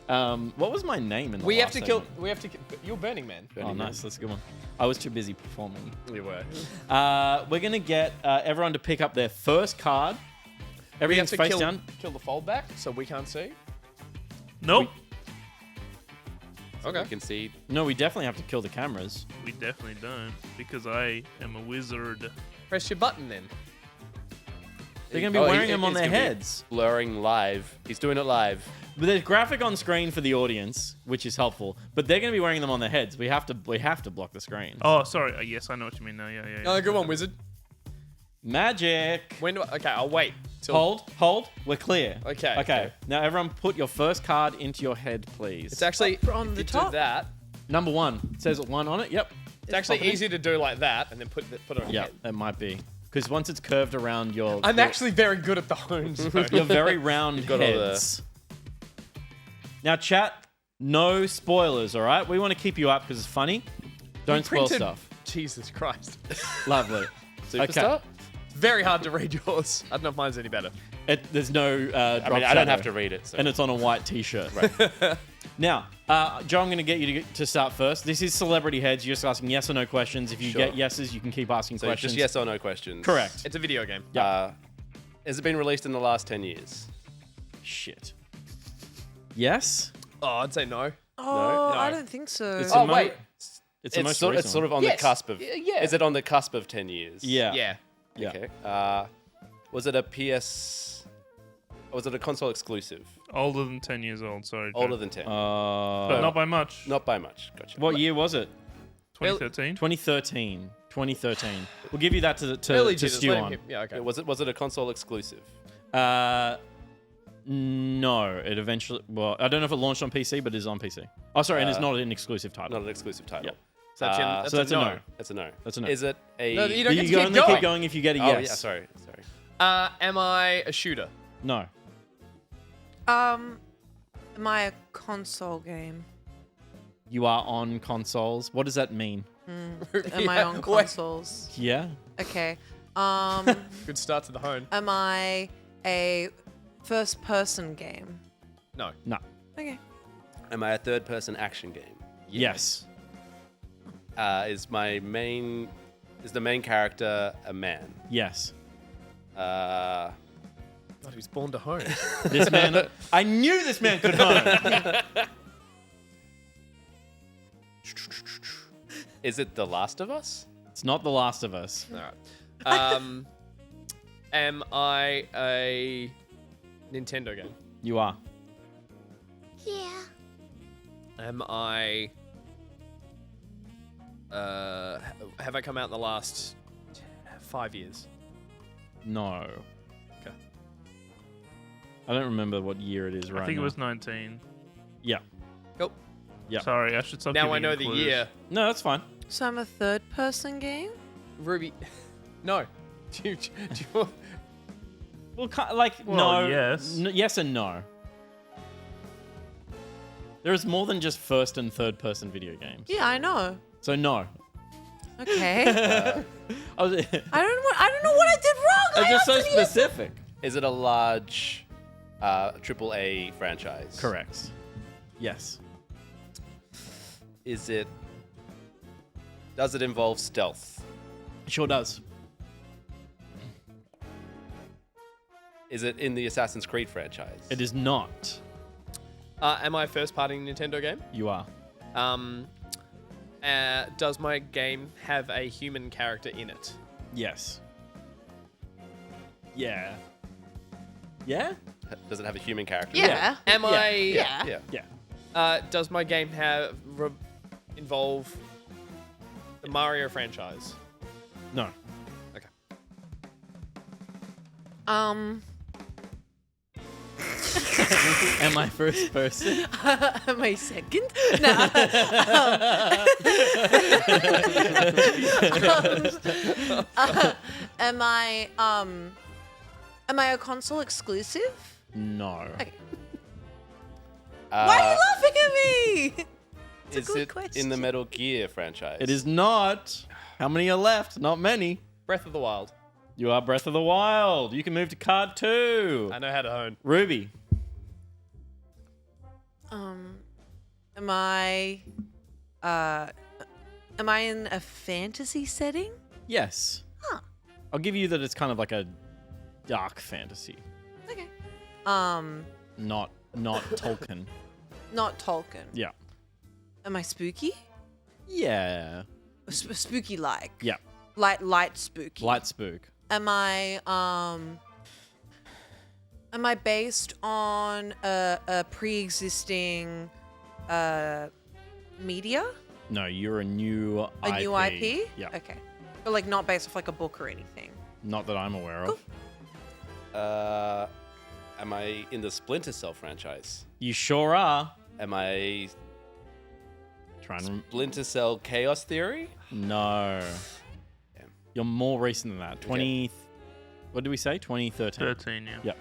Speaker 3: What was my name in the
Speaker 2: We have
Speaker 3: last
Speaker 2: to kill.
Speaker 3: segment?
Speaker 2: We have to. You're Burning Man.
Speaker 3: Oh, nice. That's a good one. I was too busy performing.
Speaker 2: You were.
Speaker 3: We're going to get everyone to pick up their first card.
Speaker 2: We have
Speaker 3: Everything's
Speaker 2: to
Speaker 3: face
Speaker 2: kill,
Speaker 3: down.
Speaker 2: kill the fold back so we can't see.
Speaker 5: Nope.
Speaker 2: Okay.
Speaker 6: You can see.
Speaker 3: No, we definitely have to kill the cameras.
Speaker 5: We definitely don't because I am a wizard.
Speaker 2: Press your button then.
Speaker 3: They're going to be
Speaker 6: Oh,
Speaker 3: wearing
Speaker 6: he-
Speaker 3: them on
Speaker 6: he's
Speaker 3: their
Speaker 6: gonna be
Speaker 3: heads.
Speaker 6: Blurring live. He's doing it live.
Speaker 3: But there's graphic on screen for the audience, which is helpful. But they're going to be wearing them on their heads. We have to block the screen.
Speaker 5: Oh, sorry. Yes, I know what you mean now. Yeah.
Speaker 2: Oh, good one, wizard.
Speaker 3: Magic.
Speaker 2: When do I, okay, I'll wait. Till,
Speaker 3: Hold. We're clear.
Speaker 2: Okay,
Speaker 3: Okay.
Speaker 2: okay.
Speaker 3: Now everyone put your first card into your head, please.
Speaker 2: It's actually
Speaker 4: on
Speaker 2: if
Speaker 4: the
Speaker 2: you
Speaker 4: top.
Speaker 2: do that.
Speaker 3: Number 1. It says 1 on it. Yep.
Speaker 2: It's actually
Speaker 3: popping in.
Speaker 2: easy to do like that and then put it on your
Speaker 3: Yeah,
Speaker 2: head.
Speaker 3: it might be. Because once it's curved around your...
Speaker 2: I'm actually very good at the hones.
Speaker 3: Your very round
Speaker 6: got all the-
Speaker 3: heads. Now, chat, no spoilers, all right? We want to keep you up because it's funny. Don't spoil stuff.
Speaker 2: Jesus Christ.
Speaker 3: Lovely.
Speaker 6: Superstar?
Speaker 3: Okay.
Speaker 2: It's very hard to read yours. I don't know if mine's any better.
Speaker 3: There's no drop
Speaker 6: I mean, I don't have to read it. So.
Speaker 3: And it's on a white t-shirt. Right. Now, Joe, I'm going to get you to start first. This is celebrity heads. You're just asking yes or no questions. If you
Speaker 6: Sure.
Speaker 3: get yeses, you can keep asking
Speaker 6: So
Speaker 3: questions.
Speaker 6: just yes or no questions.
Speaker 3: Correct.
Speaker 2: It's a video game.
Speaker 6: Has it been released in the last 10 years?
Speaker 3: Shit. Yes?
Speaker 2: Oh, I'd say no.
Speaker 4: Oh,
Speaker 6: No.
Speaker 4: I don't think so.
Speaker 3: It's
Speaker 2: Oh,
Speaker 3: the
Speaker 2: wait.
Speaker 3: It's the most
Speaker 6: It's
Speaker 3: recent
Speaker 6: sort of on
Speaker 2: Yes.
Speaker 6: the cusp of.
Speaker 2: Yeah.
Speaker 6: Is it on the cusp of 10 years?
Speaker 3: Yeah.
Speaker 2: Yeah.
Speaker 3: Yeah.
Speaker 6: Okay. Was it a PS? Or was it a console exclusive?
Speaker 5: Older than 10 years old. Sorry.
Speaker 6: Older
Speaker 5: Joe.
Speaker 6: than 10.
Speaker 5: But not by much.
Speaker 6: Not by much. Gotcha.
Speaker 3: What year was it?
Speaker 5: 2013.
Speaker 3: 2013. 2013. We'll give you that to
Speaker 2: Early
Speaker 3: to
Speaker 2: Jesus,
Speaker 3: stew
Speaker 2: let him
Speaker 3: on.
Speaker 2: hit- Yeah, okay.
Speaker 6: Was it a console exclusive?
Speaker 3: No, it eventually. Well, I don't know if it launched on PC, but it is on PC. Oh, sorry, and it's not an exclusive title.
Speaker 6: Not an exclusive title.
Speaker 3: Yep.
Speaker 2: So that's,
Speaker 3: So that's a no.
Speaker 6: That's a no.
Speaker 3: That's a no.
Speaker 6: Is it a?
Speaker 2: No, you don't get to
Speaker 3: You
Speaker 2: keep
Speaker 3: only
Speaker 2: going.
Speaker 3: keep going if you get a
Speaker 6: Oh
Speaker 3: yes.
Speaker 6: yeah. Sorry.
Speaker 2: Am I a shooter?
Speaker 3: No.
Speaker 4: Am I a console game?
Speaker 3: You are on consoles. What does that mean?
Speaker 4: Am I on
Speaker 2: wait.
Speaker 4: consoles?
Speaker 3: Yeah.
Speaker 4: Okay.
Speaker 2: Good start to the hone.
Speaker 4: Am I a first-person game?
Speaker 2: No.
Speaker 3: No.
Speaker 4: Okay.
Speaker 6: Am I a third-person action game?
Speaker 3: Yes.
Speaker 6: Is the main character a man?
Speaker 3: Yes.
Speaker 2: God, he was born to hone.
Speaker 3: This man. I knew this man could hone.
Speaker 6: Is it The Last of Us?
Speaker 3: It's not The Last of Us.
Speaker 2: All right. Am I a Nintendo game?
Speaker 3: You are.
Speaker 2: Am I? Have I come out in the last 5 years?
Speaker 3: No.
Speaker 2: Okay.
Speaker 3: I don't remember what year it is right now.
Speaker 5: I think it was 19.
Speaker 3: Yeah.
Speaker 2: Cool.
Speaker 3: Yeah.
Speaker 5: Sorry, I should stop
Speaker 2: Now
Speaker 5: giving
Speaker 2: I know
Speaker 5: you
Speaker 2: the
Speaker 5: clues.
Speaker 2: year.
Speaker 3: No, that's fine.
Speaker 4: So I'm a third-person game?
Speaker 2: Ruby. No. Do you want-
Speaker 3: Well,
Speaker 5: Well,
Speaker 3: no.
Speaker 5: yes.
Speaker 3: Yes and no. There is more than just first and third person video games.
Speaker 4: Yeah, I know.
Speaker 3: So no.
Speaker 4: Okay.
Speaker 3: I was,
Speaker 4: I don't know what I did wrong.
Speaker 3: it's just so
Speaker 4: answered yes.
Speaker 3: specific.
Speaker 6: Is it a large AAA franchise?
Speaker 3: Correct. Yes.
Speaker 6: Does it involve stealth?
Speaker 3: It sure does.
Speaker 6: Is it in the Assassin's Creed franchise?
Speaker 3: It is not.
Speaker 2: am I a first-party Nintendo game?
Speaker 3: You are.
Speaker 2: Does my game have a human character in it?
Speaker 3: Yes. Yeah. Yeah?
Speaker 6: Does it have a human character?
Speaker 4: Yeah.
Speaker 2: Am
Speaker 3: Yeah.
Speaker 2: I?
Speaker 4: Yeah.
Speaker 3: Yeah.
Speaker 2: Does my game involve the Mario franchise?
Speaker 3: No.
Speaker 2: Okay.
Speaker 3: Am I first person?
Speaker 4: Am I second? No. Am I Am I a console exclusive?
Speaker 3: No.
Speaker 4: Okay. Why are you laughing at me? It's a
Speaker 6: Is
Speaker 4: good
Speaker 6: it
Speaker 4: question.
Speaker 6: in the Metal Gear franchise?
Speaker 3: It is not. How many are left? Not many.
Speaker 2: Breath of the Wild.
Speaker 3: You are Breath of the Wild. You can move to card 2.
Speaker 2: I know how to hone.
Speaker 3: Ruby.
Speaker 4: Am I in a fantasy setting?
Speaker 3: Yes.
Speaker 4: Huh.
Speaker 3: I'll give you that it's kind of like a dark fantasy.
Speaker 4: Okay.
Speaker 3: Not Tolkien.
Speaker 4: Not Tolkien.
Speaker 3: Yeah.
Speaker 4: Am I spooky?
Speaker 3: Yeah.
Speaker 4: Spooky like.
Speaker 3: Yeah.
Speaker 4: Light spooky.
Speaker 3: Light spook.
Speaker 4: Am I based on a pre-existing media?
Speaker 3: No, you're a new IP.
Speaker 4: A new IP?
Speaker 3: Yeah.
Speaker 4: Okay. But like not based off like a book or anything.
Speaker 3: Not that I'm aware
Speaker 4: Cool.
Speaker 3: of.
Speaker 6: Am I in the Splinter Cell franchise?
Speaker 3: You sure are.
Speaker 6: Am I
Speaker 3: Trying to.
Speaker 6: Splinter Cell Chaos Theory?
Speaker 3: No.
Speaker 6: Damn.
Speaker 3: You're more recent than that. 20. What did we say? 2013.
Speaker 5: 13, yeah.
Speaker 3: Yep.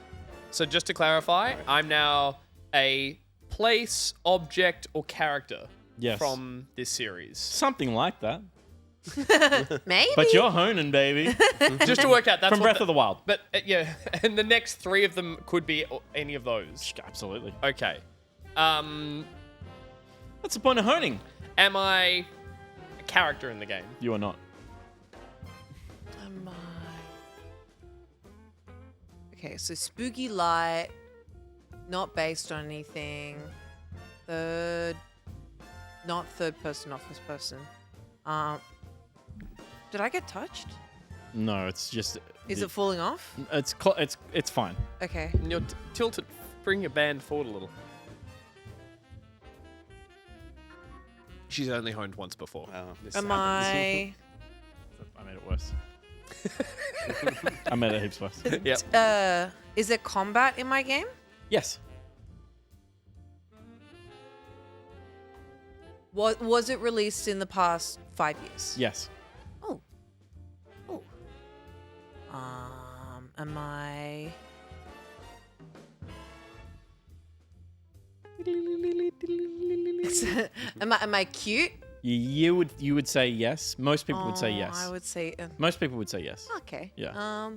Speaker 2: So just to clarify, I'm now a place, object, or character
Speaker 3: Yes.
Speaker 2: from this series.
Speaker 3: Something like that.
Speaker 4: Maybe.
Speaker 3: But you're honing, baby.
Speaker 2: Just to work out, that's
Speaker 3: From
Speaker 2: what
Speaker 3: Breath of the Wild.
Speaker 2: But yeah, and the next 3 of them could be any of those.
Speaker 3: Absolutely.
Speaker 2: Okay.
Speaker 3: What's the point of honing?
Speaker 2: Am I a character in the game?
Speaker 3: You are not.
Speaker 4: Am I? Okay, so spooky light, not based on anything. Not third person, not first person. Did I get touched?
Speaker 3: No, it's just.
Speaker 4: Is it falling off?
Speaker 3: It's fine.
Speaker 4: Okay.
Speaker 2: And you're tilted. Bring your band forward a little. She's only honed once before.
Speaker 6: Oh, this
Speaker 4: Am
Speaker 6: happens.
Speaker 3: I made it worse. I made it heaps worse.
Speaker 2: Yep.
Speaker 4: Is there combat in my game?
Speaker 3: Yes.
Speaker 4: Was it released in the past 5 years?
Speaker 3: Yes.
Speaker 4: Oh. Oh. Am I? Am I cute?
Speaker 3: You would say yes. Most people would say yes.
Speaker 4: I would say.
Speaker 3: Most people would say yes.
Speaker 4: Okay.
Speaker 3: Yeah.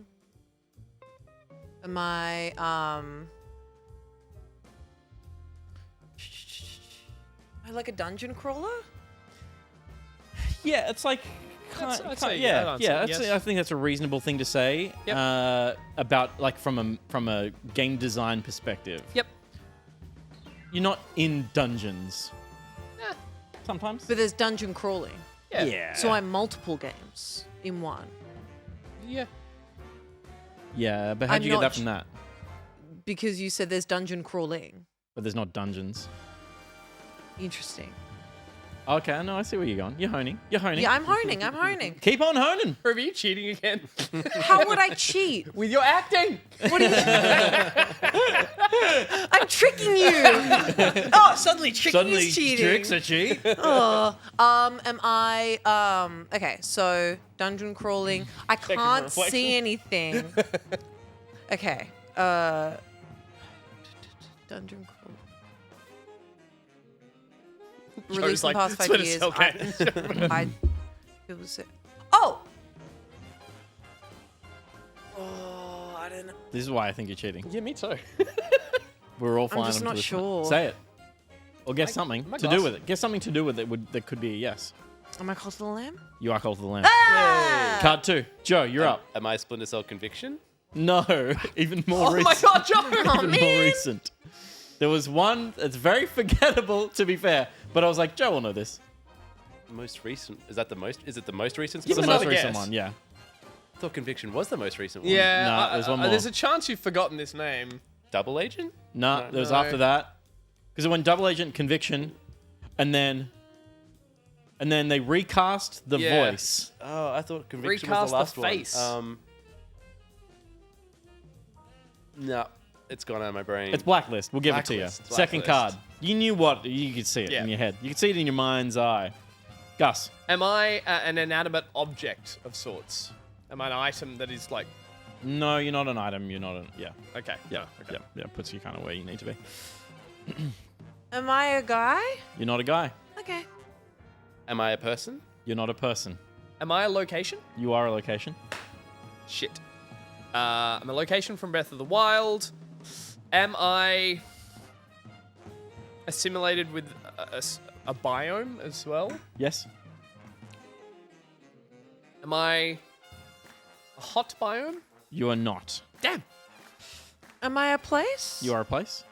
Speaker 4: Am I? Am I like a dungeon crawler?
Speaker 3: Yeah, it's like.
Speaker 2: I'd say
Speaker 3: yeah,
Speaker 2: yeah, yes.
Speaker 3: I think that's a reasonable thing to say.
Speaker 2: Yep.
Speaker 3: About like from a game design perspective.
Speaker 2: Yep.
Speaker 3: You're not in dungeons. Sometimes.
Speaker 4: But there's dungeon crawling.
Speaker 2: Yeah.
Speaker 4: So I'm multiple games in one.
Speaker 2: Yeah.
Speaker 3: Yeah, but how'd
Speaker 4: I'm
Speaker 3: you get
Speaker 4: not
Speaker 3: that from that?
Speaker 4: Because you said there's dungeon crawling.
Speaker 3: But there's not dungeons.
Speaker 4: Interesting.
Speaker 3: Okay, no, I see where you're going. You're honing. You're honing.
Speaker 4: Yeah, I'm honing. I'm honing.
Speaker 3: Keep on honing.
Speaker 2: Are you cheating again?
Speaker 4: How would I cheat?
Speaker 2: With your acting.
Speaker 4: What do you? I'm tricking you. Oh, suddenly tricking is cheating.
Speaker 3: Tricks are cheat.
Speaker 4: Oh, am I? Okay, so dungeon crawling. I can't
Speaker 2: reflection.
Speaker 4: see anything. Okay. Dungeon crawling. Released in the past 5 years. It was. Oh. Oh, I don't know.
Speaker 3: This is why I think you're cheating.
Speaker 2: Yeah, me too.
Speaker 3: We're all flying.
Speaker 4: just
Speaker 3: into
Speaker 4: not
Speaker 3: this one.
Speaker 4: sure.
Speaker 3: Say it. Or guess something
Speaker 2: my
Speaker 3: to
Speaker 2: gosh.
Speaker 3: do with it. Guess something to do with it that could be a yes.
Speaker 4: Am I Cult of the Lamb?
Speaker 3: You are Cult of the Lamb.
Speaker 4: Ah!
Speaker 3: Card 2. Joe, you're up.
Speaker 6: Am I Splinter Cell Conviction?
Speaker 3: No, even more
Speaker 2: Oh
Speaker 3: recent.
Speaker 2: my god, Joe!
Speaker 4: Oh,
Speaker 3: Even
Speaker 4: man.
Speaker 3: more recent. There was one that's very forgettable, to be fair, but I was like, Joe will know this.
Speaker 6: Most recent? Is that the most? Is it the most recent?
Speaker 3: It's the
Speaker 2: another
Speaker 3: most recent
Speaker 2: guess.
Speaker 3: one, yeah.
Speaker 6: I thought Conviction was the most recent one.
Speaker 2: Yeah.
Speaker 3: No, there's one more.
Speaker 2: There's a chance you've forgotten this name.
Speaker 6: Double Agent?
Speaker 3: No, there was
Speaker 2: No.
Speaker 3: after that. Because it went Double Agent, Conviction, and then they recast the
Speaker 2: Yeah.
Speaker 3: voice.
Speaker 6: Oh, I thought Conviction
Speaker 2: Recast
Speaker 6: was
Speaker 2: the
Speaker 6: the last
Speaker 2: face.
Speaker 6: one. No, it's gone out of my brain.
Speaker 3: It's Blacklist. We'll give it
Speaker 6: Blacklist.
Speaker 3: to you. Second
Speaker 6: Blacklist.
Speaker 3: card. You knew what? You could see it
Speaker 2: Yeah.
Speaker 3: in your head. You could see it in your mind's eye. Gus.
Speaker 2: Am I an inanimate object of sorts? Am I an item that is like
Speaker 3: No, you're not an item. You're not an... Yeah.
Speaker 2: Okay.
Speaker 3: Yeah.
Speaker 2: Okay.
Speaker 3: Yeah. Puts you kind of where you need to be.
Speaker 4: Am I a guy?
Speaker 3: You're not a guy.
Speaker 4: Okay.
Speaker 6: Am I a person?
Speaker 3: You're not a person.
Speaker 2: Am I a location?
Speaker 3: You are a location.
Speaker 2: Shit. I'm a location from Breath of the Wild. Am I assimilated with a biome as well?
Speaker 3: Yes.
Speaker 2: Am I a hot biome?
Speaker 3: You are not.
Speaker 2: Damn.
Speaker 4: Am I a place?
Speaker 3: You are a place.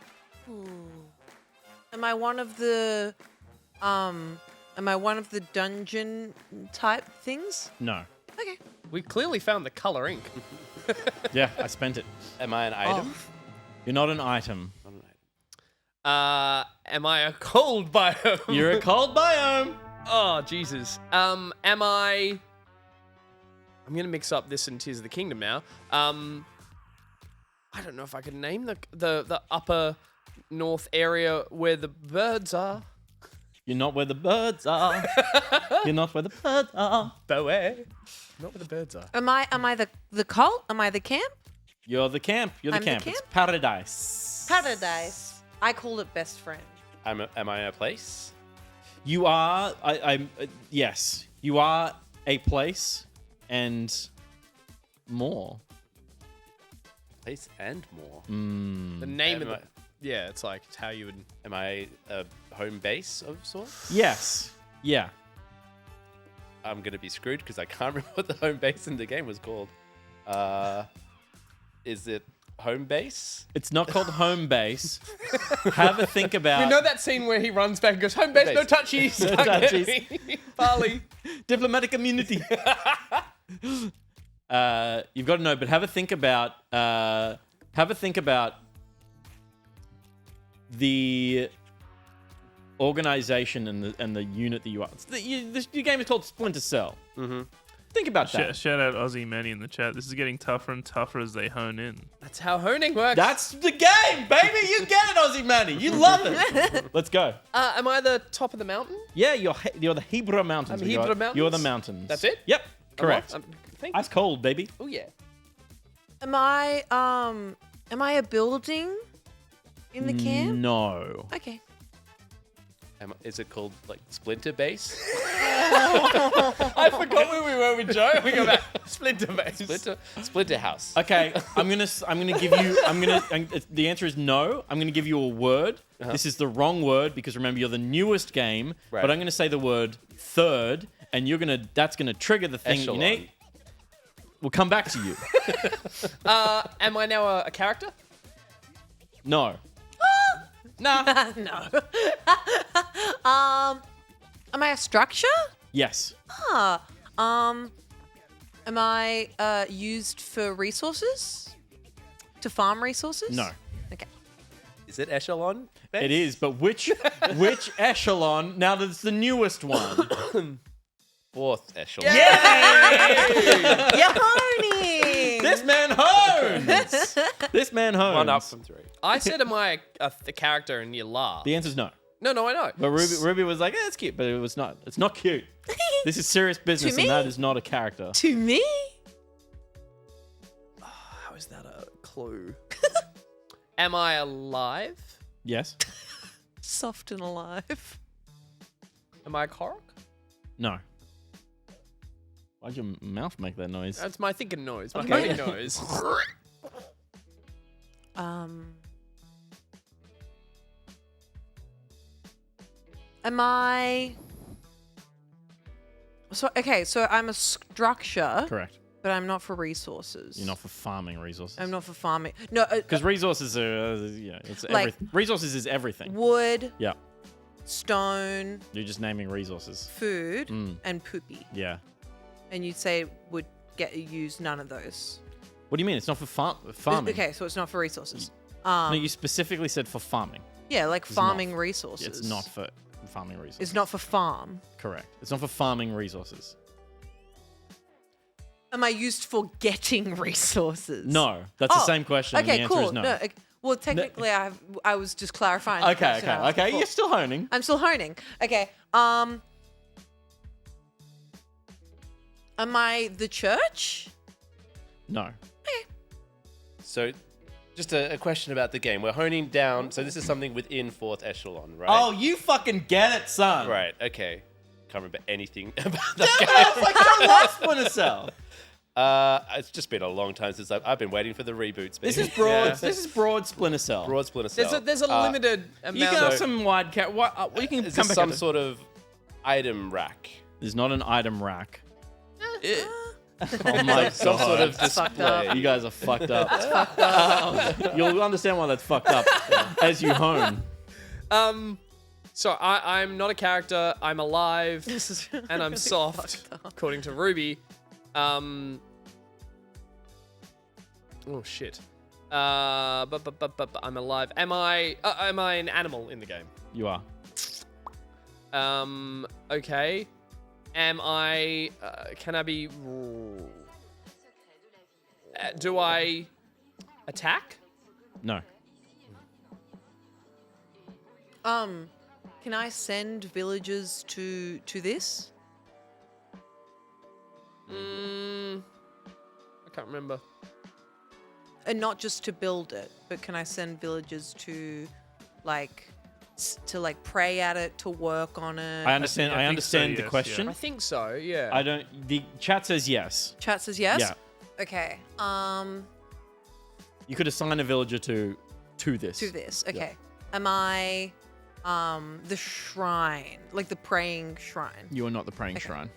Speaker 4: Am I one of the dungeon type things?
Speaker 3: No.
Speaker 4: Okay.
Speaker 2: We clearly found the color ink.
Speaker 3: Yeah, I spent it.
Speaker 6: Am I an item?
Speaker 3: You're not an item.
Speaker 6: Not an item.
Speaker 2: Am I a cold biome?
Speaker 3: You're a cold biome.
Speaker 2: Oh, Jesus. Am I... I'm going to mix up this and Tears of the Kingdom now. I don't know if I can name the upper north area where the birds are.
Speaker 3: You're not where the birds are. You're not where the birds are.
Speaker 2: Boe. Not where the birds are.
Speaker 4: Am I the cult? Am I the camp?
Speaker 3: You're the camp. You're the
Speaker 4: I'm the
Speaker 3: camp.
Speaker 4: camp?
Speaker 3: It's paradise.
Speaker 4: Paradise. I call it best friend.
Speaker 6: Am I a place?
Speaker 3: You are. Yes. You are a place and more.
Speaker 6: Place and more.
Speaker 2: The name of
Speaker 6: Am
Speaker 2: the... Yeah, it's like, it's how you would...
Speaker 6: Am I a home base of sorts?
Speaker 3: Yes. Yeah.
Speaker 6: I'm going to be screwed because I can't remember what the home base in the game was called. Is it home base?
Speaker 3: It's not called home base. Have a think about...
Speaker 2: We know that scene where he runs back and goes, home base, no touchies.
Speaker 3: No
Speaker 2: Can't get
Speaker 3: touchies.
Speaker 2: me. Barley.
Speaker 3: Diplomatic immunity. You've got to know, but have a think about the organization and the unit that you are. Your game is called Splinter Cell.
Speaker 6: Mm-hmm.
Speaker 3: Think about that.
Speaker 5: Shout out Aussie Manny in the chat. This is getting tougher and tougher as they hone in.
Speaker 2: That's how honing works.
Speaker 3: That's the game, baby. You get it, Aussie Manny. You love it. Let's go.
Speaker 2: Am I the top of the mountain?
Speaker 3: Yeah, you're the Hebrew Mountains.
Speaker 2: I'm Hebrew Mountains?
Speaker 3: You're the mountains.
Speaker 2: That's it?
Speaker 3: Yep. Correct.
Speaker 2: Thank you.
Speaker 3: Ice cold, baby.
Speaker 2: Oh, yeah.
Speaker 4: Am I a building in the camp?
Speaker 3: No.
Speaker 4: Okay.
Speaker 6: Is it called like Splinter Base?
Speaker 2: I forgot where we were with Joe. We go back. Splinter base.
Speaker 6: Splinter House.
Speaker 3: Okay, I'm gonna give you. The answer is no. I'm gonna give you a word. This is the wrong word because remember you're the newest game.
Speaker 6: Right.
Speaker 3: But I'm gonna say the word third, and that's gonna trigger the thing
Speaker 6: Echelon.
Speaker 3: you need. We'll come back to you.
Speaker 2: Am I now a character?
Speaker 3: No.
Speaker 2: Nah.
Speaker 4: No. Am I a structure?
Speaker 3: Yes.
Speaker 4: Am I used for resources? To farm resources?
Speaker 3: No.
Speaker 4: Okay.
Speaker 6: Is it Echelon Base?
Speaker 3: It is, but which echelon? Now that's the newest one.
Speaker 6: Fourth Echelon.
Speaker 4: You're honing.
Speaker 3: This man hones. This man hones.
Speaker 6: 1 up from 3.
Speaker 2: I said, am I the character and you laugh?
Speaker 3: The answer's no.
Speaker 2: No, I know.
Speaker 3: But Ruby was like, it's cute, but it was not. It's not cute. This is serious business,
Speaker 4: me?
Speaker 3: and that is not a character.
Speaker 4: To me?
Speaker 2: How is that a clue? Am I alive?
Speaker 3: Yes.
Speaker 4: Soft and alive.
Speaker 2: Am I a Korok?
Speaker 3: No. Why'd your mouth make that noise?
Speaker 2: That's my thinking noise. My
Speaker 3: Okay.
Speaker 2: moaning noise.
Speaker 4: Am I... So I'm a structure,
Speaker 3: Correct.
Speaker 4: but I'm not for resources.
Speaker 3: You're not for farming resources.
Speaker 4: I'm not for farming. No,
Speaker 3: Because resources are, it's
Speaker 4: Like-
Speaker 3: everything. Resources is everything.
Speaker 4: wood,
Speaker 3: Yeah.
Speaker 4: stone,
Speaker 3: You're just naming resources.
Speaker 4: food, and poopy.
Speaker 3: Yeah.
Speaker 4: And you'd say would use none of those.
Speaker 3: What do you mean? It's not for farming.
Speaker 4: Okay, so it's not for resources.
Speaker 3: No, you specifically said for farming.
Speaker 4: Yeah, like
Speaker 3: It's
Speaker 4: farming
Speaker 3: not-
Speaker 4: resources.
Speaker 3: It's not for farming resources.
Speaker 4: It's not for farm.
Speaker 3: Correct. It's not for farming resources.
Speaker 4: Am I used for getting resources?
Speaker 3: No. That's the same question.
Speaker 4: Okay,
Speaker 3: and the answer
Speaker 4: cool.
Speaker 3: is no.
Speaker 4: Well, technically, I was just clarifying. the
Speaker 3: Okay,
Speaker 4: question I
Speaker 3: okay,
Speaker 4: asked
Speaker 3: okay.
Speaker 4: before.
Speaker 3: You're still honing.
Speaker 4: I'm still honing. Okay. Am I the church?
Speaker 3: No.
Speaker 6: So, just a question about the game. We're honing down. So this is something within 4th echelon, right?
Speaker 3: Oh, you fucking get it, son.
Speaker 6: Right. Okay. Can't remember anything about
Speaker 3: Damn
Speaker 6: that
Speaker 3: it, I was like, I love Splinter Cell.
Speaker 6: It's just been a long time since I've been waiting for the reboots.
Speaker 3: This
Speaker 6: baby.
Speaker 3: is broad.
Speaker 2: Yeah.
Speaker 3: This is broad Splinter Cell.
Speaker 6: Broad Splinter Cell.
Speaker 2: There's a limited amount.
Speaker 3: You can have
Speaker 2: of...
Speaker 3: some wide cat. We can
Speaker 6: Is
Speaker 3: come
Speaker 6: this
Speaker 3: back.
Speaker 6: some
Speaker 3: at it.
Speaker 6: sort of item rack?
Speaker 3: There's not an item rack. Oh
Speaker 6: Like
Speaker 3: my
Speaker 6: some sort of
Speaker 4: fucked up.
Speaker 6: display.
Speaker 3: You guys are fucked up. That's fucked up. You'll understand why that's fucked up as you hone.
Speaker 2: So I'm not a character. I'm alive,
Speaker 4: This is
Speaker 2: and I'm
Speaker 4: really
Speaker 2: soft,
Speaker 4: fucked up.
Speaker 2: according to Ruby. Oh shit. But I'm alive. Am I an animal in the game?
Speaker 3: You are.
Speaker 2: Okay. Am I? Can I be? Do I attack?
Speaker 3: No.
Speaker 4: Can I send villagers to this?
Speaker 2: I can't remember.
Speaker 4: And not just to build it, but can I send villagers to, like, pray at it, to work on it?
Speaker 3: I understand. I
Speaker 5: think so,
Speaker 3: understand the
Speaker 5: yes,
Speaker 3: question.
Speaker 2: I think so. Yeah.
Speaker 3: I don't. The chat says yes.
Speaker 4: Chat says yes.
Speaker 3: Yeah.
Speaker 4: Okay.
Speaker 3: You could assign a villager to this.
Speaker 4: To this. Okay. Am I, the shrine, like the praying shrine?
Speaker 3: You are not the praying
Speaker 4: Okay.
Speaker 3: shrine.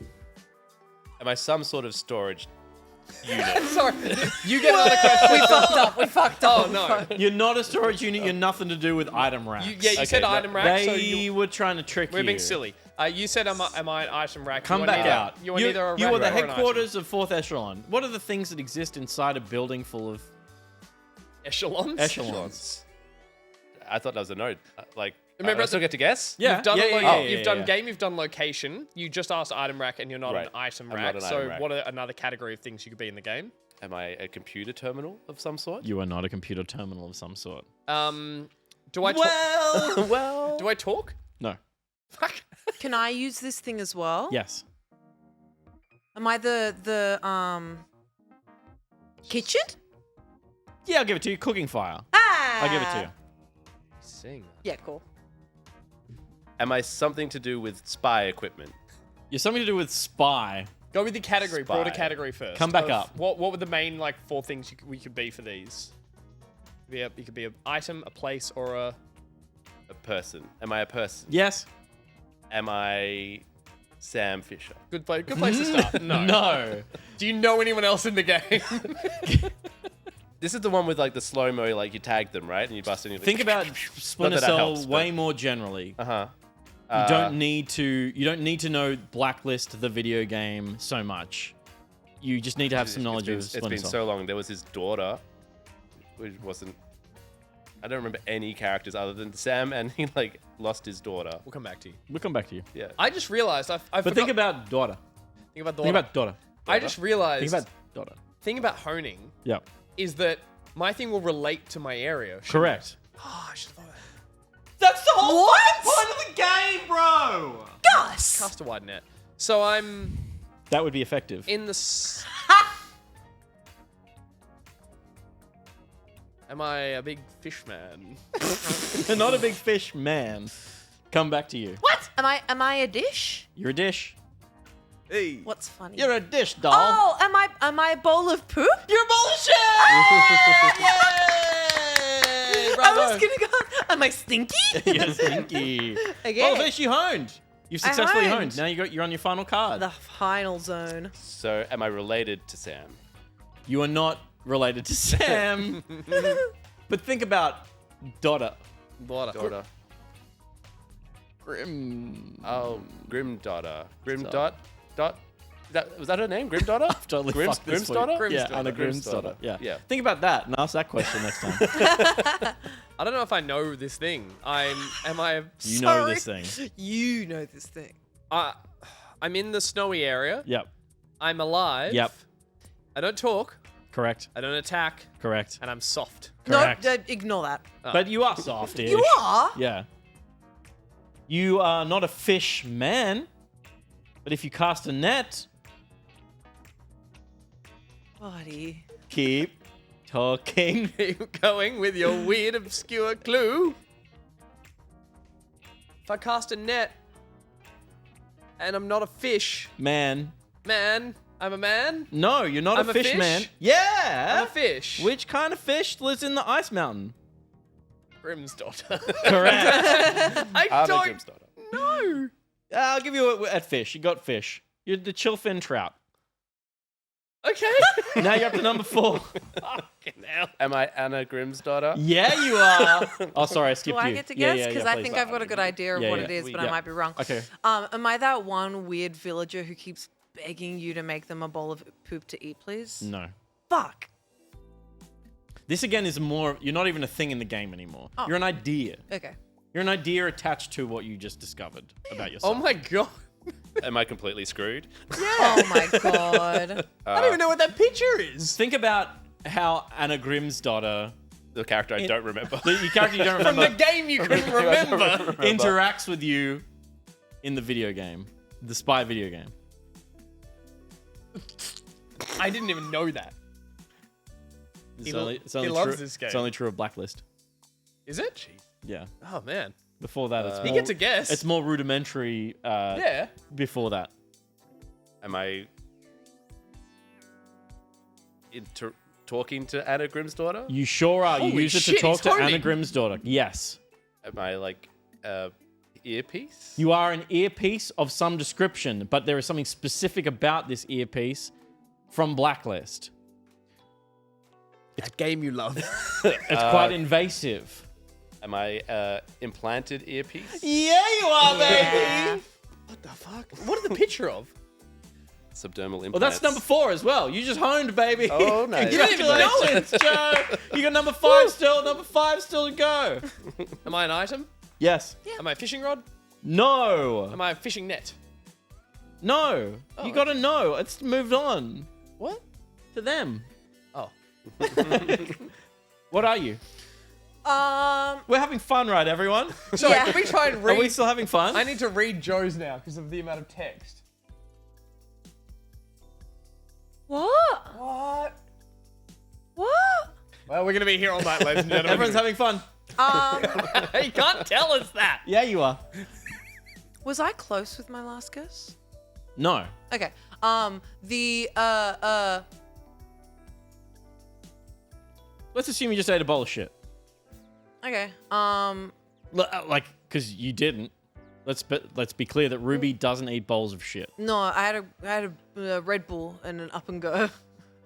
Speaker 6: Am I some sort of storage unit?
Speaker 2: Sorry. You get another question.
Speaker 4: We fucked up.
Speaker 2: Oh no.
Speaker 3: You're not a storage unit. You're nothing to do with item racks.
Speaker 2: You said item rack.
Speaker 3: They
Speaker 2: So you,
Speaker 3: were trying to trick
Speaker 2: we're
Speaker 3: you.
Speaker 2: being silly. You said am I an item rack?
Speaker 3: Come
Speaker 2: You are
Speaker 3: back
Speaker 2: neither-
Speaker 3: out.
Speaker 2: You are neither a
Speaker 3: you
Speaker 2: rack
Speaker 3: are the
Speaker 2: or an item.
Speaker 3: headquarters of 4th echelon. What are the things that exist inside a building full of
Speaker 2: Echelons.
Speaker 3: echelons?
Speaker 6: I thought that was a node.
Speaker 2: Remember
Speaker 6: I still get to guess?
Speaker 3: Yeah.
Speaker 2: You've done
Speaker 3: yeah,
Speaker 2: you've done
Speaker 3: yeah.
Speaker 2: game, you've done location. You just asked item rack, and you're not
Speaker 6: Right.
Speaker 2: an item
Speaker 6: I'm
Speaker 2: rack.
Speaker 6: not an
Speaker 2: So
Speaker 6: item rack.
Speaker 2: what are another category of things you could be in the game?
Speaker 6: Am I a computer terminal of some sort?
Speaker 3: You are not a computer terminal of some sort.
Speaker 2: Do I talk?
Speaker 6: Well,
Speaker 2: Do I talk?
Speaker 3: No.
Speaker 2: Fuck.
Speaker 4: Can I use this thing as well?
Speaker 3: Yes.
Speaker 4: Am I the kitchen?
Speaker 3: Yeah, I'll give it to you. Cooking fire.
Speaker 4: Ah!
Speaker 3: I'll give it to you.
Speaker 2: Sing.
Speaker 4: Yeah, cool.
Speaker 6: am I something to do with spy equipment?
Speaker 3: You're something to do with spy.
Speaker 2: Go with the category,
Speaker 6: Spy.
Speaker 2: broader category first.
Speaker 3: Come back
Speaker 2: Of
Speaker 3: up.
Speaker 2: What were the main 4 things we could be for these? You could be an item, a place, or a.
Speaker 6: A person? Am I a person?
Speaker 3: Yes.
Speaker 6: Am I Sam Fisher?
Speaker 2: Good place to start. No.
Speaker 3: No.
Speaker 2: Do you know anyone else in the game?
Speaker 6: This is the one with like the slow mo, like you tag them, right? And you bust in.
Speaker 3: Think about Splinter
Speaker 6: that
Speaker 3: Cell
Speaker 6: helps,
Speaker 3: way
Speaker 6: but-
Speaker 3: more generally.
Speaker 6: Uh-huh.
Speaker 3: You don't need to know Blacklist the video game so much. You just need to have some knowledge of
Speaker 6: It's
Speaker 3: Splinter
Speaker 6: been
Speaker 3: Cell.
Speaker 6: so long. There was his daughter, which wasn't. I don't remember any characters other than Sam, and he like lost his daughter.
Speaker 2: We'll come back to you.
Speaker 3: We'll come back to you.
Speaker 6: Yeah.
Speaker 2: I just realized I
Speaker 3: But think about daughter.
Speaker 2: think about
Speaker 3: Think about daughter.
Speaker 2: I just realized
Speaker 3: Think about daughter.
Speaker 2: thing about honing
Speaker 3: Yeah.
Speaker 2: is that my thing will relate to my area.
Speaker 3: Correct.
Speaker 2: Oh, I should thought that.
Speaker 3: That's the whole
Speaker 4: What?
Speaker 3: point of the game, bro.
Speaker 4: Gus!
Speaker 2: Cast a wide net. So I'm
Speaker 3: That would be effective.
Speaker 2: in the. S- Am I a big fish man?
Speaker 3: Not a big fish, man. Come back to you.
Speaker 4: What? Am I a dish?
Speaker 3: You're a dish.
Speaker 2: Hey.
Speaker 4: What's funny?
Speaker 3: You're a dish, doll.
Speaker 4: Oh, am I a bowl of poop?
Speaker 3: You're bullshit! Yay!
Speaker 4: I was gonna go. Am I stinky?
Speaker 3: You're stinky.
Speaker 4: Okay.
Speaker 3: Oh, fish, you honed. You've
Speaker 4: I
Speaker 3: successfully
Speaker 4: honed.
Speaker 3: honed. Now you're on your final card.
Speaker 4: The final zone.
Speaker 6: So am I related to Sam?
Speaker 3: You are not related to Sam. But think about daughter.
Speaker 6: Daughter.
Speaker 3: Grim.
Speaker 6: Oh, Grim daughter. Grim
Speaker 3: Daughter.
Speaker 6: dot. Was that her name? Grim daughter?
Speaker 3: I've totally
Speaker 6: Grim's,
Speaker 3: fucked this
Speaker 6: Grim's
Speaker 3: for you.
Speaker 6: daughter?
Speaker 2: Grim's
Speaker 3: Yeah,
Speaker 2: daughter.
Speaker 3: Anna Grimm's
Speaker 6: Grim's
Speaker 3: daughter.
Speaker 6: daughter.
Speaker 3: Yeah.
Speaker 6: Yeah.
Speaker 3: Think about that and ask that question next time.
Speaker 2: I don't know if I know this thing. Am I?
Speaker 3: You know this
Speaker 4: Sorry.
Speaker 3: thing.
Speaker 4: You know this thing.
Speaker 2: I'm in the snowy area.
Speaker 3: Yep.
Speaker 2: I'm alive.
Speaker 3: Yep.
Speaker 2: I don't talk.
Speaker 3: Correct.
Speaker 2: I don't attack.
Speaker 3: Correct.
Speaker 2: And I'm soft.
Speaker 3: Correct.
Speaker 4: No, ignore that.
Speaker 3: But you are soft-ish.
Speaker 4: You are?
Speaker 3: Yeah. You are not a fish man, but if you cast a net,
Speaker 4: Buddy.
Speaker 3: keep Talking.
Speaker 2: Keep going with your weird, obscure clue. If I cast a net and I'm not a fish,
Speaker 3: Man.
Speaker 2: I'm a man.
Speaker 3: No, you're not
Speaker 2: I'm
Speaker 3: a fish,
Speaker 2: fish?
Speaker 3: man. Yeah.
Speaker 2: I'm a fish.
Speaker 3: Which kind of fish lives in the ice mountain?
Speaker 2: Grimm's daughter.
Speaker 3: Correct.
Speaker 2: I
Speaker 6: Anna
Speaker 2: don't
Speaker 6: Grimm's daughter.
Speaker 2: know.
Speaker 3: I'll give you at fish. You got fish. You're the chillfin trout.
Speaker 2: Okay.
Speaker 3: Now you're up to number 4.
Speaker 2: Fucking hell.
Speaker 6: Am I Anna Grimm's daughter?
Speaker 3: Yeah, you are. Oh, sorry, I skipped
Speaker 4: Do
Speaker 3: you.
Speaker 4: I get to
Speaker 3: Yeah,
Speaker 4: guess?
Speaker 3: yeah,
Speaker 4: Because
Speaker 3: yeah,
Speaker 4: I
Speaker 3: please.
Speaker 4: think I've got a good idea of
Speaker 3: Yeah,
Speaker 4: what
Speaker 3: yeah.
Speaker 4: it is, but
Speaker 6: Yeah.
Speaker 4: I might be wrong.
Speaker 3: Okay.
Speaker 4: Am I that one weird villager who keeps begging you to make them a bowl of poop to eat, please?
Speaker 3: No.
Speaker 4: Fuck.
Speaker 3: This again is more. You're not even a thing in the game anymore.
Speaker 4: Oh.
Speaker 3: You're an idea.
Speaker 4: Okay.
Speaker 3: You're an idea attached to what you just discovered about yourself.
Speaker 2: Oh my god.
Speaker 6: Am I completely screwed?
Speaker 4: Oh my god.
Speaker 2: I don't even know what that picture is.
Speaker 3: Think about how Anna Grimm's daughter,
Speaker 6: The character I don't remember.
Speaker 3: the character you don't
Speaker 2: From
Speaker 3: remember,
Speaker 2: the game you couldn't remember.
Speaker 3: interacts with you in the video game, the spy video game.
Speaker 2: I didn't even know that.
Speaker 3: It's
Speaker 2: He
Speaker 3: only,
Speaker 2: lo-
Speaker 3: it's only
Speaker 2: he loves
Speaker 3: true,
Speaker 2: this game.
Speaker 3: It's only true of Blacklist.
Speaker 2: Is it?
Speaker 3: Yeah.
Speaker 2: Oh man.
Speaker 3: Before that, it's
Speaker 2: You
Speaker 3: more,
Speaker 2: get to guess.
Speaker 3: It's more rudimentary.
Speaker 2: Yeah.
Speaker 3: Before that,
Speaker 6: Am I talking to Anna Grimm's daughter?
Speaker 3: you sure are. You
Speaker 2: Holy
Speaker 3: use it to
Speaker 2: shit,
Speaker 3: talk
Speaker 2: he's
Speaker 3: to Anna
Speaker 2: honing.
Speaker 3: Grimm's daughter. Yes.
Speaker 6: Am I like earpiece?
Speaker 3: You are an earpiece of some description, but there is something specific about this earpiece from Blacklist.
Speaker 2: That game you love.
Speaker 3: It's quite invasive.
Speaker 6: Am I implanted earpiece?
Speaker 3: Yeah, you are, baby.
Speaker 2: What the fuck? What is the picture of?
Speaker 6: Subdermal implants.
Speaker 3: Well, that's number 4 as well. You just honed, baby.
Speaker 6: Oh, nice.
Speaker 2: You didn't even know it.
Speaker 3: Congratulations, Joe. You got number 5 still. Number 5 still to go.
Speaker 2: Am I an item?
Speaker 3: Yes.
Speaker 2: Am I a fishing rod?
Speaker 3: No.
Speaker 2: Am I a fishing net?
Speaker 3: No.
Speaker 2: Oh,
Speaker 3: You gotta know. It's moved on
Speaker 2: What?
Speaker 3: to them.
Speaker 2: Oh.
Speaker 3: What are you? We're having fun, right, everyone?
Speaker 2: Sorry,
Speaker 4: Yeah.
Speaker 2: can we try and
Speaker 3: Are we
Speaker 2: read?
Speaker 3: still having fun?
Speaker 2: I need to read Joe's now because of the amount of text.
Speaker 4: What?
Speaker 2: What?
Speaker 4: What?
Speaker 2: Well, we're gonna be here all night, ladies and gentlemen.
Speaker 3: Everyone's having fun.
Speaker 2: You can't tell us that.
Speaker 3: Yeah, you are.
Speaker 4: Was I close with my last guess?
Speaker 3: No.
Speaker 4: Okay.
Speaker 3: Let's assume you just ate a bowl of shit.
Speaker 4: Okay.
Speaker 3: Like, because you didn't. Let's be clear that Ruby doesn't eat bowls of shit.
Speaker 4: No, I had a Red Bull and an up and go.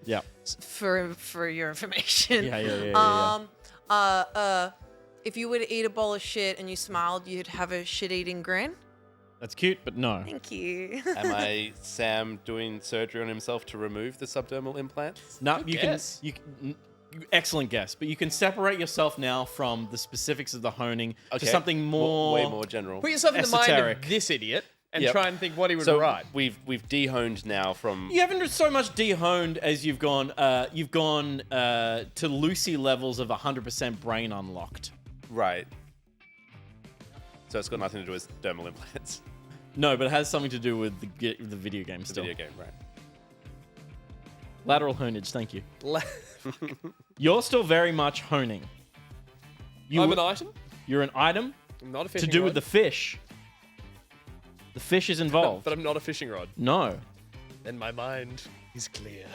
Speaker 3: Yeah.
Speaker 4: For your information.
Speaker 3: Yeah.
Speaker 4: If you were to eat a bowl of shit and you smiled, you'd have a shit-eating grin.
Speaker 3: That's cute, but no.
Speaker 4: Thank you.
Speaker 6: Am I Sam doing surgery on himself to remove the subdermal implants?
Speaker 3: No,
Speaker 2: Good
Speaker 3: you
Speaker 2: guess.
Speaker 3: can. Excellent guess, but you can separate yourself now from the specifics of the honing to
Speaker 6: Okay.
Speaker 3: something more.
Speaker 6: Way more general.
Speaker 2: Put yourself in the mind
Speaker 3: Esoteric.
Speaker 2: of this idiot and
Speaker 6: Yep.
Speaker 2: try and think what he would
Speaker 6: So
Speaker 2: write.
Speaker 6: we've dehoned now from
Speaker 3: You haven't so much dehoned as you've gone. To Lucy levels of 100% brain unlocked.
Speaker 6: right. So it's got nothing to do with dermal implants.
Speaker 3: No, but it has something to do with the video game
Speaker 6: The
Speaker 3: still.
Speaker 6: video game, right?
Speaker 3: Lateral honage, thank you. You're still very much honing.
Speaker 2: I'm an item.
Speaker 3: You're an item
Speaker 2: I'm not a
Speaker 3: to
Speaker 2: fishing
Speaker 3: do
Speaker 2: rod.
Speaker 3: with the fish. The fish is involved.
Speaker 2: But I'm not a fishing rod.
Speaker 3: No.
Speaker 2: Then my mind is clear.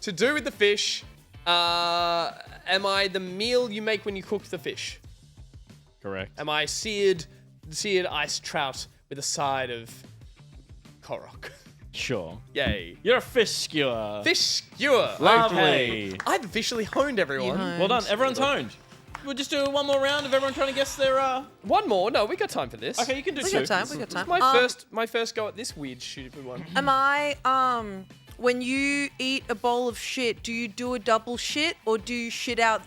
Speaker 2: To do with the fish, am I the meal you make when you cook the fish?
Speaker 3: Correct.
Speaker 2: Am I seared ice trout with a side of korok?
Speaker 3: Sure.
Speaker 2: Yay.
Speaker 3: You're a fish skewer.
Speaker 2: Fish skewer.
Speaker 3: Lovely.
Speaker 2: Okay. I've officially honed everyone.
Speaker 3: Well done. Everyone's honed. We'll just do one more round of everyone trying to guess their.
Speaker 2: One more? No, we got time for this.
Speaker 3: Okay, you can do
Speaker 4: We
Speaker 3: two.
Speaker 4: got time. We got time.
Speaker 2: My first go at this weird stupid one.
Speaker 4: Am I when you eat a bowl of shit, do you do a double shit or do you shit out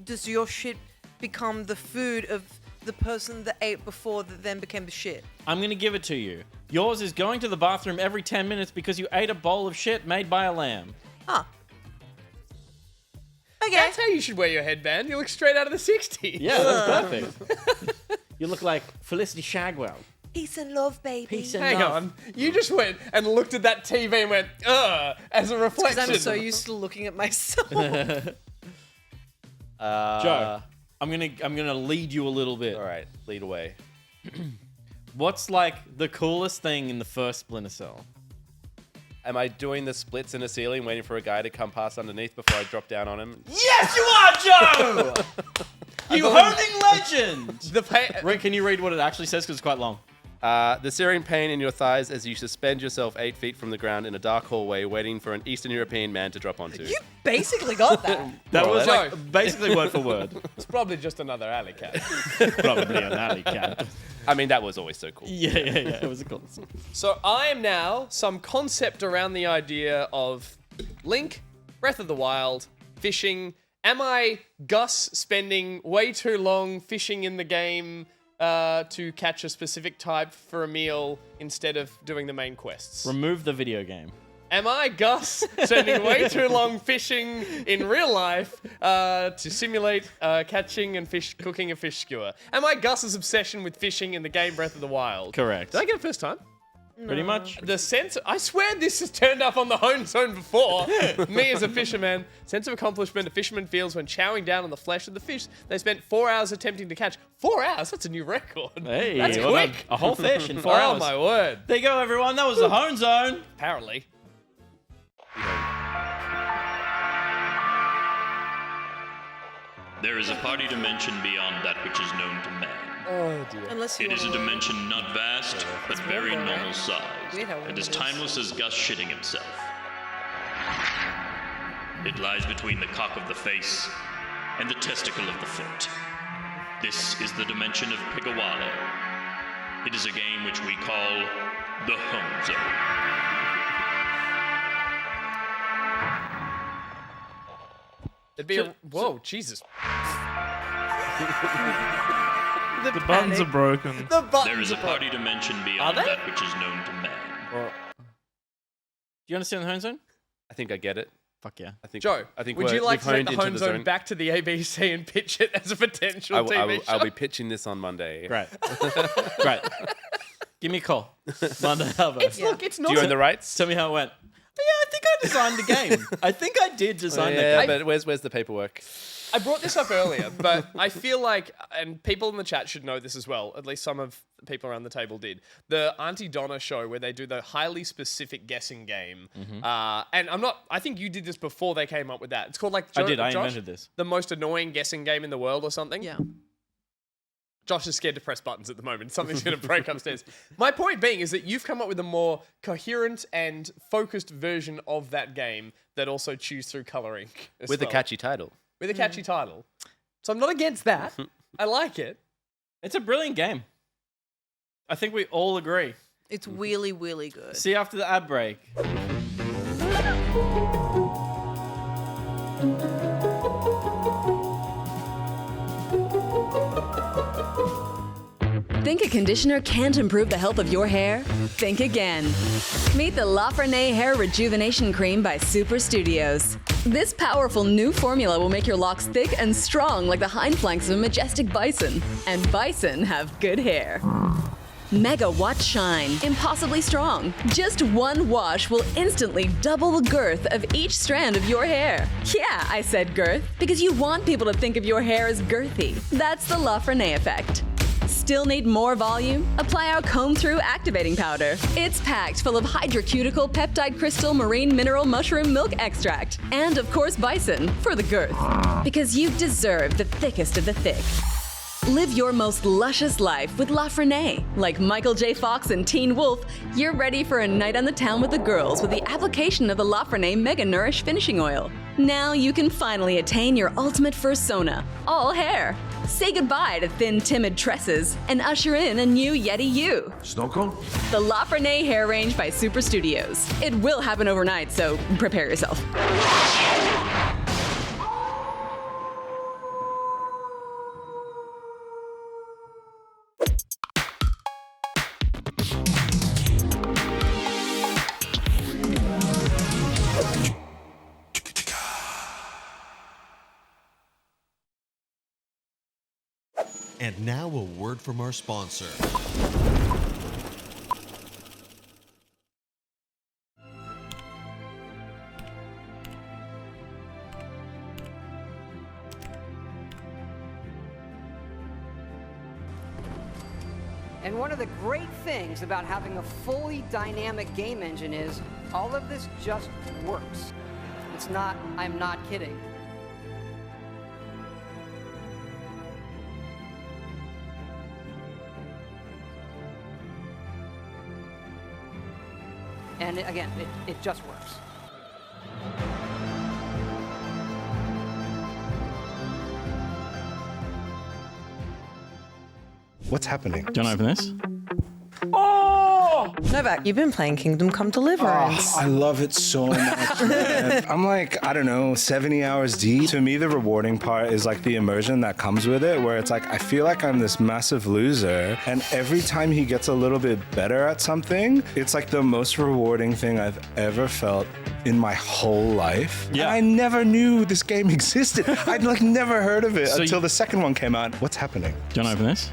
Speaker 4: does your shit become the food of the person that ate before that then became the shit?
Speaker 3: I'm going to give it to you. Yours is going to the bathroom every 10 minutes because you ate a bowl of shit made by a lamb.
Speaker 4: Huh. Okay.
Speaker 2: That's how you should wear your headband. You look straight out of the 60s.
Speaker 3: Yeah, that's perfect. You look like Felicity Shagwell.
Speaker 4: Peace and love, baby.
Speaker 3: Peace and
Speaker 2: Hang
Speaker 3: love.
Speaker 2: on. You just went and looked at that TV and went, ugh, as a reflection.
Speaker 4: Because I'm so used to looking at myself.
Speaker 3: Joe, I'm gonna lead you a little bit.
Speaker 6: All right, lead away.
Speaker 3: What's like the coolest thing in the first Splinter Cell?
Speaker 6: Am I doing the splits in the ceiling, waiting for a guy to come past underneath before I drop down on him?
Speaker 3: Yes, you are, Joe. You honing legend. Rick, can you read what it actually says? Because it's quite long.
Speaker 6: The searing pain in your thighs as you suspend yourself 8 feet from the ground in a dark hallway, waiting for an Eastern European man to drop onto.
Speaker 4: You basically got that.
Speaker 3: That was
Speaker 2: Joe.
Speaker 3: like basically word for word.
Speaker 2: It's probably just another alley cat.
Speaker 3: Probably an alley cat.
Speaker 6: I mean, that was always so cool.
Speaker 3: Yeah. It was a cool.
Speaker 2: So I am now some concept around the idea of Link, Breath of the Wild, fishing. Am I Gus spending way too long fishing in the game to catch a specific type for a meal instead of doing the main quests?
Speaker 3: Remove the video game.
Speaker 2: Am I Gus spending way too long fishing in real life to simulate catching and cooking a fish skewer? Am I Gus's obsession with fishing in the game Breath of the Wild?
Speaker 3: Correct.
Speaker 2: Did I get it first time?
Speaker 3: Pretty much.
Speaker 2: The sense, I swear this has turned up on the home zone before. Me as a fisherman, sense of accomplishment a fisherman feels when chowing down on the flesh of the fish they spent 4 hours attempting to catch. 4 hours? That's a new record.
Speaker 3: Hey,
Speaker 2: that's
Speaker 3: well
Speaker 2: quick.
Speaker 3: done. A whole fish in 4 hours.
Speaker 2: Oh my word.
Speaker 3: There you go, everyone. That was the home zone.
Speaker 2: Apparently.
Speaker 10: There is a party dimension beyond that which is known to man.
Speaker 2: Oh dear.
Speaker 4: Unless you
Speaker 10: It is a dimension not vast, but very
Speaker 4: weird though,
Speaker 10: normal
Speaker 4: right?
Speaker 10: sized,
Speaker 4: Weird how warm
Speaker 10: and as
Speaker 4: it is.
Speaker 10: timeless as Gus shitting himself. It lies between the cock of the face and the testicle of the foot. This is the dimension of Pigawale. It is a game which we call the Home Zone.
Speaker 2: It'd be a... Whoa, Jesus.
Speaker 5: The buttons are broken.
Speaker 2: The buttons
Speaker 10: There is a
Speaker 2: are
Speaker 10: party dimension beyond
Speaker 2: they?
Speaker 10: that which is known to man.
Speaker 3: Do you understand the home zone?
Speaker 6: I think I get it.
Speaker 3: Fuck yeah.
Speaker 6: I think.
Speaker 2: Joe,
Speaker 6: I think
Speaker 2: would you like
Speaker 6: we've
Speaker 2: to take
Speaker 6: honed
Speaker 2: the
Speaker 6: into
Speaker 2: home zone back to the ABC and pitch it as a potential TV show?
Speaker 6: I'll be pitching this on Monday.
Speaker 3: Great. Great. Give me a call. Monday,
Speaker 2: It's, look, it's not...
Speaker 6: Do you own the rights?
Speaker 3: Tell me how it went. Yeah, I think I designed the game. I think I did design the
Speaker 6: Yeah,
Speaker 3: game.
Speaker 6: but where's the paperwork?
Speaker 2: I brought this up earlier, but I feel like, and people in the chat should know this as well, at least some of the people around the table did, the Auntie Donna show where they do the highly specific guessing game. And I think you did this before they came up with that. It's called like...
Speaker 3: I did. I
Speaker 2: Josh,
Speaker 3: invented this.
Speaker 2: The most annoying guessing game in the world or something.
Speaker 4: Yeah.
Speaker 2: Josh is scared to press buttons at the moment. Something's going to break upstairs. My point being is that you've come up with a more coherent and focused version of that game that also chews through colouring.
Speaker 6: With a catchy title.
Speaker 2: With a catchy title. So I'm not against that. I like it.
Speaker 3: It's a brilliant game. I think we all agree.
Speaker 4: It's really, really good.
Speaker 3: See you after the ad break.
Speaker 11: Think a conditioner can't improve the health of your hair? Think again. Meet the La Frenais Hair Rejuvenation Cream by Super Studios. This powerful new formula will make your locks thick and strong like the hind flanks of a majestic bison. And bison have good hair. Mega Watt Shine. Impossibly strong. Just one wash will instantly double the girth of each strand of your hair. Yeah, I said girth, because you want people to think of your hair as girthy. That's the La Frenais effect. Still need more volume? Apply our Comb Through Activating Powder. It's packed full of hydrocuticle, peptide crystal, marine mineral, mushroom, milk extract. And of course bison, for the girth. Because you deserve the thickest of the thick. Live your most luscious life with La Frenais. Like Michael J. Fox and Teen Wolf, you're ready for a night on the town with the girls with the application of the La Frenais Mega Nourish Finishing Oil. Now you can finally attain your ultimate fursona, all hair. Say goodbye to thin, timid tresses and usher in a new Yeti you.
Speaker 12: Snow cone?
Speaker 11: The La Frenais Hair Range by Super Studios. It will happen overnight, so prepare yourself.
Speaker 8: And now a word from our sponsor.
Speaker 12: And one of the great things about having a fully dynamic game engine is all of this just works. It's not, I'm not kidding. And again, it just works.
Speaker 13: What's happening?
Speaker 3: Do you want to open this?
Speaker 4: Novak, you've been playing Kingdom Come Deliverance.
Speaker 13: I love it so much, man. I'm like, I don't know, 70 hours deep. To me, the rewarding part is like the immersion that comes with it, where it's like, I feel like I'm this massive loser. And every time he gets a little bit better at something, it's like the most rewarding thing I've ever felt in my whole life.
Speaker 3: Yeah.
Speaker 13: And I never knew this game existed. I'd like never heard of it
Speaker 3: So
Speaker 13: until the second one came out. What's happening?
Speaker 3: Do you want to open this?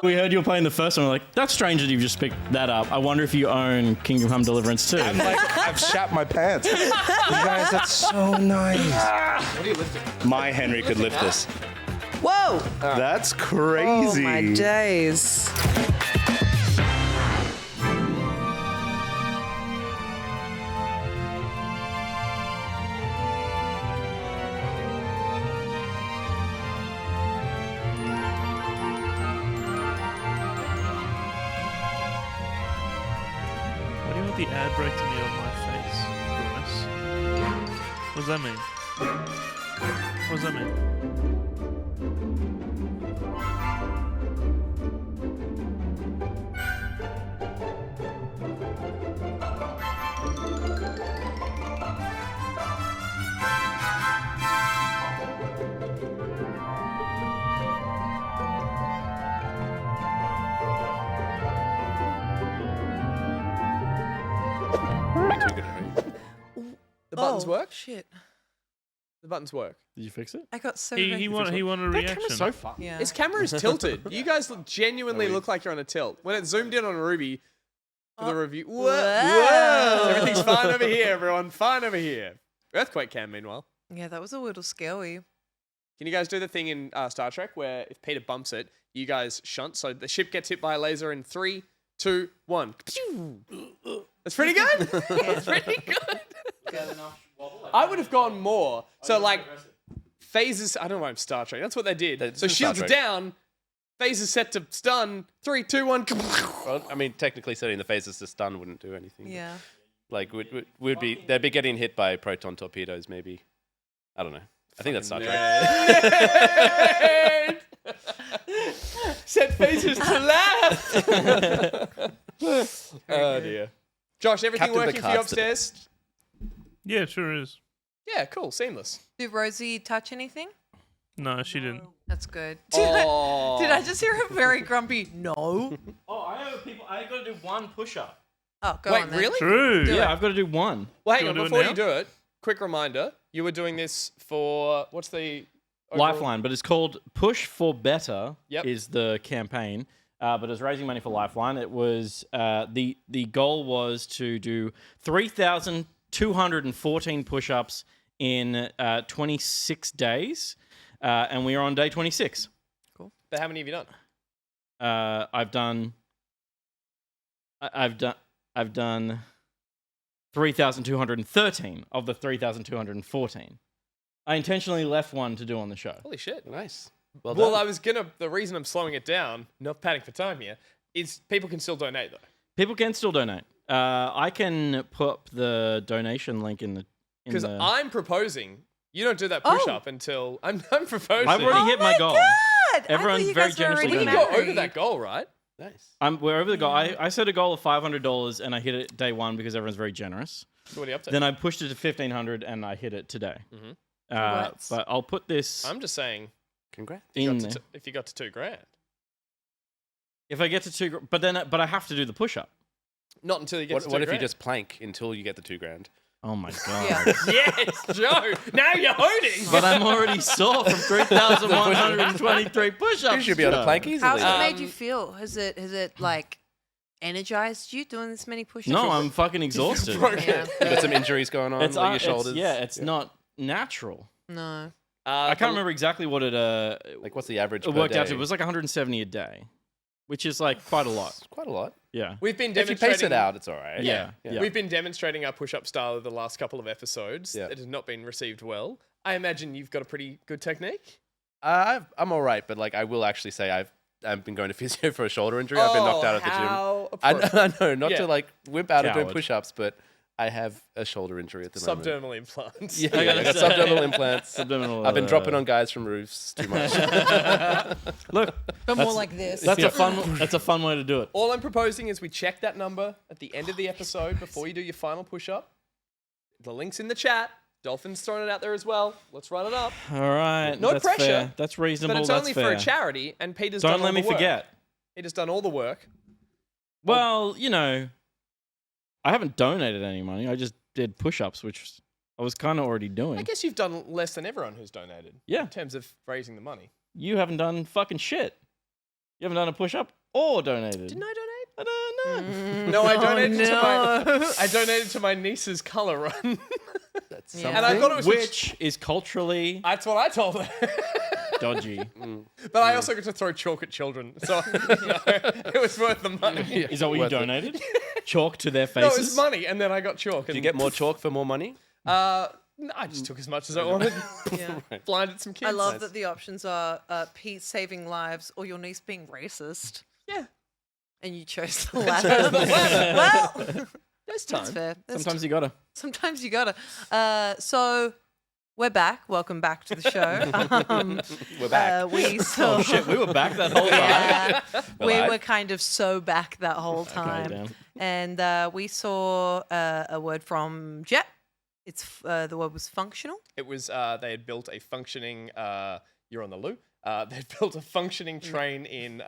Speaker 3: We heard you were playing the first one. We're like, that's strange that you've just picked that up. I wonder if you own Kingdom Come Deliverance too.
Speaker 13: I'm like, I've shat my pants. You guys, that's so nice.
Speaker 6: What are you lifting?
Speaker 13: My Henry could lift this.
Speaker 4: Whoa!
Speaker 13: That's crazy.
Speaker 4: Oh my days.
Speaker 5: Why do you want the ad break to be on my face, Bryce? What does that mean? What does that mean?
Speaker 6: Too good at it.
Speaker 2: The buttons work?
Speaker 4: Shit.
Speaker 2: The buttons work.
Speaker 3: Did you fix it?
Speaker 4: I got so
Speaker 5: He wanted a
Speaker 2: That
Speaker 5: reaction.
Speaker 2: camera's so fun.
Speaker 4: Yeah.
Speaker 2: His camera is tilted. You guys genuinely look like you're on a tilt. When it zoomed in on Ruby for the review. Whoa. Whoa. Everything's fine over here, everyone. Fine over here. Earthquake cam, meanwhile.
Speaker 4: Yeah, that was a little scary.
Speaker 2: Can you guys do the thing in Star Trek where if Peter bumps it, you guys shunt so the ship gets hit by a laser in 3, 2, 1. That's pretty good. That's pretty good. I would have gone more. So like phases. I don't know why I'm Star Trek. That's what they did. So shields are down. Phases set to stun. 3, 2, 1.
Speaker 6: Well, I mean, technically setting the phases to stun wouldn't do anything.
Speaker 4: Yeah.
Speaker 6: Like, they'd be getting hit by proton torpedoes, maybe. I don't know. I think that's Star Trek.
Speaker 2: Set phases to left. Oh dear. Josh, everything
Speaker 6: Captain
Speaker 2: working for you
Speaker 6: Picard's
Speaker 2: upstairs?
Speaker 5: Yeah, it sure is.
Speaker 2: Yeah, cool, seamless.
Speaker 4: Did Rosie touch anything?
Speaker 5: No, she didn't.
Speaker 4: That's good.
Speaker 2: Oh.
Speaker 4: Did I just hear a very grumpy no?
Speaker 3: Oh, I got to do one push-up.
Speaker 4: Oh, go
Speaker 2: Wait,
Speaker 4: on then.
Speaker 2: really?
Speaker 5: True.
Speaker 3: Yeah, I've got to do one.
Speaker 2: Well, hang
Speaker 5: Do
Speaker 2: on,
Speaker 5: you wanna do
Speaker 2: before
Speaker 5: it
Speaker 2: you do it, quick reminder, you were doing this for, what's the... overall-
Speaker 3: Lifeline, but it's called Push for Better
Speaker 2: Yep.
Speaker 3: is the campaign. But it's raising money for Lifeline. It was the goal was to do 3,214 push-ups in 26 days, and we are on day 26.
Speaker 2: Cool. But how many have you done?
Speaker 3: I've done 3,213 of the 3,214. I intentionally left one to do on the show.
Speaker 2: Holy shit.
Speaker 6: Nice.
Speaker 2: Well,
Speaker 6: done.
Speaker 2: the reason I'm slowing it down, not padding for time here, is people can still donate though.
Speaker 3: People can still donate. I can put the donation link in the.
Speaker 2: Because I'm proposing, you don't do that push up until I'm proposing.
Speaker 3: I've already hit my goal.
Speaker 4: God!
Speaker 3: Everyone's very generously
Speaker 2: We can
Speaker 3: donating.
Speaker 2: go over that goal, right?
Speaker 6: Nice.
Speaker 3: We're over the goal. I set a goal of $500 and I hit it day one because everyone's very generous.
Speaker 2: So what are you up to?
Speaker 3: Then I pushed it to $1,500 and I hit it today. But I'll put this.
Speaker 2: I'm just saying,
Speaker 6: congrats.
Speaker 2: If you got to $2,000.
Speaker 3: If I get to $2,000, but I have to do the push up.
Speaker 2: Not until you get to $2,000.
Speaker 6: What if you just plank until you get the $2,000?
Speaker 3: Oh my god.
Speaker 2: Yes, Joe. Now you're holding.
Speaker 3: But I'm already sore from 3,123 push-ups.
Speaker 6: You should be able to plank easily.
Speaker 4: How's it made you feel? Has it like energized you doing this many push-ups?
Speaker 3: No, I'm fucking exhausted.
Speaker 4: Yeah.
Speaker 6: You got some injuries going on, like your shoulders.
Speaker 3: It's not natural.
Speaker 4: No.
Speaker 3: I can't remember exactly what it
Speaker 6: Like, what's the average?
Speaker 3: it
Speaker 6: per
Speaker 3: worked out
Speaker 6: day?
Speaker 3: to. It was like 170 a day, which is like quite a lot.
Speaker 6: It's quite a lot.
Speaker 3: Yeah.
Speaker 2: We've been
Speaker 6: If you
Speaker 2: demonstrating.
Speaker 6: pace it out, it's all right.
Speaker 3: Yeah.
Speaker 2: We've been demonstrating our push-up style of the last couple of episodes.
Speaker 6: Yeah.
Speaker 2: It has not been received well. I imagine you've got a pretty good technique.
Speaker 6: I'm all right, but like I will actually say I've been going to physio for a shoulder injury. I've been knocked out of the gym. I know, not to like whip out of doing
Speaker 3: Coward.
Speaker 6: push-ups, but I have a shoulder injury at the moment.
Speaker 2: Subdermal implants.
Speaker 6: Yeah, I got subdermal implants.
Speaker 3: Subdermal,
Speaker 6: I've been dropping on guys from roofs too much.
Speaker 3: Look,
Speaker 4: But more like this.
Speaker 3: that's a fun way to do it.
Speaker 2: All I'm proposing is we check that number at the end of the episode before you do your final push-up. The link's in the chat. Dolphin's throwing it out there as well. Let's run it up.
Speaker 3: All right.
Speaker 2: No
Speaker 3: that's
Speaker 2: pressure.
Speaker 3: Fair. That's reasonable.
Speaker 2: But it's
Speaker 3: that's
Speaker 2: only
Speaker 3: fair.
Speaker 2: for a charity, and Peter's
Speaker 3: Don't
Speaker 2: done all
Speaker 3: let me
Speaker 2: the work.
Speaker 3: forget.
Speaker 2: Peter's done all the work.
Speaker 3: Well, you know, I haven't donated any money. I just did push-ups, which I was kind of already doing.
Speaker 2: I guess you've done less than everyone who's donated.
Speaker 3: Yeah.
Speaker 2: In terms of raising the money.
Speaker 3: You haven't done fucking shit. You haven't done a push-up or donated.
Speaker 2: Didn't I donate?
Speaker 3: I don't know.
Speaker 2: No, I donated to my niece's colour run.
Speaker 6: That's
Speaker 4: Yeah.
Speaker 2: And I thought it was
Speaker 3: Which is culturally
Speaker 2: That's what I told her.
Speaker 3: dodgy.
Speaker 2: But I also get to throw chalk at children, so it was worth the money.
Speaker 3: Is that what you
Speaker 6: Worth it.
Speaker 3: donated? Chalk to their
Speaker 2: No,
Speaker 3: faces?
Speaker 2: it was money, and then I got chalk.
Speaker 6: Do you get more chalk for more money?
Speaker 2: No, I just took as much as I wanted.
Speaker 4: Yeah.
Speaker 2: Blinded some kids.
Speaker 4: I love that the options are Pete saving lives or your niece being racist.
Speaker 2: Yeah.
Speaker 4: And you chose the latter. Well,
Speaker 2: There's time.
Speaker 4: that's fair.
Speaker 3: Sometimes you gotta.
Speaker 4: Sometimes you gotta. So we're back. Welcome back to the show.
Speaker 6: We're back.
Speaker 4: We saw.
Speaker 3: Oh shit, we were back that whole time.
Speaker 4: Yeah, we
Speaker 6: Alive?
Speaker 4: were kind of so back that whole time.
Speaker 3: damn.
Speaker 4: And we saw a word from Jet. It's the word was functional.
Speaker 2: It was they had built a functioning. You're on the loo. They'd built a functioning train in.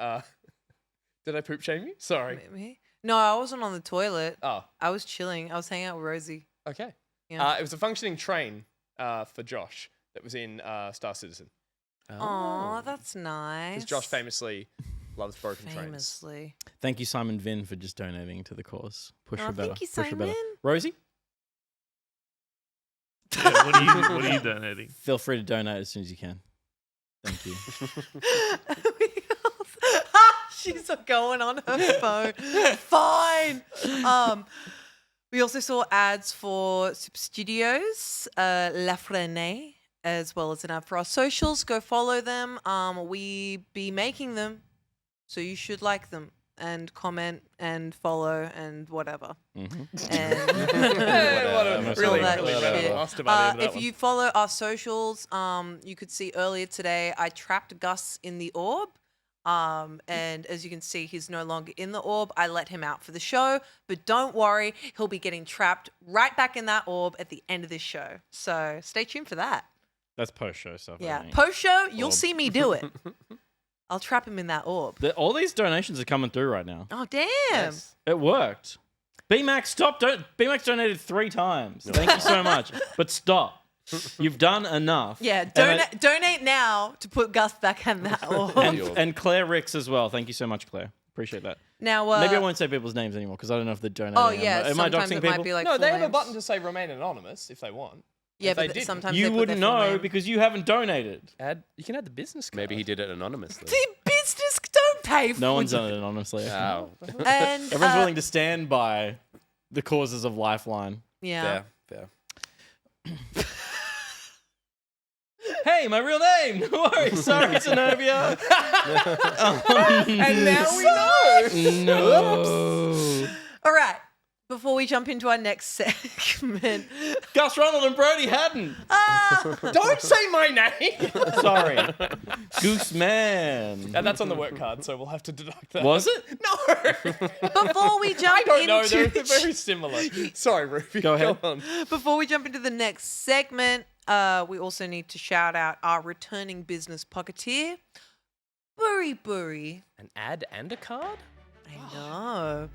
Speaker 2: Did I poop shame you? Sorry.
Speaker 4: Me? No, I wasn't on the toilet.
Speaker 2: Oh,
Speaker 4: I was chilling. I was hanging out with Rosie.
Speaker 2: okay.
Speaker 4: Yeah.
Speaker 2: It was a functioning train for Josh that was in Star Citizen.
Speaker 4: Oh, that's nice.
Speaker 2: Because Josh famously loves broken trains.
Speaker 4: Famously.
Speaker 3: Thank you, Simon Vin, for just donating to the cause. Push
Speaker 4: Oh,
Speaker 3: for better.
Speaker 4: thank you,
Speaker 3: Push for better.
Speaker 4: Simon.
Speaker 3: Rosie,
Speaker 5: Yeah, what are you donating?
Speaker 3: feel free to donate as soon as you can. Thank you.
Speaker 4: She's going on her phone. Fine. We also saw ads for Super Studios, La Frene, as well as an ad for our socials. Go follow them. We be making them, so you should like them and comment and follow and whatever.
Speaker 3: Mm-hmm.
Speaker 4: And
Speaker 2: Hey, what a
Speaker 3: Almost
Speaker 2: really,
Speaker 4: all that
Speaker 2: really
Speaker 4: shit.
Speaker 2: lost about the end of that
Speaker 4: if
Speaker 2: one.
Speaker 4: you follow our socials, you could see earlier today I trapped Gus in the orb. And as you can see, he's no longer in the orb. I let him out for the show, but don't worry, he'll be getting trapped right back in that orb at the end of this show. So stay tuned for that.
Speaker 3: That's post-show stuff. I
Speaker 4: Yeah,
Speaker 3: think.
Speaker 4: post show, you'll
Speaker 3: Orb.
Speaker 4: see me do it. I'll trap him in that orb.
Speaker 3: All these donations are coming through right now.
Speaker 4: Oh damn!
Speaker 2: Yes.
Speaker 3: It worked. BMAX, stop. BMAX donated 3 times. Thank you so much. But stop. You've done enough.
Speaker 4: Yeah,
Speaker 3: And
Speaker 4: donate now to put Gus back in that orb.
Speaker 3: and Claire Ricks as well. Thank you so much, Claire. Appreciate that.
Speaker 4: Now,
Speaker 3: Maybe I won't say people's names anymore because I don't know if they're donating.
Speaker 4: Oh yeah,
Speaker 3: Am I
Speaker 4: sometimes
Speaker 3: doxing
Speaker 4: it
Speaker 3: people?
Speaker 4: might be like
Speaker 2: No,
Speaker 4: full
Speaker 2: they have a
Speaker 4: names.
Speaker 2: button to say remain anonymous if they want.
Speaker 4: Yeah,
Speaker 2: If they
Speaker 4: but
Speaker 2: didn't,
Speaker 4: sometimes they
Speaker 3: You
Speaker 4: put
Speaker 3: wouldn't
Speaker 4: their full
Speaker 3: know
Speaker 4: name.
Speaker 3: because you haven't donated.
Speaker 2: You can add the business card.
Speaker 6: Maybe he did it anonymously.
Speaker 4: The business don't pay for
Speaker 3: No one's done it anonymously.
Speaker 6: Wow.
Speaker 4: And
Speaker 3: Everyone's willing to stand by the causes of Lifeline.
Speaker 4: yeah.
Speaker 6: Fair.
Speaker 3: Hey, my real name. No worries. Sorry, Zenobia.
Speaker 2: And now we know.
Speaker 3: No.
Speaker 4: All right. Before we jump into our next segment,
Speaker 3: Gus Ronald and Brody Haddon.
Speaker 2: Don't say my name.
Speaker 3: Sorry. Goose Man.
Speaker 2: And that's on the work card, so we'll have to deduct that.
Speaker 3: Was it?
Speaker 2: No.
Speaker 4: before we jump
Speaker 2: I don't know.
Speaker 4: into
Speaker 2: They're very similar. Sorry, Ruby.
Speaker 3: Go ahead.
Speaker 2: on.
Speaker 4: before we jump into the next segment, we also need to shout out our returning business pocketeer, Burry Burry.
Speaker 2: An ad and a card?
Speaker 4: I know.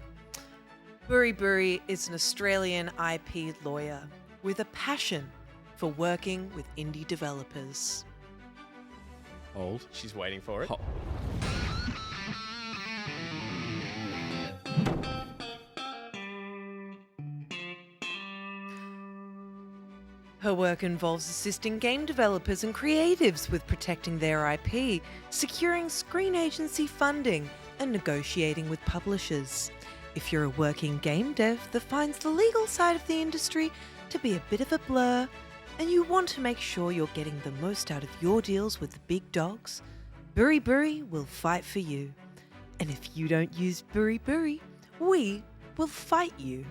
Speaker 4: Burry Burry is an Australian IP lawyer with a passion for working with indie developers.
Speaker 3: Old.
Speaker 2: She's waiting for it.
Speaker 4: Her work involves assisting game developers and creatives with protecting their IP, securing screen agency funding, and negotiating with publishers. If you're a working game dev that finds the legal side of the industry to be a bit of a blur, and you want to make sure you're getting the most out of your deals with the big dogs, Buri Buri will fight for you. And if you don't use Buri Buri, we will fight you.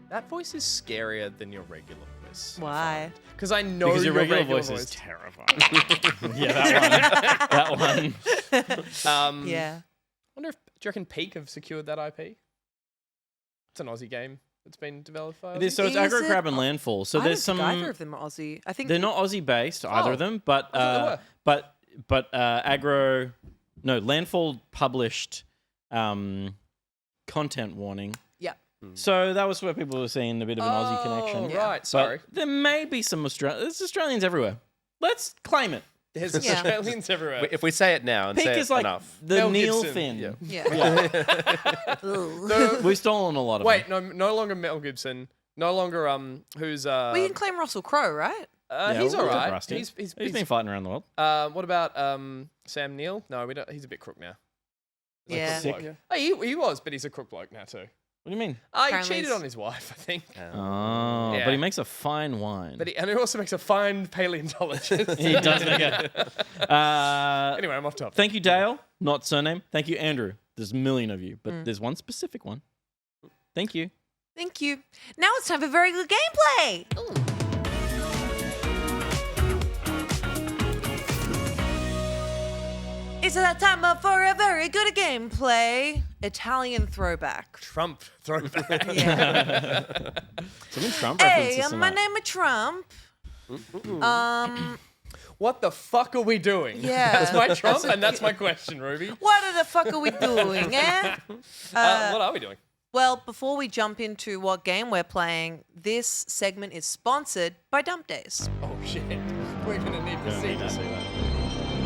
Speaker 2: That voice is scarier than your regular voice.
Speaker 4: Why?
Speaker 2: Because I know
Speaker 3: Because your regular voice is terrifying. Yeah, that one.
Speaker 4: Yeah.
Speaker 2: I wonder if, do you reckon Peak have secured that IP? It's an Aussie game that's been developed by
Speaker 3: It is, so it's
Speaker 4: Is
Speaker 3: Aggro
Speaker 4: it?
Speaker 3: Crab and Landfall. So
Speaker 4: I
Speaker 3: there's
Speaker 4: don't
Speaker 3: some.
Speaker 4: think either of them are Aussie. I think
Speaker 3: They're not Aussie based, either of them, but
Speaker 2: I thought
Speaker 3: Aggro, no, Landfall published content warning.
Speaker 4: Yeah.
Speaker 3: So that was where people were seeing a bit of an Aussie connection.
Speaker 2: Right,
Speaker 3: But
Speaker 2: sorry.
Speaker 3: there may be some there's Australians everywhere. Let's claim it.
Speaker 2: There's
Speaker 4: Yeah.
Speaker 2: Australians everywhere.
Speaker 6: If we say it now and
Speaker 3: Peak
Speaker 6: say
Speaker 3: is
Speaker 6: it
Speaker 3: like
Speaker 6: enough.
Speaker 3: the
Speaker 2: Mel
Speaker 3: Neil
Speaker 2: Gibson.
Speaker 3: Thin.
Speaker 4: Yeah.
Speaker 2: No,
Speaker 3: We've stolen a lot of
Speaker 2: wait,
Speaker 3: them.
Speaker 2: no longer Mel Gibson. No longer who's
Speaker 4: Well, you can claim Russell Crowe, right?
Speaker 2: he's
Speaker 3: we'll
Speaker 2: alright.
Speaker 3: Rusty.
Speaker 2: He's
Speaker 3: He's been fighting around the world.
Speaker 2: what about Sam Neill? No, we don't. He's a bit crook now. He's a
Speaker 4: Yeah.
Speaker 2: crook bloke. Hey, he was, but he's a crook bloke now too.
Speaker 3: What do you mean?
Speaker 2: He
Speaker 4: Apparently
Speaker 2: cheated
Speaker 4: he's-
Speaker 2: on his wife, I think.
Speaker 3: Oh,
Speaker 2: Yeah.
Speaker 3: but he makes a fine wine.
Speaker 2: But and he also makes a fine paleontologist.
Speaker 3: He does make it.
Speaker 2: Anyway, I'm off topic.
Speaker 3: Thank you, Dale. Not surname. Thank you, Andrew. There's a million of you, but there's one specific one. Thank you.
Speaker 4: Thank you. Now it's time for very good gameplay. It's that time for a very good gameplay. Italian throwback.
Speaker 2: Trump throwback.
Speaker 4: Yeah.
Speaker 3: Some Trump
Speaker 4: Hey,
Speaker 3: references
Speaker 4: my
Speaker 3: tonight.
Speaker 4: name is Trump.
Speaker 2: What the fuck are we doing?
Speaker 4: Yeah.
Speaker 2: That's my Trump, and that's my question, Ruby.
Speaker 4: What the fuck are we doing, eh?
Speaker 2: What are we doing?
Speaker 4: Well, before we jump into what game we're playing, this segment is sponsored by Dump Days.
Speaker 2: Oh shit. We're gonna need to see that.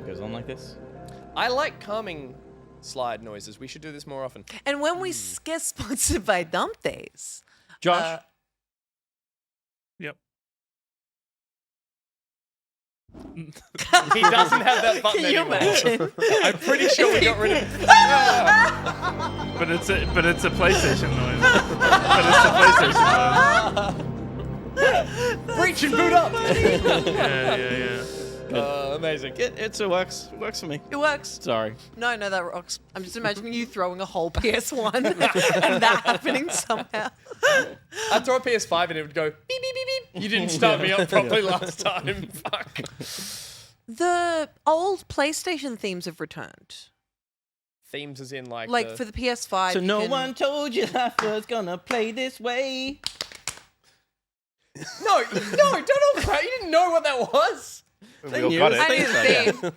Speaker 3: Goes on like this.
Speaker 2: I like calming slide noises. We should do this more often.
Speaker 4: And when we get sponsored by Dump Days,
Speaker 3: Josh,
Speaker 5: Yep.
Speaker 2: He doesn't have that button
Speaker 4: can you
Speaker 2: anymore.
Speaker 4: imagine?
Speaker 2: I'm pretty sure we got rid of it.
Speaker 5: But it's a PlayStation noise. But it's a PlayStation noise.
Speaker 2: Breach and boot up.
Speaker 5: Yeah.
Speaker 2: Amazing.
Speaker 3: it works. It works for me.
Speaker 4: It works.
Speaker 3: Sorry.
Speaker 4: No, that rocks. I'm just imagining you throwing a whole PS1 and that happening somehow.
Speaker 2: I'd throw a PS5 and it would go beep, beep, beep, beep. You didn't start me up properly last time. Fuck.
Speaker 4: The old PlayStation themes have returned.
Speaker 2: Themes as in like
Speaker 4: For the PS5.
Speaker 3: So
Speaker 4: you
Speaker 3: no
Speaker 4: can-
Speaker 3: one told you life was gonna play this way.
Speaker 2: No, don't all cry. You didn't know what that was.
Speaker 6: We all got
Speaker 4: I need
Speaker 6: it.
Speaker 4: a theme.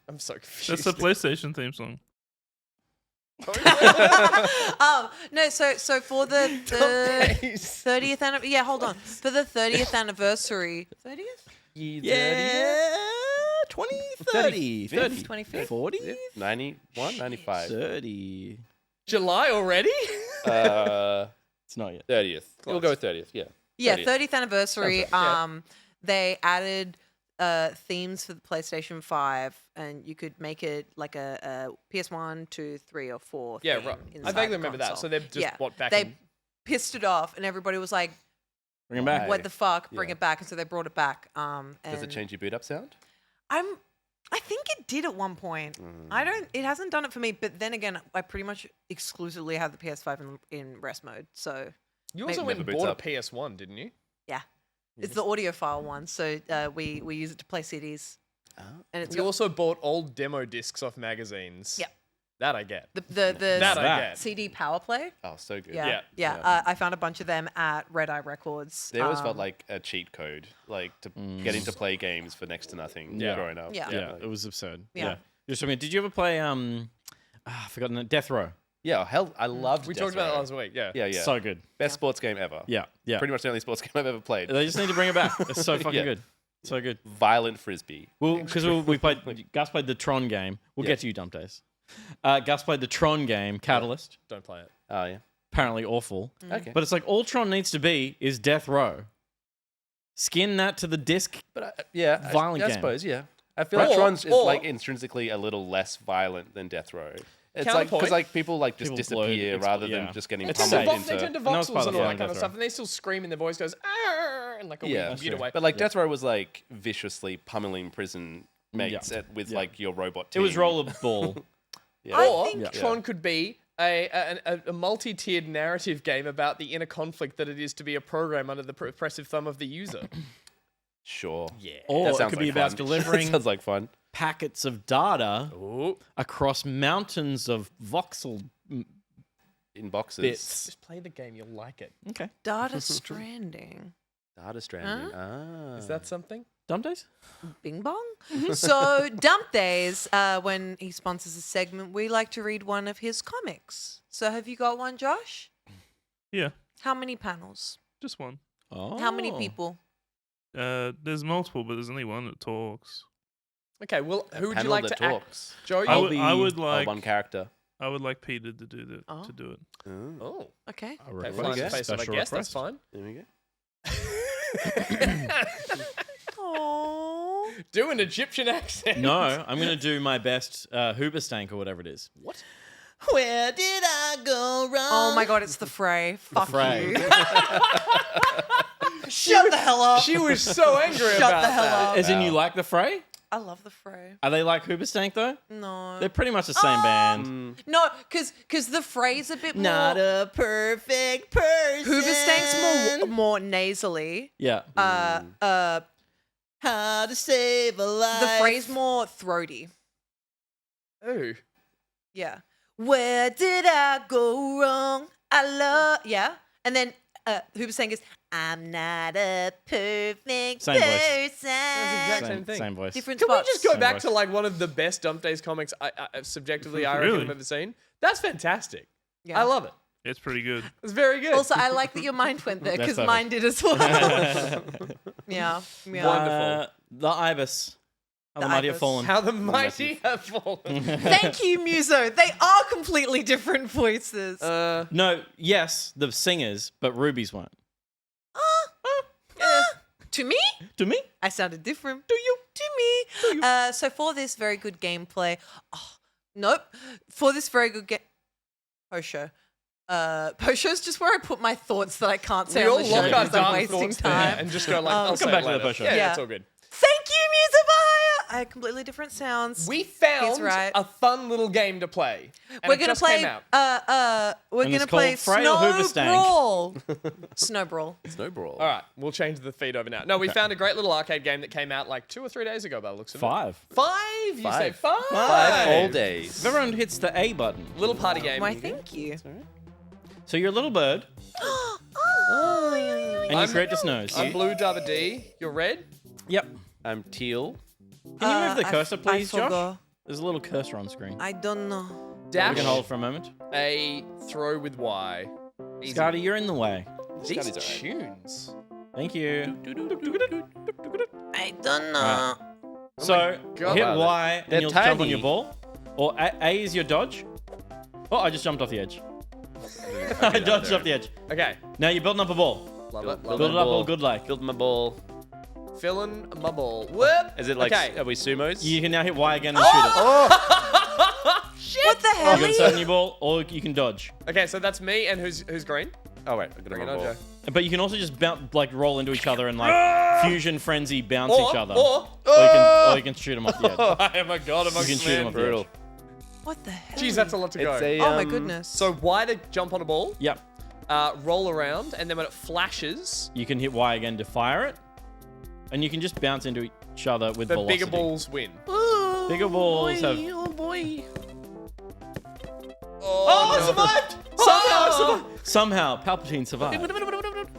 Speaker 2: I'm so confused.
Speaker 5: That's the PlayStation theme song.
Speaker 4: No, so for the 30th anniversary, yeah, hold on. For the 30th anniversary, 30th?
Speaker 3: Yeah. 20, 30, 30,
Speaker 4: 25th?
Speaker 3: 40,
Speaker 6: 91, 95.
Speaker 3: 30.
Speaker 2: July already?
Speaker 3: It's not yet.
Speaker 6: 30th. We'll go with 30th, yeah.
Speaker 4: Yeah,
Speaker 6: 30th.
Speaker 4: 30th anniversary.
Speaker 6: Sounds right,
Speaker 4: They added themes for the PlayStation 5, and you could make it like a PS1, 2, 3, or 4.
Speaker 2: Yeah,
Speaker 4: theme
Speaker 2: right. I
Speaker 4: inside
Speaker 2: vaguely
Speaker 4: the
Speaker 2: remember that.
Speaker 4: console.
Speaker 2: So they've just bought back.
Speaker 4: They pissed it off, and everybody was like,
Speaker 3: Bring it back.
Speaker 4: "What the fuck? Bring
Speaker 6: Yeah.
Speaker 4: it back!" And so they brought it back.
Speaker 6: Does it
Speaker 4: and
Speaker 6: change your boot up sound?
Speaker 4: I think it did at one point. It hasn't done it for me, but then again, I pretty much exclusively have the PS5 in rest mode. So
Speaker 2: You also
Speaker 4: maybe-
Speaker 2: went and
Speaker 6: Never
Speaker 2: bought
Speaker 6: boots
Speaker 2: a PS1, didn't you?
Speaker 4: yeah, it's the audiophile one. So we use it to play CDs. And it's
Speaker 2: You
Speaker 4: got
Speaker 2: also bought old demo discs off magazines.
Speaker 4: Yep.
Speaker 2: That I get.
Speaker 4: the
Speaker 2: That I get.
Speaker 4: CD Power Play.
Speaker 6: Oh, so good.
Speaker 4: Yeah,
Speaker 2: Yeah.
Speaker 4: I found a bunch of them at Red Eye Records.
Speaker 6: They always felt like a cheat code, like to getting to play games for next to nothing
Speaker 3: Yeah.
Speaker 6: growing up.
Speaker 4: Yeah.
Speaker 3: Yeah, it was absurd.
Speaker 4: Yeah.
Speaker 3: Just I mean, did you ever play I've forgotten the Death Row?
Speaker 6: Yeah, hell, I loved
Speaker 2: We
Speaker 6: Death
Speaker 2: talked about it
Speaker 6: Row.
Speaker 2: last week. Yeah.
Speaker 6: Yeah, yeah.
Speaker 3: So good.
Speaker 6: Best sports game ever.
Speaker 3: Yeah, yeah.
Speaker 6: Pretty much the only sports game I've ever played.
Speaker 3: They just need to bring it back. It's so fucking
Speaker 6: Yeah.
Speaker 3: good. So good.
Speaker 6: Violent frisbee.
Speaker 3: Well, because we played, Gus played the Tron game. We'll
Speaker 6: Yeah.
Speaker 3: get to you, Dump Days. Gus played the Tron game, Catalyst.
Speaker 2: Don't play it.
Speaker 6: Oh, yeah.
Speaker 3: Apparently awful.
Speaker 6: Okay.
Speaker 3: But it's like all Tron needs to be is Death Row. Skin that to the disc.
Speaker 6: But
Speaker 3: Violent
Speaker 6: I
Speaker 3: game.
Speaker 6: suppose, yeah. I feel
Speaker 2: Right.
Speaker 6: like Tron's is
Speaker 2: Or-
Speaker 6: like intrinsically a little less violent than Death Row. It's like
Speaker 2: Counterpoint.
Speaker 6: because like people like just
Speaker 3: People blow-
Speaker 6: disappear rather
Speaker 3: yeah.
Speaker 6: than just getting
Speaker 3: It's
Speaker 2: They
Speaker 6: pummeled
Speaker 3: safe.
Speaker 6: into.
Speaker 2: turn to
Speaker 3: And that was
Speaker 2: voxels
Speaker 3: part of
Speaker 2: and
Speaker 3: the
Speaker 2: all
Speaker 3: fun
Speaker 2: that kind of
Speaker 3: Death
Speaker 2: stuff,
Speaker 3: Row.
Speaker 2: and they still scream and their voice goes, "Arr!" and like a
Speaker 6: Yeah,
Speaker 2: weird
Speaker 6: sure.
Speaker 2: away.
Speaker 6: But like Death Row was like viciously pummeling prison mates with
Speaker 3: Yeah.
Speaker 6: like your robot
Speaker 3: It
Speaker 6: team.
Speaker 3: was rollerball.
Speaker 6: Yeah.
Speaker 2: Or
Speaker 4: think-
Speaker 2: Tron could be a multi-tiered narrative game about the inner conflict that it is to be a program under the oppressive thumb of the user.
Speaker 6: Sure.
Speaker 2: Yeah.
Speaker 3: Or
Speaker 6: That
Speaker 3: it
Speaker 6: sounds
Speaker 3: could be
Speaker 6: like
Speaker 3: about
Speaker 6: fun.
Speaker 3: delivering
Speaker 6: Sounds like fun.
Speaker 3: packets of data
Speaker 2: Ooh.
Speaker 3: across mountains of voxel
Speaker 6: In boxes.
Speaker 3: bits.
Speaker 2: Just play the game, you'll like it.
Speaker 3: Okay.
Speaker 4: Data Stranding.
Speaker 6: Data Stranding. Ah.
Speaker 2: Is that something?
Speaker 3: Dumb days?
Speaker 4: Bing bong. So Dump Days, when he sponsors a segment, we like to read one of his comics. So have you got one, Josh?
Speaker 5: Yeah,
Speaker 4: How many panels?
Speaker 5: just one.
Speaker 3: Oh.
Speaker 4: How many people?
Speaker 5: There's multiple, but there's only one that talks.
Speaker 2: Okay, well, who would you
Speaker 6: Panel
Speaker 2: like
Speaker 6: that
Speaker 2: to act?
Speaker 6: talks.
Speaker 2: Joe,
Speaker 5: I
Speaker 2: you-
Speaker 5: would, I would like
Speaker 6: one character.
Speaker 5: I would like Peter to do the
Speaker 4: Oh.
Speaker 5: to do it.
Speaker 2: Oh,
Speaker 4: Okay.
Speaker 3: A
Speaker 2: okay,
Speaker 3: request.
Speaker 2: fine.
Speaker 6: guess.
Speaker 2: Face of a
Speaker 3: Special
Speaker 2: guest, that's
Speaker 3: request.
Speaker 2: fine.
Speaker 6: There we go.
Speaker 4: Aww.
Speaker 2: Do an Egyptian accent.
Speaker 3: No, I'm going to do my best Hoobastank or whatever it is.
Speaker 2: What?
Speaker 3: Where did I go wrong?
Speaker 4: Oh my god, it's the Fray. Fuck
Speaker 3: Fray.
Speaker 4: you. Shut the hell up.
Speaker 2: She was so angry
Speaker 4: Shut
Speaker 2: about
Speaker 4: the hell
Speaker 2: that.
Speaker 4: up.
Speaker 3: As in you like the Fray?
Speaker 4: I love the Fray.
Speaker 3: Are they like Hoobastank though?
Speaker 4: No.
Speaker 3: They're pretty much the same band.
Speaker 4: No, because the Fray's a bit more.
Speaker 3: a perfect person.
Speaker 4: Hoobastank's more nasally.
Speaker 3: Yeah. How to save a life.
Speaker 4: The Fray's more throaty.
Speaker 2: Ooh.
Speaker 4: Yeah. Where did I go wrong? I love. Yeah. And then Hoobastank is, I'm not a perfect
Speaker 3: Same voice.
Speaker 4: person.
Speaker 2: That's the exact same thing.
Speaker 3: Same voice.
Speaker 4: Different
Speaker 2: Can we
Speaker 4: spots.
Speaker 2: just go
Speaker 3: Same
Speaker 2: back
Speaker 3: voice.
Speaker 2: to like one of the best Dump Days comics I subjectively I reckon
Speaker 5: Really?
Speaker 2: I've ever seen? That's fantastic.
Speaker 4: Yeah.
Speaker 2: I love it.
Speaker 5: It's pretty good.
Speaker 2: It's very good.
Speaker 4: Also, I like that your mind went there
Speaker 3: That's
Speaker 4: because mine did as well. Yeah. Yeah.
Speaker 2: Wonderful.
Speaker 3: The Ibis. How
Speaker 4: The
Speaker 3: the mighty have
Speaker 4: Ibis.
Speaker 3: fallen.
Speaker 2: How the mighty have fallen.
Speaker 4: Thank you, Muso. They are completely different voices.
Speaker 3: No, yes, the singers, but Ruby's weren't.
Speaker 4: To me,
Speaker 3: To me?
Speaker 4: I sounded different. Do you? To me. So for this very good gameplay, nope. For this very good game, post-show. Post-show's just where I put my thoughts that I can't say
Speaker 2: We
Speaker 4: on
Speaker 2: all
Speaker 4: the show
Speaker 2: lock our
Speaker 4: because I'm
Speaker 2: dumb
Speaker 4: wasting
Speaker 2: thoughts there
Speaker 4: time.
Speaker 2: and just go like, I'll
Speaker 3: come
Speaker 2: say
Speaker 3: back
Speaker 2: it
Speaker 3: to the
Speaker 2: later.
Speaker 3: post show.
Speaker 2: Yeah,
Speaker 4: Yeah.
Speaker 2: that's all good.
Speaker 4: Thank you, Musabaya. I had completely different sounds.
Speaker 2: We found
Speaker 4: right.
Speaker 2: a fun little game to play. And
Speaker 4: We're
Speaker 2: it
Speaker 4: gonna
Speaker 2: just
Speaker 4: play.
Speaker 2: came out.
Speaker 4: We're
Speaker 3: And
Speaker 4: gonna
Speaker 3: it's
Speaker 4: play
Speaker 3: called Fray or Hoobastank?
Speaker 4: Snowbrawl. Snowbrawl.
Speaker 6: Snowbrawl.
Speaker 2: All right, we'll change the feed over now. No, we found a great little arcade game that came out like 2 or 3 days ago by the looks of it.
Speaker 3: 5.
Speaker 2: 5? You say 5?
Speaker 6: 5 whole days.
Speaker 3: If everyone hits the A button.
Speaker 2: Little party game.
Speaker 4: Why, thank you.
Speaker 3: So you're a little bird,
Speaker 4: Oh,
Speaker 3: and you create the snows.
Speaker 2: I'm blue, Dubba D. You're red?
Speaker 3: Yep.
Speaker 6: I'm teal.
Speaker 3: Can you move the
Speaker 4: I
Speaker 3: cursor, please, Josh?
Speaker 4: forgot.
Speaker 3: There's a little cursor on screen.
Speaker 4: I don't know.
Speaker 3: We
Speaker 2: Dash
Speaker 3: can hold for a moment.
Speaker 2: A throw with Y. Easy.
Speaker 3: Scotty, you're in the way.
Speaker 2: These
Speaker 6: Scotty's
Speaker 2: tunes.
Speaker 3: Thank you.
Speaker 4: I don't know.
Speaker 3: So
Speaker 2: God.
Speaker 3: hit
Speaker 6: Wow,
Speaker 3: Y and
Speaker 6: they're
Speaker 3: you'll jump on
Speaker 6: tiny.
Speaker 3: your ball. Or A is your dodge. Oh, I just jumped off the edge. I dodged off the edge.
Speaker 2: Okay.
Speaker 3: Now you're building up a ball.
Speaker 2: Love it.
Speaker 3: Build
Speaker 2: Love
Speaker 3: it up all good like.
Speaker 6: Build my ball.
Speaker 2: it. Filling my ball. Whoop.
Speaker 6: Is it like,
Speaker 2: Okay.
Speaker 6: are we sumos?
Speaker 3: You can now hit Y again and shoot it.
Speaker 4: What the hell?
Speaker 3: You can start on your ball or you can dodge.
Speaker 2: Okay, so that's me, and who's green?
Speaker 6: Oh, wait. I got
Speaker 2: Bring
Speaker 6: my
Speaker 2: it on,
Speaker 6: ball.
Speaker 2: Joe.
Speaker 3: But you can also just bounce, like roll into each other and like fusion frenzy bounce each other.
Speaker 2: Or
Speaker 3: you can shoot them off the edge.
Speaker 2: I am a god
Speaker 3: You
Speaker 2: amongst
Speaker 3: can shoot them
Speaker 2: men.
Speaker 3: off the edge.
Speaker 6: Brutal.
Speaker 4: What the hell?
Speaker 2: Jeez, that's a lot to go.
Speaker 6: It's a,
Speaker 4: Oh my goodness.
Speaker 2: So Y to jump on a ball,
Speaker 3: Yep.
Speaker 2: roll around, and then when it flashes,
Speaker 3: You can hit Y again to fire it. And you can just bounce into each other with
Speaker 2: the
Speaker 3: velocity.
Speaker 2: bigger balls win.
Speaker 3: Bigger balls have...
Speaker 6: Oh, boy.
Speaker 2: Oh, I survived! Somehow I survived!
Speaker 3: Somehow, Palpatine survived.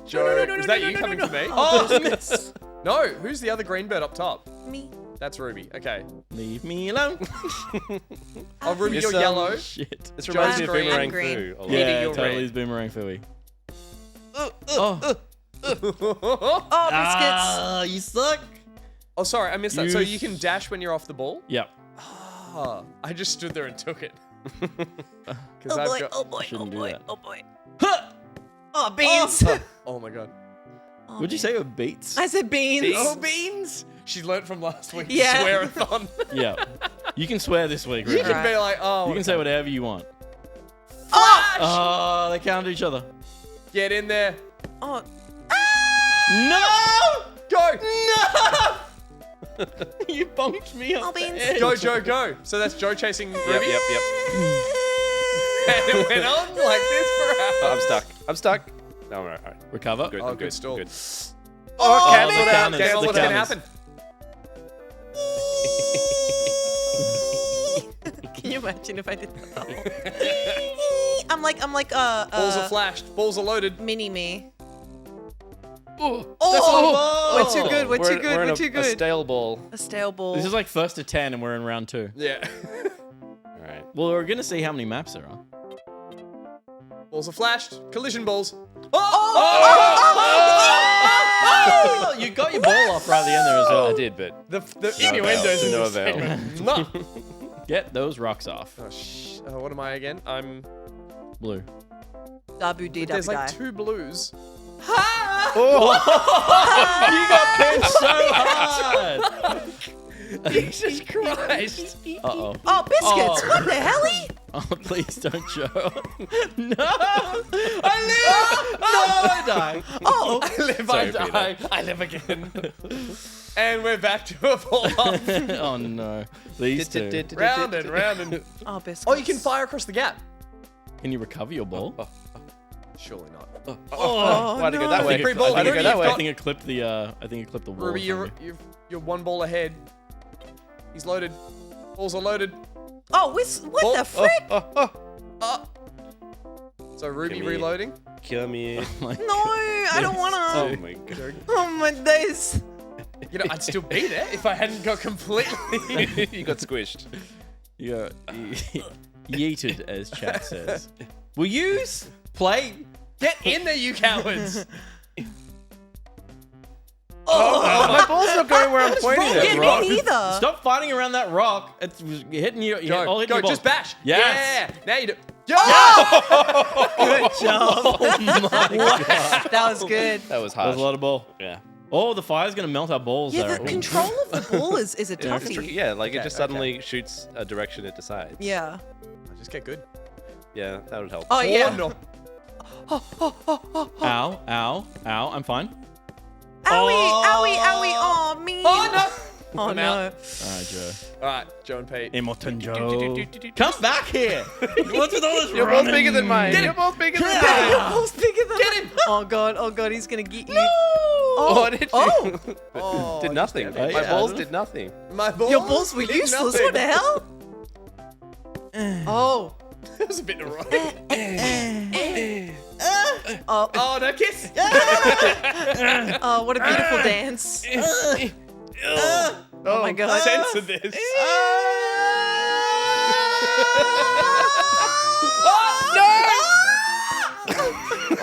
Speaker 2: Joe, was that you coming to me?
Speaker 3: Oh, miss.
Speaker 2: No, who's the other green bird up top?
Speaker 4: Me.
Speaker 2: That's Ruby. Okay.
Speaker 3: Leave me alone.
Speaker 2: Oh, Ruby,
Speaker 6: Yes,
Speaker 2: you're yellow.
Speaker 3: Shit.
Speaker 6: This reminds me of
Speaker 2: green.
Speaker 6: Boomerang
Speaker 4: I'm green.
Speaker 6: Fu. a lot.
Speaker 2: Maybe
Speaker 3: Yeah,
Speaker 2: you're
Speaker 3: totally
Speaker 2: red.
Speaker 3: is Boomerang Fooey.
Speaker 4: Oh, biscuits.
Speaker 3: You suck.
Speaker 2: Oh, sorry, I missed that. So you can dash when you're off the ball?
Speaker 3: Yep.
Speaker 2: Oh, I just stood there and took it.
Speaker 4: Oh boy,
Speaker 3: Shouldn't do that.
Speaker 4: oh boy. Oh, beans.
Speaker 2: Oh my god.
Speaker 3: What'd you say with beats?
Speaker 4: I said beans.
Speaker 2: Oh, beans! She learned from last week.
Speaker 4: Yeah.
Speaker 2: Swear-a-thon.
Speaker 3: Yeah. You can swear this week,
Speaker 2: You
Speaker 3: Richard.
Speaker 2: can be like, oh.
Speaker 3: You can say whatever you want.
Speaker 2: Flash!
Speaker 3: Oh, they counter each other.
Speaker 2: Get in there.
Speaker 4: Oh.
Speaker 3: No!
Speaker 2: Go!
Speaker 3: No! You bonked me off the
Speaker 4: beans.
Speaker 3: edge.
Speaker 2: Go, Joe, go. So that's Joe chasing Ruby.
Speaker 6: Yep.
Speaker 2: And it went on like this for hours.
Speaker 6: I'm stuck. No, all right.
Speaker 3: Recover.
Speaker 6: Good.
Speaker 2: Oh,
Speaker 6: I'm
Speaker 2: good stall.
Speaker 6: Good.
Speaker 2: Oh,
Speaker 3: man.
Speaker 2: cancelled
Speaker 3: The
Speaker 2: out.
Speaker 3: cannons,
Speaker 2: Guess
Speaker 3: the
Speaker 2: what's gonna
Speaker 3: cannons.
Speaker 2: happen?
Speaker 4: Can you imagine if I did that? I'm like
Speaker 2: Balls are flashed. Balls are loaded.
Speaker 4: mini me.
Speaker 3: Oh!
Speaker 4: We're too good. We're too good.
Speaker 6: We're in
Speaker 4: We're too
Speaker 6: a
Speaker 4: good.
Speaker 6: stale ball.
Speaker 4: A stale ball.
Speaker 3: This is like 1st to 10 and we're in round 2.
Speaker 2: Yeah.
Speaker 6: All right.
Speaker 3: Well, we're going to see how many maps there are.
Speaker 2: Balls are flashed. Collision balls.
Speaker 3: Oh! You got your ball off right at the end there as well.
Speaker 6: I did, but
Speaker 2: The innuendos in
Speaker 6: No
Speaker 2: this
Speaker 6: avail.
Speaker 2: segment. No.
Speaker 3: Get those rocks off.
Speaker 2: Oh, what am I again? I'm.
Speaker 3: Blue.
Speaker 4: Dabu D
Speaker 2: There's
Speaker 4: Dabu
Speaker 2: like
Speaker 4: die.
Speaker 2: 2 blues.
Speaker 3: You got pinched so hard.
Speaker 2: Jesus Christ.
Speaker 3: Uh-oh.
Speaker 4: Oh, biscuits!
Speaker 3: Oh.
Speaker 4: What the helly?
Speaker 3: Oh, please don't show. No! I live! No, I die.
Speaker 4: Oh,
Speaker 2: I live,
Speaker 6: Sorry,
Speaker 2: I die. I live again. And we're back to a fall off.
Speaker 3: Oh, no. These two.
Speaker 2: Round and round and.
Speaker 4: oh, biscuits.
Speaker 2: Oh, you can fire across the gap.
Speaker 3: Can you recover your ball?
Speaker 2: Surely not.
Speaker 6: Why'd it go that
Speaker 3: I
Speaker 6: way?
Speaker 3: think it-
Speaker 2: ball.
Speaker 6: Why'd it go
Speaker 2: Ruby,
Speaker 6: that
Speaker 2: you've
Speaker 6: way?
Speaker 3: I think it clipped the. I think it clipped the wall.
Speaker 2: Ruby,
Speaker 3: in front
Speaker 2: you're
Speaker 3: of
Speaker 2: you're 1 ball ahead. He's loaded. Balls are loaded.
Speaker 4: Oh, what the frick?
Speaker 2: So Ruby
Speaker 6: Give me-
Speaker 2: reloading.
Speaker 6: Kill me.
Speaker 3: you.
Speaker 4: No, I don't wanna.
Speaker 6: Oh my god.
Speaker 4: Oh my days.
Speaker 2: You know, I'd still be there if I hadn't got completely.
Speaker 6: You got squished.
Speaker 3: You got yeeted, as chat says. Will you play?
Speaker 2: Get in there, you cowards!
Speaker 6: My ball's not going where I'm pointing
Speaker 4: Yeah,
Speaker 6: it, Rock.
Speaker 4: me neither.
Speaker 3: Stop fighting around that rock. It's hitting you.
Speaker 2: Go,
Speaker 3: hitting
Speaker 2: go,
Speaker 3: your ball.
Speaker 2: just bash.
Speaker 3: Yes.
Speaker 2: Yeah, now you do.
Speaker 4: Good job.
Speaker 3: Oh my god.
Speaker 4: That was good.
Speaker 6: That was
Speaker 3: That was
Speaker 6: harsh.
Speaker 3: a lot of ball.
Speaker 6: Yeah.
Speaker 3: Oh, the fire's gonna melt our balls.
Speaker 4: Yeah,
Speaker 3: there.
Speaker 4: the control of the ball is a
Speaker 6: It's
Speaker 4: toughie.
Speaker 6: tricky. Yeah, like it
Speaker 2: Okay,
Speaker 6: just suddenly shoots a direction it decides.
Speaker 4: Yeah.
Speaker 2: Just get good.
Speaker 6: Yeah, that would help.
Speaker 4: Oh yeah.
Speaker 2: no.
Speaker 3: Ow, ow, ow. I'm fine.
Speaker 4: Owie, owie, owie. Oh me.
Speaker 2: Oh no!
Speaker 4: Oh
Speaker 2: I'm
Speaker 4: no.
Speaker 2: out.
Speaker 3: Alright, Joe.
Speaker 2: Alright, Joe and Pete.
Speaker 3: Immortan Joe. Come back here. What's with all this
Speaker 6: Your ball's bigger than mine. Your ball's bigger than mine.
Speaker 4: Your ball's bigger than
Speaker 2: Get him!
Speaker 4: Oh god, he's gonna get you.
Speaker 6: Oh, did you?
Speaker 2: Oh,
Speaker 6: did nothing.
Speaker 3: Oh,
Speaker 6: My
Speaker 3: yeah.
Speaker 6: balls did nothing.
Speaker 2: My balls.
Speaker 4: Your balls were
Speaker 2: did
Speaker 4: useless.
Speaker 2: nothing.
Speaker 4: What the hell? Oh.
Speaker 2: That was a bit erotic.
Speaker 4: Oh.
Speaker 2: Oh, no kiss!
Speaker 4: Oh, what a beautiful dance. Oh my god.
Speaker 2: Censor this.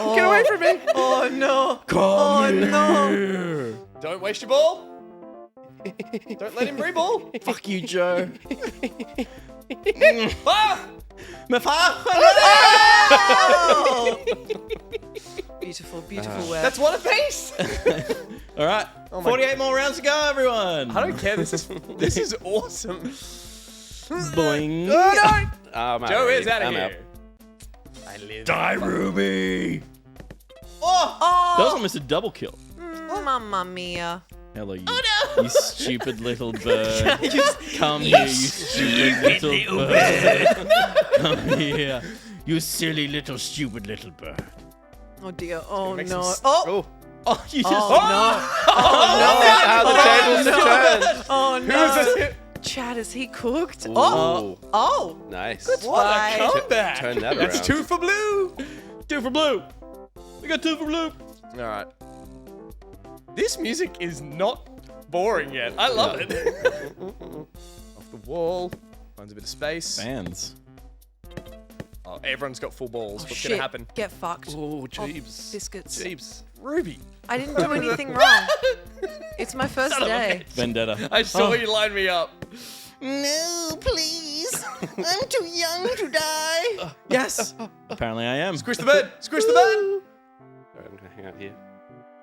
Speaker 4: Oh. Get away from me. Oh no. Oh no.
Speaker 2: Don't waste your ball. Don't let him reball.
Speaker 3: Fuck you, Joe.
Speaker 2: Ah!
Speaker 3: My fire.
Speaker 4: Oh. Beautiful, beautiful work.
Speaker 2: That's one apiece.
Speaker 3: All right. 48 more rounds to go, everyone.
Speaker 2: I don't care. This is awesome.
Speaker 3: Boing.
Speaker 6: I'm out
Speaker 2: Joe
Speaker 6: already.
Speaker 2: is out of
Speaker 6: I'm
Speaker 2: here. I live.
Speaker 3: Die, Ruby.
Speaker 4: Oh.
Speaker 3: That was almost a double kill.
Speaker 4: Mamma mia.
Speaker 3: Hello, you, you stupid little bird. Come here, you stupid little bird. Come here, you silly little stupid little bird.
Speaker 4: Oh dear. Oh
Speaker 2: Make
Speaker 4: no.
Speaker 2: some
Speaker 4: Oh.
Speaker 3: Oh, you just.
Speaker 4: Oh no.
Speaker 6: How the tables turned.
Speaker 4: Oh no. Chad, is he cooked? Oh. Oh.
Speaker 6: Nice.
Speaker 4: Why?
Speaker 2: Comeback.
Speaker 6: Turn that
Speaker 2: That's
Speaker 6: around.
Speaker 2: 2 for blue.
Speaker 3: 2 for blue. We got 2 for blue.
Speaker 2: All right. This music is not boring yet. I love it. Off the wall. Finds a bit of space.
Speaker 3: Fans.
Speaker 2: Oh, everyone's got full balls. What's
Speaker 4: Shit.
Speaker 2: gonna happen?
Speaker 4: Get fucked.
Speaker 6: Oh, Jeeves.
Speaker 4: Biscuits.
Speaker 6: Jeeves.
Speaker 2: Ruby.
Speaker 4: I didn't do anything wrong. It's my first day.
Speaker 3: Vendetta.
Speaker 2: I saw you line me up.
Speaker 3: No, please. I'm too young to die. Yes. Apparently I am.
Speaker 2: Squish the bird. Squish the bird.
Speaker 6: Alright, I'm gonna hang out here.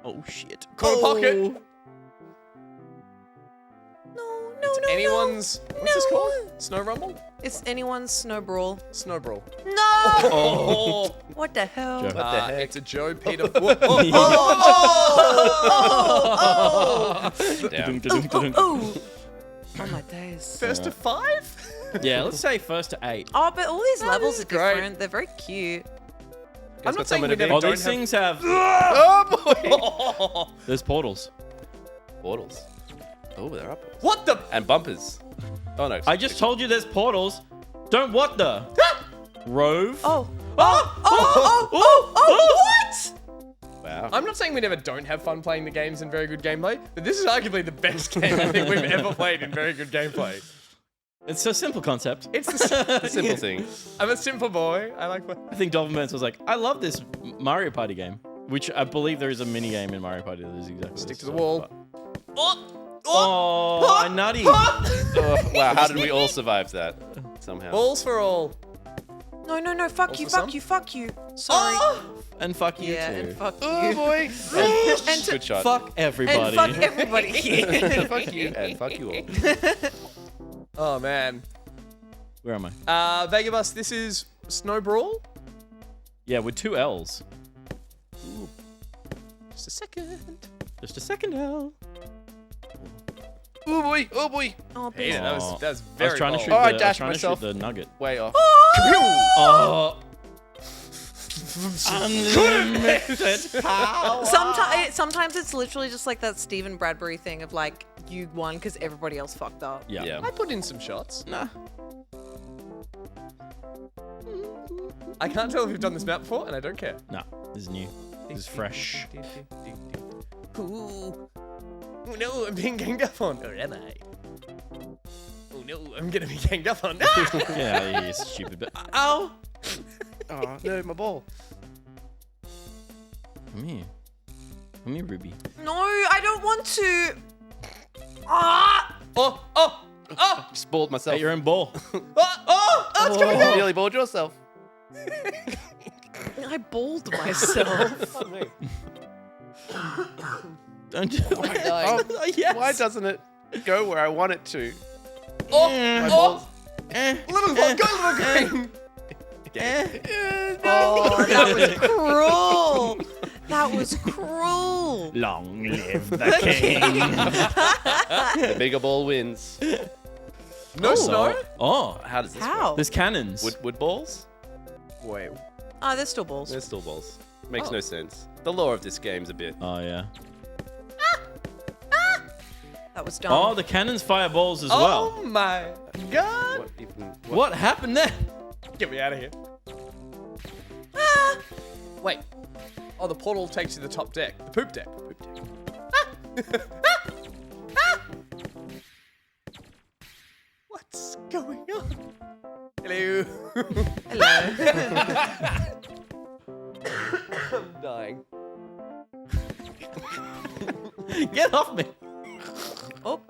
Speaker 3: Oh, shit.
Speaker 2: Corner pocket.
Speaker 4: No,
Speaker 2: It's
Speaker 4: no,
Speaker 2: anyone's. What's this called? Snow rumble?
Speaker 4: It's anyone's Snowbrawl.
Speaker 2: Snowbrawl.
Speaker 4: No!
Speaker 2: Oh.
Speaker 4: What the hell?
Speaker 3: Joe.
Speaker 6: What the heck?
Speaker 2: It's a Joe Peter. Whoa,
Speaker 6: Damn.
Speaker 4: Oh, my days.
Speaker 2: First to 5?
Speaker 3: Yeah, let's say first to 8.
Speaker 4: Oh, but all these levels
Speaker 2: is
Speaker 4: are
Speaker 2: great.
Speaker 4: different. They're very cute.
Speaker 2: I'm
Speaker 6: got
Speaker 2: not saying
Speaker 6: someone
Speaker 2: we
Speaker 6: to
Speaker 2: never
Speaker 6: be-
Speaker 3: Oh,
Speaker 2: don't
Speaker 3: these
Speaker 2: have.
Speaker 3: things have.
Speaker 2: Oh boy!
Speaker 3: There's portals.
Speaker 6: Portals. Oh, there are portals.
Speaker 2: What the?
Speaker 6: And bumpers. Oh no.
Speaker 3: I just told you there's portals. Don't what the? Rove.
Speaker 4: Oh. What?
Speaker 6: Wow.
Speaker 2: I'm not saying we never don't have fun playing the games and very good gameplay, but this is arguably the best game I think we've ever played in very good gameplay.
Speaker 3: It's a simple concept.
Speaker 2: It's the
Speaker 6: Simple thing.
Speaker 2: I'm a simple boy. I like what.
Speaker 3: I think Dolphin was like, I love this Mario Party game, which I believe there is a mini game in Mario Party that is exactly
Speaker 2: Stick
Speaker 3: this,
Speaker 2: to the
Speaker 3: so-
Speaker 2: wall.
Speaker 3: Oh, a nutty.
Speaker 6: Oh, wow, how did we all survive that? Somehow.
Speaker 2: Balls for all.
Speaker 4: No, no, no. Fuck you,
Speaker 2: Also
Speaker 4: fuck
Speaker 2: some?
Speaker 4: you, fuck you. Sorry.
Speaker 3: And fuck you
Speaker 4: Yeah,
Speaker 3: too.
Speaker 4: and fuck you.
Speaker 6: Oh boy.
Speaker 4: And to-
Speaker 6: Good shot.
Speaker 3: Fuck everybody.
Speaker 4: And fuck everybody.
Speaker 6: Fuck you and fuck you all.
Speaker 2: Oh man.
Speaker 3: Where am I?
Speaker 2: Vegabus, this is Snowbrawl.
Speaker 3: Yeah, with 2 L's.
Speaker 2: Just a second.
Speaker 3: Just a second L.
Speaker 6: Oh boy. Oh boy.
Speaker 4: Oh,
Speaker 2: Hey, that was
Speaker 3: I
Speaker 2: very
Speaker 3: was trying to
Speaker 2: bold.
Speaker 3: shoot,
Speaker 6: Oh, I
Speaker 3: the, I was
Speaker 6: dashed
Speaker 3: trying to shoot
Speaker 6: myself.
Speaker 3: the nugget.
Speaker 6: Way off.
Speaker 3: Oh. Unlimited power.
Speaker 4: Sometimes it's literally just like that Stephen Bradbury thing of like, you won because everybody else fucked up.
Speaker 3: Yeah.
Speaker 6: Yeah.
Speaker 2: I put in some shots.
Speaker 3: Nah.
Speaker 2: I can't tell if we've done this map before, and I don't care.
Speaker 3: No, this is new. This is fresh.
Speaker 2: Ooh. Oh no, I'm being ganged up on. Or am I? Oh no, I'm gonna be ganged up on.
Speaker 3: Yeah, you stupid bit. Ow!
Speaker 6: Oh no, my ball.
Speaker 3: Come here. Come here, Ruby.
Speaker 4: No, I don't want to. Ah!
Speaker 2: Oh, oh, oh!
Speaker 6: Just balled myself.
Speaker 3: Get your own ball.
Speaker 2: Oh, it's coming
Speaker 6: You
Speaker 2: out.
Speaker 6: nearly balled yourself.
Speaker 4: I balled myself.
Speaker 3: Don't you?
Speaker 6: Oh,
Speaker 3: Yes.
Speaker 6: why doesn't it go where I want it to?
Speaker 2: Oh,
Speaker 6: My
Speaker 2: oh!
Speaker 6: balls.
Speaker 2: Little go, little green.
Speaker 4: Oh, that was cruel. That was cruel.
Speaker 3: Long live the king.
Speaker 6: The bigger ball wins.
Speaker 2: No snow?
Speaker 3: Oh,
Speaker 6: How does this
Speaker 4: How?
Speaker 3: there's cannons.
Speaker 6: work? Wood balls?
Speaker 2: Wait.
Speaker 4: Oh, there's still balls.
Speaker 6: They're still balls. Makes no sense. The lore of this game's a bit.
Speaker 3: Oh, yeah.
Speaker 4: That was dumb.
Speaker 3: Oh, the cannons fire balls as
Speaker 2: Oh
Speaker 3: well.
Speaker 2: my god.
Speaker 6: What even?
Speaker 3: What happened there?
Speaker 2: Get me out of here. Wait. Oh, the portal takes you to the top deck. The poop deck. What's going on? Hello.
Speaker 4: Hello.
Speaker 2: I'm dying.
Speaker 3: Get off me.
Speaker 4: Oh.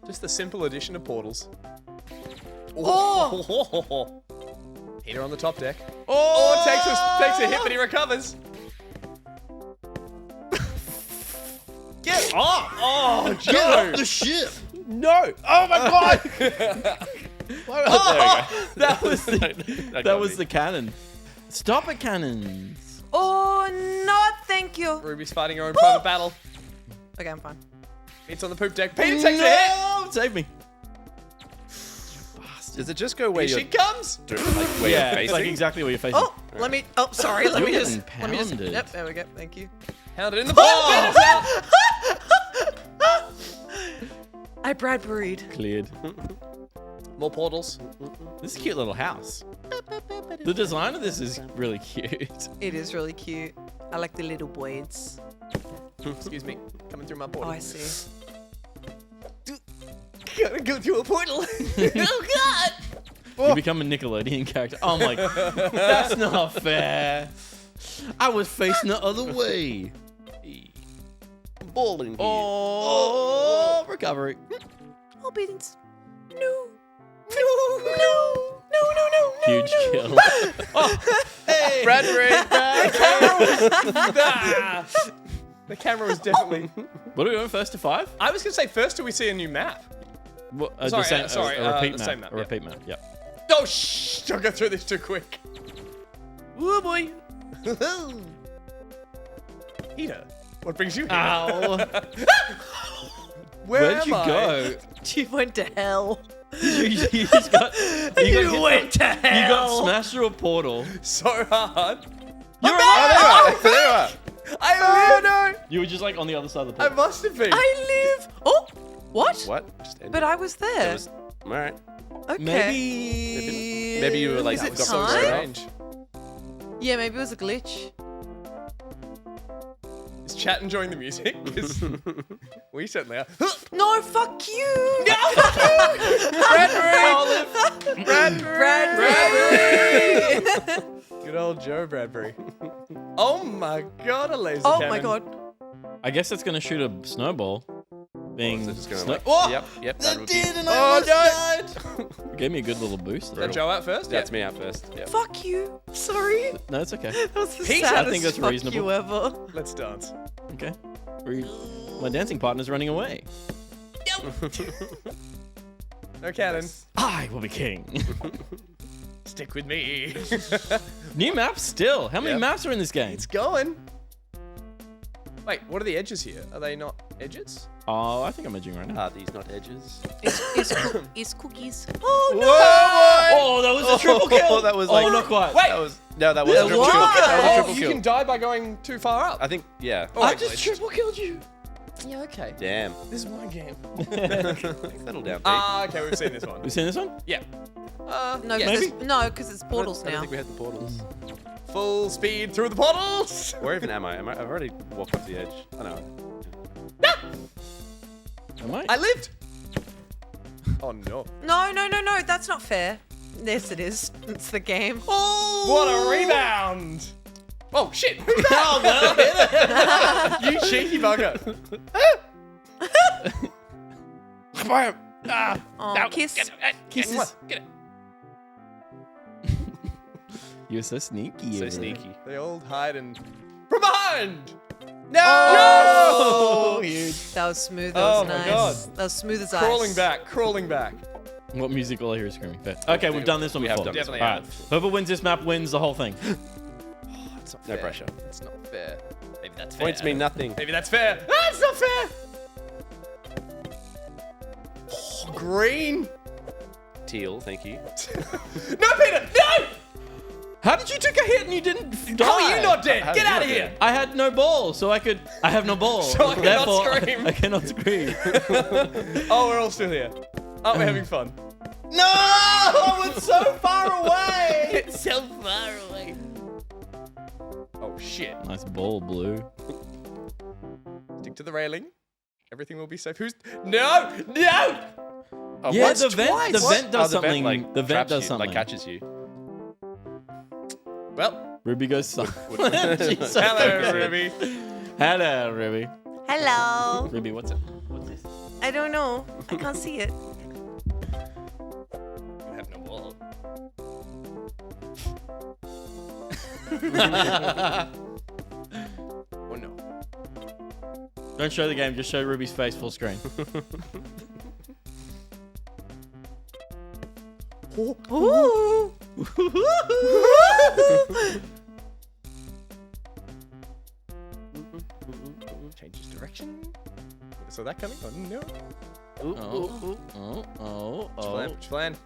Speaker 2: Just the simple addition of portals.
Speaker 4: Oh.
Speaker 2: Peter on the top deck. Oh, takes a hit, but he recovers.
Speaker 3: Get off. Oh,
Speaker 6: Get off the ship!
Speaker 3: no.
Speaker 6: Oh my god!
Speaker 3: That was the,
Speaker 6: That
Speaker 3: that was the cannon. Stop it, cannons.
Speaker 4: Oh, no, thank you.
Speaker 2: Ruby's fighting her own private battle.
Speaker 4: Okay, I'm fine.
Speaker 2: Pete's on the poop deck. Peter takes a hit.
Speaker 3: No, save me.
Speaker 6: Does it just go where
Speaker 2: Here
Speaker 6: you're
Speaker 2: she comes.
Speaker 6: like where
Speaker 3: Yeah,
Speaker 6: you're
Speaker 3: it's
Speaker 6: facing?
Speaker 3: like exactly where you're facing.
Speaker 4: Oh, let me. Oh, sorry. Let me
Speaker 3: You're
Speaker 4: just.
Speaker 3: getting
Speaker 4: Let me just.
Speaker 3: pounded.
Speaker 4: Yep, there we go. Thank you.
Speaker 2: Hounded in the ball.
Speaker 4: I Bradburied.
Speaker 3: Cleared.
Speaker 2: More portals.
Speaker 3: This is a cute little house. The design of this is really cute.
Speaker 4: It is really cute. I like the little boys.
Speaker 2: Excuse me. Coming through my
Speaker 4: Oh,
Speaker 2: portal.
Speaker 4: I see.
Speaker 2: Gotta go through a portal. Oh god.
Speaker 3: You become a Nickelodeon character. Oh my, that's not fair. I was facing the other way.
Speaker 6: ball in here.
Speaker 3: Oh, recovery.
Speaker 4: Oh, Beans. No. No.
Speaker 3: Huge kill.
Speaker 2: Hey, Bradbury. The camera was definitely.
Speaker 3: What are we doing? First to 5?
Speaker 2: I was gonna say first. Do we see a new map?
Speaker 3: What,
Speaker 2: Sorry,
Speaker 3: a repeat
Speaker 2: the
Speaker 3: map.
Speaker 2: same map,
Speaker 3: A
Speaker 2: yeah.
Speaker 3: repeat map. Yeah.
Speaker 2: Oh shh! Don't go through this too quick.
Speaker 3: Oh boy.
Speaker 2: Peter, what brings you here?
Speaker 3: Ow.
Speaker 2: Where
Speaker 3: Where'd
Speaker 2: am
Speaker 3: you
Speaker 2: I?
Speaker 3: go?
Speaker 4: You went to hell.
Speaker 3: you just got.
Speaker 4: You went to hell.
Speaker 3: You got smashed through a portal.
Speaker 2: So hard.
Speaker 3: You're
Speaker 6: There you are.
Speaker 2: I live.
Speaker 3: You were just like on the other side of the
Speaker 2: I
Speaker 3: portal.
Speaker 2: must have been.
Speaker 4: I live. Oh, what?
Speaker 6: What? Just ended.
Speaker 4: But I was there.
Speaker 6: All right.
Speaker 4: Okay.
Speaker 6: Maybe you were like
Speaker 4: Is it
Speaker 6: got
Speaker 4: time?
Speaker 2: Strange.
Speaker 4: Yeah, maybe it was a glitch.
Speaker 2: Is chat enjoying the music? 'Cause we certainly are.
Speaker 4: No, fuck you.
Speaker 2: Bradbury. Good old Joe Bradbury. Oh my god, a laser
Speaker 4: Oh
Speaker 2: cannon.
Speaker 4: my god.
Speaker 3: I guess it's gonna shoot a snowball. Being
Speaker 6: So just gonna
Speaker 3: snow-
Speaker 6: like,
Speaker 3: oh!
Speaker 6: Yep. That would be.
Speaker 3: And I almost died. Gave me a good little boost
Speaker 2: Is
Speaker 3: there.
Speaker 2: that Joe out first?
Speaker 6: That's me out first. Yep.
Speaker 4: Fuck you. Sorry.
Speaker 3: No, it's okay.
Speaker 4: That was the
Speaker 2: Peach, I
Speaker 4: saddest
Speaker 3: think that's
Speaker 4: fuck
Speaker 3: reasonable.
Speaker 4: you ever.
Speaker 2: Let's dance.
Speaker 3: Okay. My dancing partner's running away.
Speaker 2: No cannon.
Speaker 3: I will be king.
Speaker 2: Stick with me.
Speaker 3: New maps still. How many
Speaker 2: Yep.
Speaker 3: maps are in this game?
Speaker 2: It's going. Wait, what are the edges here? Are they not edges?
Speaker 3: Oh, I think I'm edging right now.
Speaker 6: Are these not edges?
Speaker 4: It's cookies.
Speaker 2: Oh no!
Speaker 3: Oh, that was a triple kill.
Speaker 6: That was like.
Speaker 3: Oh, not quite.
Speaker 2: Wait!
Speaker 6: That was a triple kill.
Speaker 4: What?
Speaker 6: That was a
Speaker 2: Oh,
Speaker 6: triple
Speaker 2: you
Speaker 6: kill.
Speaker 2: can die by going too far up.
Speaker 6: I think, yeah.
Speaker 2: Oh,
Speaker 3: I
Speaker 2: wait,
Speaker 3: just
Speaker 2: glitched.
Speaker 3: triple killed you.
Speaker 2: Yeah, okay.
Speaker 6: Damn.
Speaker 2: This is my game.
Speaker 6: Settle down, Pete.
Speaker 2: Ah, okay, we've seen this one.
Speaker 3: You seen this one?
Speaker 2: Yeah.
Speaker 4: No,
Speaker 2: yeah.
Speaker 3: Maybe?
Speaker 4: because it's portals
Speaker 6: I don't
Speaker 4: now.
Speaker 6: think we had the portals.
Speaker 2: Full speed through the portals.
Speaker 6: Where even am I? I've already walked off the edge. I know.
Speaker 3: Am I?
Speaker 2: I lived. Oh no.
Speaker 4: No, that's not fair. Yes, it is. It's the game.
Speaker 2: Oh! What a rebound! Oh shit!
Speaker 3: Oh, well, hit it.
Speaker 2: You cheeky bugger!
Speaker 4: Oh, kiss.
Speaker 3: Kisses.
Speaker 2: Get it.
Speaker 3: You're so sneaky.
Speaker 6: So
Speaker 3: over
Speaker 6: sneaky.
Speaker 2: They all hide and from behind.
Speaker 3: No!
Speaker 2: Oh!
Speaker 3: Huge.
Speaker 4: That was smooth. That
Speaker 2: Oh
Speaker 4: was
Speaker 2: my
Speaker 4: nice.
Speaker 2: God.
Speaker 4: That was smooth as ice.
Speaker 2: Crawling back.
Speaker 3: What music will I hear is screaming? But, okay, we've done this one
Speaker 6: We have
Speaker 3: before.
Speaker 6: done this
Speaker 2: one.
Speaker 3: All right. Whoever wins this map wins the whole thing.
Speaker 2: It's not
Speaker 6: No
Speaker 2: fair.
Speaker 6: pressure.
Speaker 2: It's not fair. Maybe that's fair.
Speaker 6: Points mean nothing.
Speaker 2: Maybe that's fair. Ah, it's not fair. Oh, green.
Speaker 6: Teal, thank you.
Speaker 2: No, Peter. No.
Speaker 3: How did you take a hit and you didn't die?
Speaker 2: How are you not dead?
Speaker 6: How
Speaker 2: Get
Speaker 6: did you
Speaker 2: out of
Speaker 6: not
Speaker 2: here.
Speaker 6: dead?
Speaker 3: I had no ball, so I have no ball.
Speaker 2: So I cannot
Speaker 3: Therefore,
Speaker 2: scream.
Speaker 3: I cannot scream.
Speaker 2: Oh, we're all still here. Aren't we having fun?
Speaker 3: No! It's so far away!
Speaker 2: It's so far away. Oh shit.
Speaker 3: Nice ball, Blue.
Speaker 2: Stick to the railing. Everything will be safe. Who's No! No!
Speaker 6: Oh,
Speaker 3: Yeah,
Speaker 6: what?
Speaker 3: the vent does
Speaker 6: Oh,
Speaker 3: something.
Speaker 6: The vent,
Speaker 3: The vent
Speaker 6: traps
Speaker 3: does
Speaker 6: you,
Speaker 3: something.
Speaker 6: like catches you.
Speaker 2: Well,
Speaker 3: Ruby goes silent. She's so
Speaker 2: hello,
Speaker 3: focused.
Speaker 2: Ruby.
Speaker 3: Hello, Ruby.
Speaker 4: Hello.
Speaker 3: Ruby, what's it? What's this?
Speaker 4: I don't know. I can't see it.
Speaker 2: You have no wall. Oh no.
Speaker 3: Don't show the game, just show Ruby's face full screen.
Speaker 4: Ooh.
Speaker 2: Changes direction. Saw that coming? Oh no. Which plan?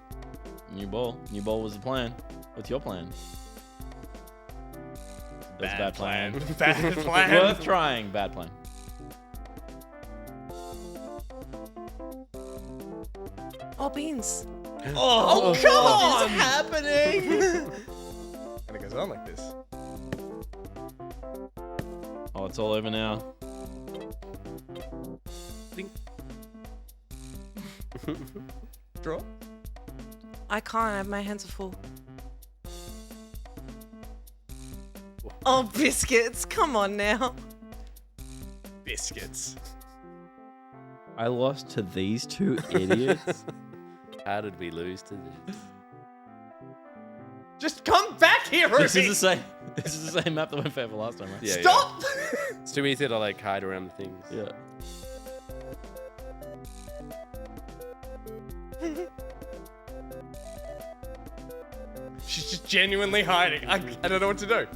Speaker 3: New ball. New ball was the plan. What's your plan? That's a bad plan.
Speaker 2: Bad plan.
Speaker 3: Worth trying. Bad plan.
Speaker 4: Oh, beans.
Speaker 3: Oh,
Speaker 2: come
Speaker 3: what
Speaker 2: on!
Speaker 3: is happening?
Speaker 2: And it goes on like this.
Speaker 3: Oh, it's all over now.
Speaker 2: Draw.
Speaker 4: I can't. My hands are full. Oh, biscuits. Come on now.
Speaker 2: biscuits.
Speaker 3: I lost to these two idiots.
Speaker 6: How did we lose to this?
Speaker 2: Just come back here, Ruby.
Speaker 3: This is the same. This is the same map that went fair for last time, right?
Speaker 6: Yeah,
Speaker 2: Stop!
Speaker 6: Yeah. It's too easy to like hide around the things.
Speaker 3: Yeah.
Speaker 2: She's just genuinely hiding. I don't know what to do.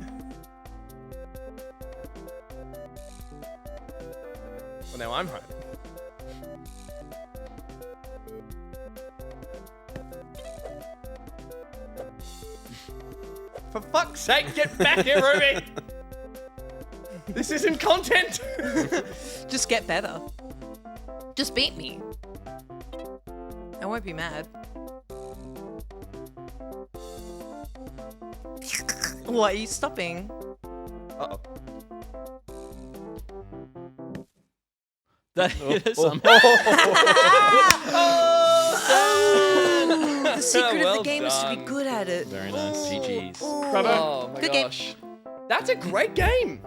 Speaker 2: Well, now I'm hiding. For fuck's sake, get back here, Ruby! This isn't content!
Speaker 4: Just get better. Just beat me. I won't be mad. What, are you stopping?
Speaker 2: Uh-oh.
Speaker 3: That
Speaker 4: The secret
Speaker 2: Well
Speaker 4: of the game is to be
Speaker 2: done.
Speaker 4: good at it.
Speaker 3: Very nice.
Speaker 6: GG's.
Speaker 2: Bravo. Oh my
Speaker 4: Good game.
Speaker 2: gosh. That's a great game.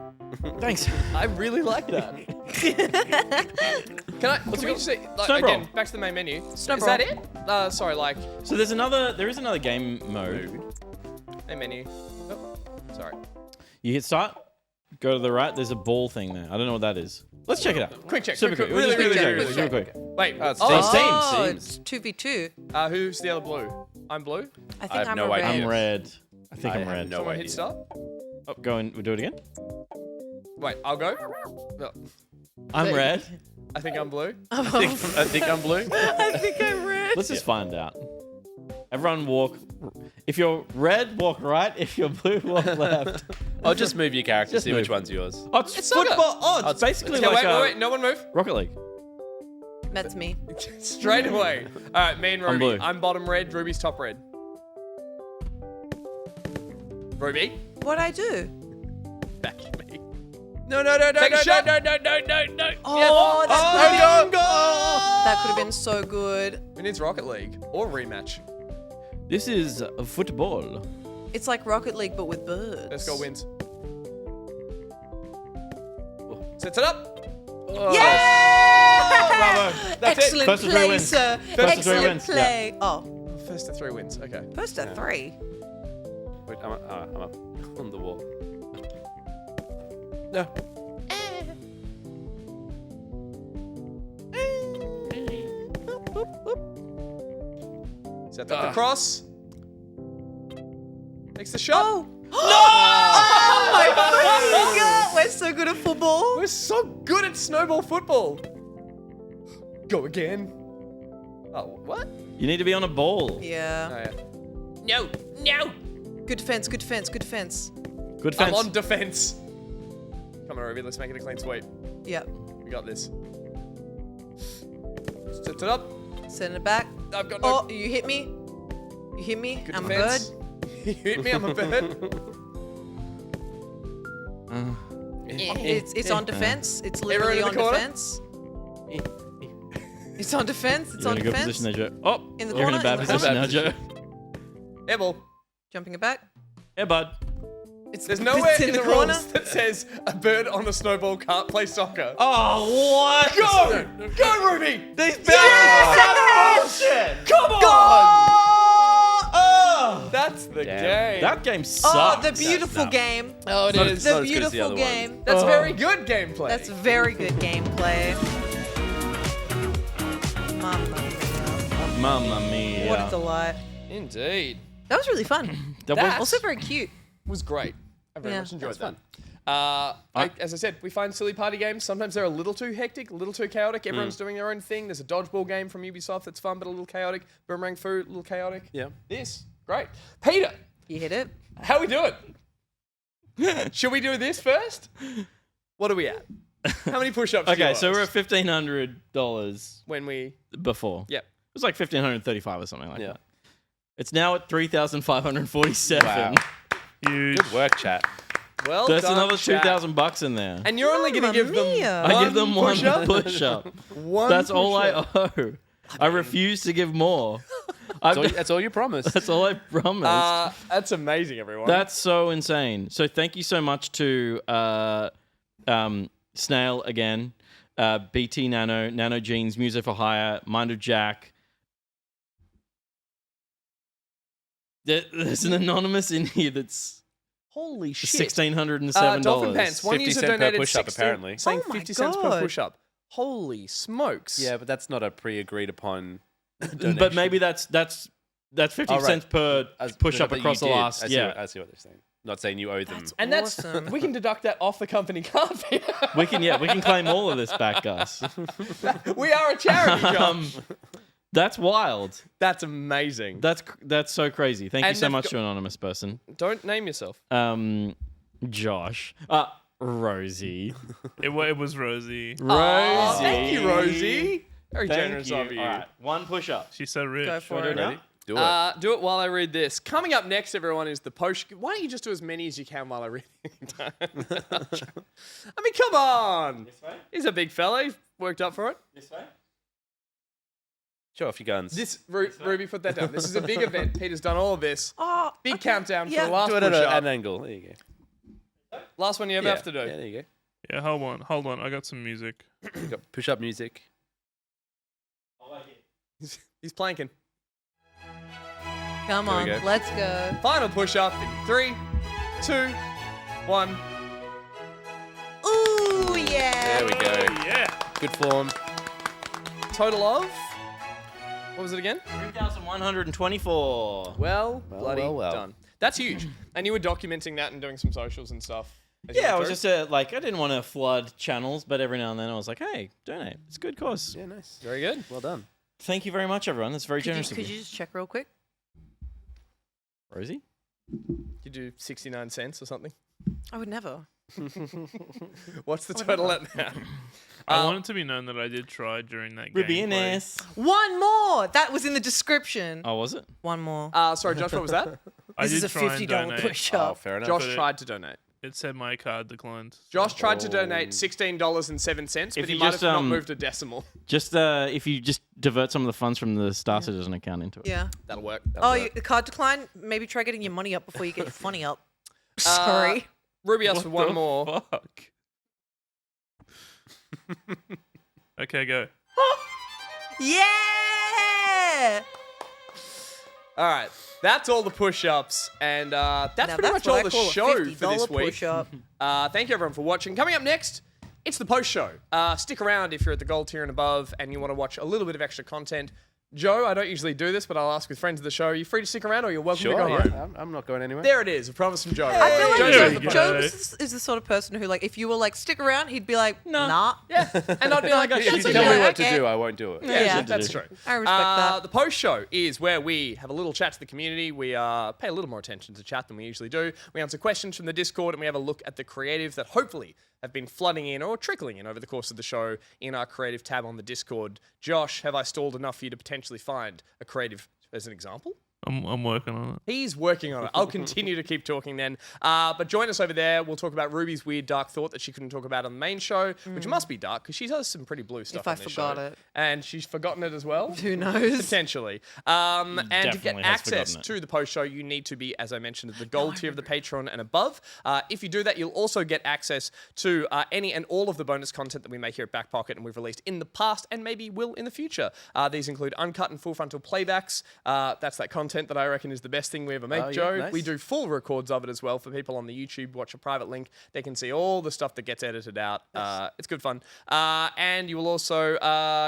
Speaker 3: Thanks.
Speaker 2: I really like that. Can we just say, like,
Speaker 3: Snowbrawl.
Speaker 2: again, back to the main menu. Is that it? Sorry, like,
Speaker 3: So there is another game mode.
Speaker 2: main menu. Oh, sorry.
Speaker 3: You hit start, go to the right. There's a ball thing there. I don't know what that is. Let's check it out.
Speaker 2: Quick check.
Speaker 3: Super
Speaker 2: quick,
Speaker 3: quick.
Speaker 2: really,
Speaker 3: We'll just
Speaker 2: really,
Speaker 3: quick
Speaker 2: really,
Speaker 3: check.
Speaker 2: really
Speaker 3: Super
Speaker 2: quick.
Speaker 3: quick.
Speaker 2: Wait,
Speaker 6: it's
Speaker 4: Oh,
Speaker 6: Teams.
Speaker 4: it's 2v2.
Speaker 2: Who's the other blue? I'm blue.
Speaker 4: I think
Speaker 6: I have
Speaker 4: I'm
Speaker 6: no
Speaker 4: a
Speaker 6: idea.
Speaker 4: red.
Speaker 3: I'm red. I think
Speaker 6: I
Speaker 3: I'm
Speaker 6: have
Speaker 3: red.
Speaker 6: no
Speaker 2: Someone
Speaker 6: idea.
Speaker 2: hit start.
Speaker 3: Oh, go and we'll do it again.
Speaker 2: Wait, I'll go. No,
Speaker 3: I'm red.
Speaker 2: I think I'm blue.
Speaker 6: I think I'm blue.
Speaker 4: I think I'm red.
Speaker 3: Let's just find out. Everyone walk. If you're red, walk right. If you're blue, walk left.
Speaker 6: I'll just move your character,
Speaker 3: Just
Speaker 6: see
Speaker 3: move.
Speaker 6: which one's yours.
Speaker 3: Oh, it's
Speaker 2: soccer.
Speaker 3: football. Oh, it's basically
Speaker 2: Okay,
Speaker 3: like
Speaker 2: wait, no one move.
Speaker 3: Rocket League.
Speaker 4: That's me.
Speaker 2: Straight away. All right, me and Ruby.
Speaker 3: blue.
Speaker 2: I'm bottom red. Ruby's top red. Ruby,
Speaker 4: What'd I do?
Speaker 2: back me.
Speaker 6: No.
Speaker 2: Take a shot.
Speaker 6: No.
Speaker 4: Oh,
Speaker 2: Go.
Speaker 4: that could have been so good.
Speaker 2: It needs Rocket League or Rematch.
Speaker 3: This is football.
Speaker 4: It's like Rocket League, but with birds.
Speaker 2: Let's go wins. Sets it up.
Speaker 4: Yeah!
Speaker 2: Bravo. That's
Speaker 4: Excellent
Speaker 3: First to three
Speaker 4: play,
Speaker 3: wins.
Speaker 4: sir.
Speaker 3: First to three
Speaker 4: Excellent
Speaker 3: wins, yeah.
Speaker 4: play. Oh,
Speaker 2: it. First to 3 wins. Okay.
Speaker 4: first to 3.
Speaker 6: Wait, I'm up on the wall. No.
Speaker 2: Set up the cross. Makes the shot.
Speaker 4: Oh. Oh my God. We're so good at football.
Speaker 2: We're so good at snowball football. Go again. Oh, what?
Speaker 3: You need to be on a ball.
Speaker 4: Yeah.
Speaker 2: Oh, yeah. No.
Speaker 4: Good defense, good defense, good defense.
Speaker 3: Good
Speaker 2: I'm
Speaker 3: fence.
Speaker 2: on defense. Come on, Ruby. Let's make it a clean sweep.
Speaker 4: Yep.
Speaker 2: We got this. Set it up.
Speaker 4: Send it back.
Speaker 2: I've got no.
Speaker 4: Oh, you hit me. You hit me.
Speaker 2: Good
Speaker 4: I'm
Speaker 2: defense.
Speaker 4: a bird.
Speaker 2: You hit me. I'm a bird.
Speaker 4: It's on defense. It's
Speaker 2: Everyone
Speaker 4: literally
Speaker 2: in the
Speaker 4: on
Speaker 2: corner?
Speaker 4: defense. It's on defense. It's
Speaker 3: You're
Speaker 4: on
Speaker 3: in a good
Speaker 4: defense.
Speaker 3: position there, Joe. Oh,
Speaker 4: In the
Speaker 3: you're in a
Speaker 4: corner,
Speaker 3: bad
Speaker 4: in the
Speaker 3: position now,
Speaker 6: corner.
Speaker 3: Joe.
Speaker 2: Airball.
Speaker 4: Jumping it back.
Speaker 3: Yeah, bud.
Speaker 2: There's nowhere
Speaker 4: it's
Speaker 2: in the rules that says a bird on a snowball can't play soccer.
Speaker 3: Oh, what?
Speaker 2: Go! Go, Ruby!
Speaker 3: These bounces are bullshit!
Speaker 2: Come on!
Speaker 3: Oh!
Speaker 2: That's the
Speaker 6: Damn.
Speaker 2: game.
Speaker 3: That game sucks.
Speaker 4: Oh, the beautiful
Speaker 6: no.
Speaker 4: game.
Speaker 2: Oh, it
Speaker 6: Not
Speaker 2: is.
Speaker 6: as-
Speaker 4: The
Speaker 6: not as good as the
Speaker 4: beautiful
Speaker 6: other one.
Speaker 4: game.
Speaker 2: That's
Speaker 3: Oh.
Speaker 2: very good gameplay.
Speaker 4: That's very good gameplay. Mamma mia.
Speaker 3: Mamma mia.
Speaker 4: What a delight.
Speaker 2: Indeed.
Speaker 4: That was really fun.
Speaker 3: That
Speaker 2: That-
Speaker 4: Also very cute.
Speaker 2: Was great. I very
Speaker 4: Yeah.
Speaker 2: much enjoyed
Speaker 6: That's
Speaker 2: that. As I said, we find silly party games. Sometimes they're a little too hectic, a little too chaotic. Everyone's doing their own thing. There's a dodgeball game from Ubisoft that's fun but a little chaotic. Boomerang Fu, a little chaotic.
Speaker 6: Yeah.
Speaker 2: This, great. Peter,
Speaker 4: You hit it.
Speaker 2: how we doing? Should we do this first? What are we at? How many push-ups? do you
Speaker 3: Okay, so
Speaker 2: want?
Speaker 3: we're at $1,500
Speaker 2: when we.
Speaker 3: before.
Speaker 2: Yep.
Speaker 3: It was like $1,535 or something like
Speaker 6: Yeah.
Speaker 3: that. It's now at 3,547.
Speaker 6: Wow.
Speaker 5: Huge.
Speaker 6: Good work, chat.
Speaker 2: Well
Speaker 3: There's
Speaker 2: done,
Speaker 3: another
Speaker 2: chat.
Speaker 3: $2,000 in there.
Speaker 2: And you're only going to
Speaker 4: Mamma
Speaker 2: give them.
Speaker 4: mia.
Speaker 3: I give them one
Speaker 2: push-up?
Speaker 3: push-up.
Speaker 2: One
Speaker 3: That's all I
Speaker 2: push-up.
Speaker 3: owe. I refuse to give more.
Speaker 6: That's all you promised.
Speaker 3: That's all I promised.
Speaker 2: That's amazing, everyone.
Speaker 3: That's so insane. So thank you so much to Snail again. BT Nano, Nano Jeans, Music for Hire, Mind of Jack. There's an anonymous in here that's
Speaker 2: Holy shit.
Speaker 3: $1,607.
Speaker 2: Dolphin Pants. One
Speaker 6: 50
Speaker 2: user
Speaker 6: cent per
Speaker 2: donated
Speaker 6: push-up,
Speaker 2: 60
Speaker 6: apparently.
Speaker 2: saying
Speaker 4: Oh my
Speaker 2: 50 cents per
Speaker 4: God.
Speaker 2: push-up. Holy smokes.
Speaker 6: Yeah, but that's not a pre-agreed upon.
Speaker 3: But maybe that's 50 cents per push-up across the last.
Speaker 6: I see what they're saying. Not saying you owe them.
Speaker 4: That's
Speaker 2: And
Speaker 4: awesome.
Speaker 2: we can deduct that off the company card fee.
Speaker 3: We can claim all of this back, guys.
Speaker 2: We are a charity, John.
Speaker 3: That's wild.
Speaker 2: That's amazing.
Speaker 3: That's so crazy. Thank you
Speaker 2: And
Speaker 3: so
Speaker 2: they've
Speaker 3: much
Speaker 2: got-
Speaker 3: to anonymous person.
Speaker 2: Don't name yourself.
Speaker 3: Josh. Rosie.
Speaker 5: It was Rosie.
Speaker 2: Aw, thank you, Rosie. Very
Speaker 3: Thank
Speaker 2: generous of you.
Speaker 3: All right, one push-up.
Speaker 5: She's so rich.
Speaker 4: Go for it.
Speaker 3: Ready?
Speaker 6: Do it.
Speaker 2: Do it while I read this. Coming up next, everyone, is the post. Why don't you just do as many as you can while I read it? I mean, come on.
Speaker 3: This way?
Speaker 2: He's a big fella. He's worked up for it.
Speaker 3: This way?
Speaker 6: Show off your guns.
Speaker 2: Ruby, put that down. This is a big event. Peter's done all of this.
Speaker 4: Oh,
Speaker 2: Big
Speaker 4: okay.
Speaker 2: countdown
Speaker 4: Yeah.
Speaker 2: for the last
Speaker 6: Do it at
Speaker 2: push-up.
Speaker 6: an angle. There you go.
Speaker 2: Last one you ever have to do.
Speaker 6: Yeah, there you go.
Speaker 5: Yeah, hold on. I got some music.
Speaker 6: You got push-up music.
Speaker 2: He's planking.
Speaker 4: Come
Speaker 6: There we
Speaker 4: on,
Speaker 6: go.
Speaker 4: let's go.
Speaker 2: Final push-up in 3, 2, 1.
Speaker 4: Ooh, yeah.
Speaker 6: There we go.
Speaker 5: Yeah.
Speaker 6: Good form.
Speaker 2: Total of? What was it again?
Speaker 3: 3,124.
Speaker 2: Well, bloody
Speaker 6: well.
Speaker 2: done. That's huge. And you were documenting that and doing some socials and stuff. as you
Speaker 3: Yeah, I
Speaker 2: went
Speaker 3: was
Speaker 2: through?
Speaker 3: just I didn't want to flood channels, but every now and then I was like, hey, donate. It's a good cause.
Speaker 6: Yeah, nice.
Speaker 2: Very good.
Speaker 6: Well done.
Speaker 3: Thank you very much, everyone. That's very generous of
Speaker 4: Could you just check real quick?
Speaker 3: Rosie?
Speaker 2: You do 69 cents or something?
Speaker 4: I would never.
Speaker 2: What's the total at now?
Speaker 5: I want it to be known that I did try during that
Speaker 3: Ruby
Speaker 5: gameplay.
Speaker 3: Ines.
Speaker 4: One more. That was in the description.
Speaker 3: Oh, was it?
Speaker 4: One more.
Speaker 2: Sorry, Josh, what was that?
Speaker 5: I
Speaker 4: This is
Speaker 5: did
Speaker 4: a
Speaker 5: try and
Speaker 4: $50
Speaker 5: donate.
Speaker 4: push-up.
Speaker 6: Oh, fair enough.
Speaker 2: Josh
Speaker 5: But
Speaker 2: tried to donate.
Speaker 5: It said my card declined.
Speaker 2: Josh tried to donate $16.07, but
Speaker 3: If
Speaker 2: he
Speaker 3: you
Speaker 2: might
Speaker 3: just,
Speaker 2: have not moved a decimal.
Speaker 3: Just if you just divert some of the funds from the Star Citizen account into it.
Speaker 4: Yeah.
Speaker 2: That'll work.
Speaker 4: The card decline. Maybe try getting your money up before you get your funny up. Sorry.
Speaker 2: Ruby asked for
Speaker 5: What
Speaker 2: one
Speaker 5: the
Speaker 2: more.
Speaker 5: Fuck. Okay, go.
Speaker 4: Yeah.
Speaker 2: All right. That's all the push-ups, and that's
Speaker 4: Now
Speaker 2: pretty much
Speaker 4: what
Speaker 2: all
Speaker 4: I
Speaker 2: the
Speaker 4: call a
Speaker 2: show for this
Speaker 4: $50
Speaker 2: week.
Speaker 4: push-up.
Speaker 2: Thank you, everyone, for watching. Coming up next, it's the post-show. Stick around if you're at the gold tier and above and you want to watch a little bit of extra content. Joe, I don't usually do this, but I'll ask with friends of the show. Are you free to stick around, or you're welcome to
Speaker 6: Sure,
Speaker 2: go home?
Speaker 6: yeah. I'm not going anywhere.
Speaker 2: There it is. A promise from Joe.
Speaker 4: I feel like
Speaker 2: Joe's
Speaker 5: There
Speaker 2: on
Speaker 5: we
Speaker 2: the
Speaker 5: go.
Speaker 4: Joe is the sort of person who, like, if you were like, stick around, he'd be like, nah.
Speaker 2: Yeah, and I'd be like,
Speaker 6: If you
Speaker 2: "Shit,
Speaker 6: tell me what
Speaker 4: okay.
Speaker 6: to do, I won't do it.
Speaker 2: yeah, that's true.
Speaker 4: I respect that.
Speaker 2: The post show is where we have a little chat to the community. We pay a little more attention to chat than we usually do. We answer questions from the Discord, and we have a look at the creatives that hopefully have been flooding in or trickling in over the course of the show in our creative tab on the Discord. Josh, have I stalled enough for you to potentially find a creative as an example?
Speaker 5: I'm working on it.
Speaker 2: He's working on it. I'll continue to keep talking then. But join us over there. We'll talk about Ruby's weird dark thought that she couldn't talk about on the main show, which must be dark because she does some pretty blue stuff
Speaker 4: If I
Speaker 2: on this
Speaker 4: forgot
Speaker 2: show.
Speaker 4: it.
Speaker 2: And she's forgotten it as well.
Speaker 4: Who knows?
Speaker 2: Potentially. And to get
Speaker 3: Definitely has
Speaker 2: access
Speaker 3: forgotten it.
Speaker 2: to the post show, you need to be, as I mentioned, at the gold tier of the Patreon and above. If you do that, you'll also get access to any and all of the bonus content that we make here at Back Pocket and we've released in the past and maybe will in the future. These include uncut and full frontal playbacks. That's that content that I reckon is the best thing we ever make,
Speaker 6: Oh, yeah,
Speaker 2: Joe.
Speaker 6: nice.
Speaker 2: We do full records of it as well for people on the YouTube. Watch a private link. They can see all the stuff that gets edited out. It's good fun. And you will also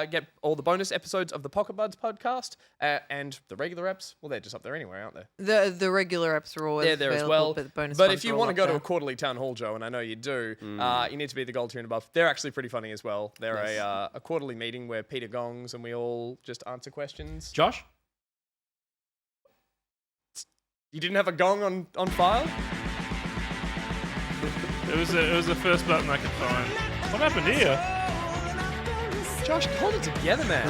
Speaker 2: get all the bonus episodes of the Pocket Buds podcast and the regular eps. Well, they're just up there anyway, aren't they?
Speaker 4: The regular apps are always
Speaker 2: They're there as
Speaker 4: available,
Speaker 2: well.
Speaker 4: but the bonus
Speaker 2: But
Speaker 4: ones
Speaker 2: if you
Speaker 4: are all
Speaker 2: want to
Speaker 4: up
Speaker 2: go to
Speaker 4: there.
Speaker 2: a quarterly town hall, Joe, and I know you do, you need to be the gold tier and above. They're actually pretty funny as well. They're a quarterly meeting where Peter gongs and we all just answer questions.
Speaker 3: Josh?
Speaker 2: You didn't have a gong on file?
Speaker 5: It was the first button I could find. What happened here?
Speaker 2: Josh, hold it together, man.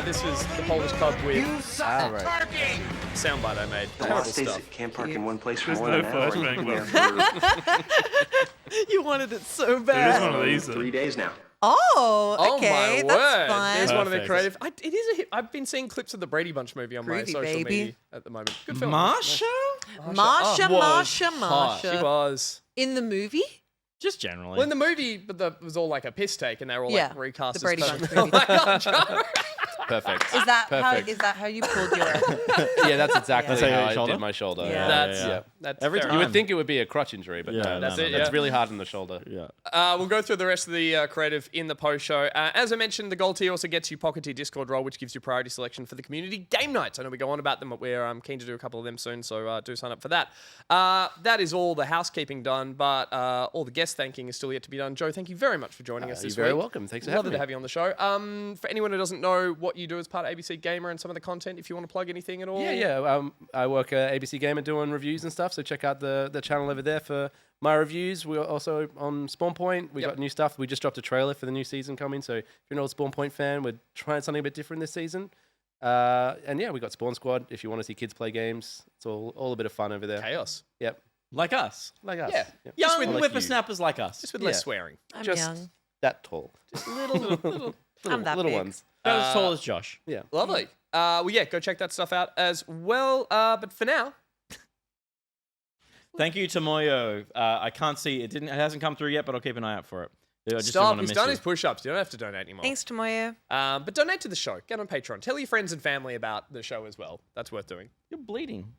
Speaker 2: This was the Polish club with soundbite I made. Terrible stuff.
Speaker 14: Can't park in one place for
Speaker 5: There's
Speaker 14: more
Speaker 5: no
Speaker 14: than an hour.
Speaker 5: flashbang button.
Speaker 4: You wanted it so
Speaker 5: There is
Speaker 4: bad.
Speaker 5: one of these.
Speaker 14: 3 days now.
Speaker 4: Oh, okay.
Speaker 2: Oh my
Speaker 4: That's
Speaker 2: word!
Speaker 4: fine.
Speaker 2: There's one of the
Speaker 3: Perfect.
Speaker 2: creative. It is a hit. I've been seeing clips of the Brady Bunch movie on my
Speaker 4: Groovy,
Speaker 2: social
Speaker 4: baby.
Speaker 2: media at the moment. Good film.
Speaker 3: Marsha?
Speaker 4: Marsha,
Speaker 2: was
Speaker 4: Marsha,
Speaker 2: hot. She
Speaker 4: Marsha.
Speaker 2: was.
Speaker 4: In the movie?
Speaker 3: Just generally.
Speaker 2: Well, in the movie, it was all like a piss take, and they were all like recast.
Speaker 4: the Brady
Speaker 2: as
Speaker 4: Bunch
Speaker 2: Conan.
Speaker 4: movie.
Speaker 2: Like, oh, Joe.
Speaker 6: Perfect.
Speaker 4: Is
Speaker 6: Perfect.
Speaker 4: that how you pulled your?
Speaker 6: Yeah, that's exactly
Speaker 3: That's how you
Speaker 6: how
Speaker 3: did
Speaker 6: I
Speaker 3: shoulder?
Speaker 6: did my shoulder.
Speaker 4: Yeah.
Speaker 2: That's
Speaker 3: Every
Speaker 2: fair
Speaker 3: time.
Speaker 6: You would think it would be a crotch injury, but
Speaker 3: Yeah,
Speaker 6: no,
Speaker 2: that's it,
Speaker 6: It's
Speaker 2: yeah.
Speaker 6: really hard in the shoulder.
Speaker 3: Yeah.
Speaker 2: We'll go through the rest of the creative in the post show. As I mentioned, the Gold Tier also gets you Pocket Tier Discord role, which gives you priority selection for the community game nights. I know we go on about them, but we're keen to do a couple of them soon, so do sign up for that. That is all the housekeeping done, but all the guest thanking is still yet to be done. Joe, thank you very much for joining us this
Speaker 6: You're very
Speaker 2: week.
Speaker 6: welcome. Thanks for
Speaker 2: Lovely
Speaker 6: having me.
Speaker 2: to have you on the show. For anyone who doesn't know what you do as part of ABC Gamer and some of the content, if you want to plug anything at all.
Speaker 6: Yeah. I work at ABC Gamer doing reviews and stuff, so check out the channel over there for my reviews. We're also on Spawn Point. We got new stuff. We just dropped a trailer for the new season coming, so if you're an old Spawn Point fan, we're trying something a bit different this season. And yeah, we got Spawn Squad. If you want to see kids play games, it's all a bit of fun over there.
Speaker 2: Chaos.
Speaker 6: Yep.
Speaker 3: Like us.
Speaker 6: Like us.
Speaker 2: Yeah.
Speaker 6: Yep.
Speaker 3: Young
Speaker 6: Like you.
Speaker 3: whippersnappers like us.
Speaker 2: Just with less swearing.
Speaker 4: I'm
Speaker 6: Just
Speaker 4: young.
Speaker 6: that tall.
Speaker 2: Just little.
Speaker 4: I'm that
Speaker 6: little
Speaker 4: big.
Speaker 6: ones.
Speaker 3: Not as tall as Josh.
Speaker 6: Yeah.
Speaker 2: Lovely. Well, yeah, go check that stuff out as well. But for now,
Speaker 3: Thank you to Moyo. I can't see it. It hasn't come through yet, but I'll keep an eye out for it. I just didn't
Speaker 2: stop.
Speaker 3: wanna
Speaker 2: He's
Speaker 3: miss
Speaker 2: done
Speaker 3: you.
Speaker 2: his push-ups. You don't have to donate anymore.
Speaker 4: Thanks, Tomoyo.
Speaker 2: But donate to the show. Get on Patreon. Tell your friends and family about the show as well. That's worth doing.
Speaker 3: You're bleeding.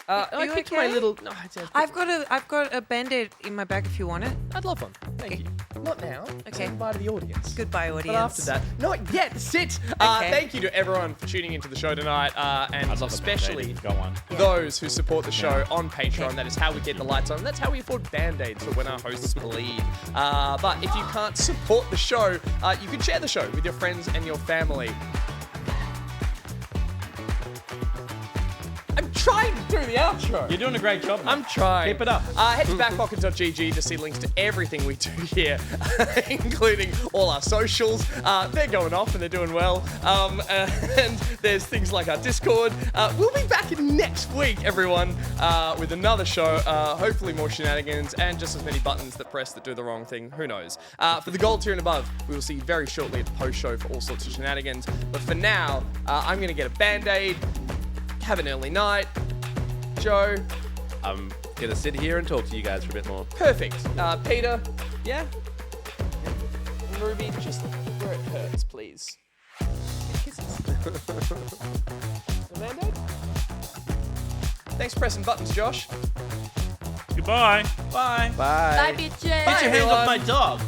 Speaker 2: I
Speaker 4: you
Speaker 2: picked
Speaker 4: okay?
Speaker 2: my little. No,
Speaker 4: I've got a band-aid in my bag if you want it.
Speaker 2: I'd love one. Thank you. Not now.
Speaker 4: Okay.
Speaker 2: Say goodbye to the audience.
Speaker 4: Goodbye, audience.
Speaker 2: But after that, not yet. Sit.
Speaker 4: Okay.
Speaker 2: Thank you to everyone for tuning into the show tonight, and
Speaker 3: I'd love
Speaker 2: especially
Speaker 3: Go on.
Speaker 2: those who support the show on Patreon. That is how we get the lights on. That's how we afford Band-Aids for when our hosts bleed. But if you can't support the show, you can share the show with your friends and your family. I'm trying to do the outro.
Speaker 3: You're doing a great job, man.
Speaker 2: I'm trying.
Speaker 3: Keep it up.
Speaker 2: Head to backpocket.gg to see links to everything we do here, including all our socials. They're going off and they're doing well. And there's things like our Discord. We'll be back next week, everyone, with another show. Hopefully more shenanigans and just as many buttons that press that do the wrong thing. Who knows? For the Gold Tier and above, we will see you very shortly at the post show for all sorts of shenanigans. But for now, I'm going to get a Band-Aid. Have an early night. Joe.
Speaker 6: I'm going to sit here and talk to you guys for a bit more.
Speaker 2: Perfect. Peter. Yeah? And Ruby, just where it hurts, please. Kisses. The Band-Aid? Thanks for pressing buttons, Josh.
Speaker 5: Goodbye.
Speaker 3: Bye.
Speaker 6: Bye.
Speaker 11: Bye, bitches.
Speaker 3: Get your hands off my dog.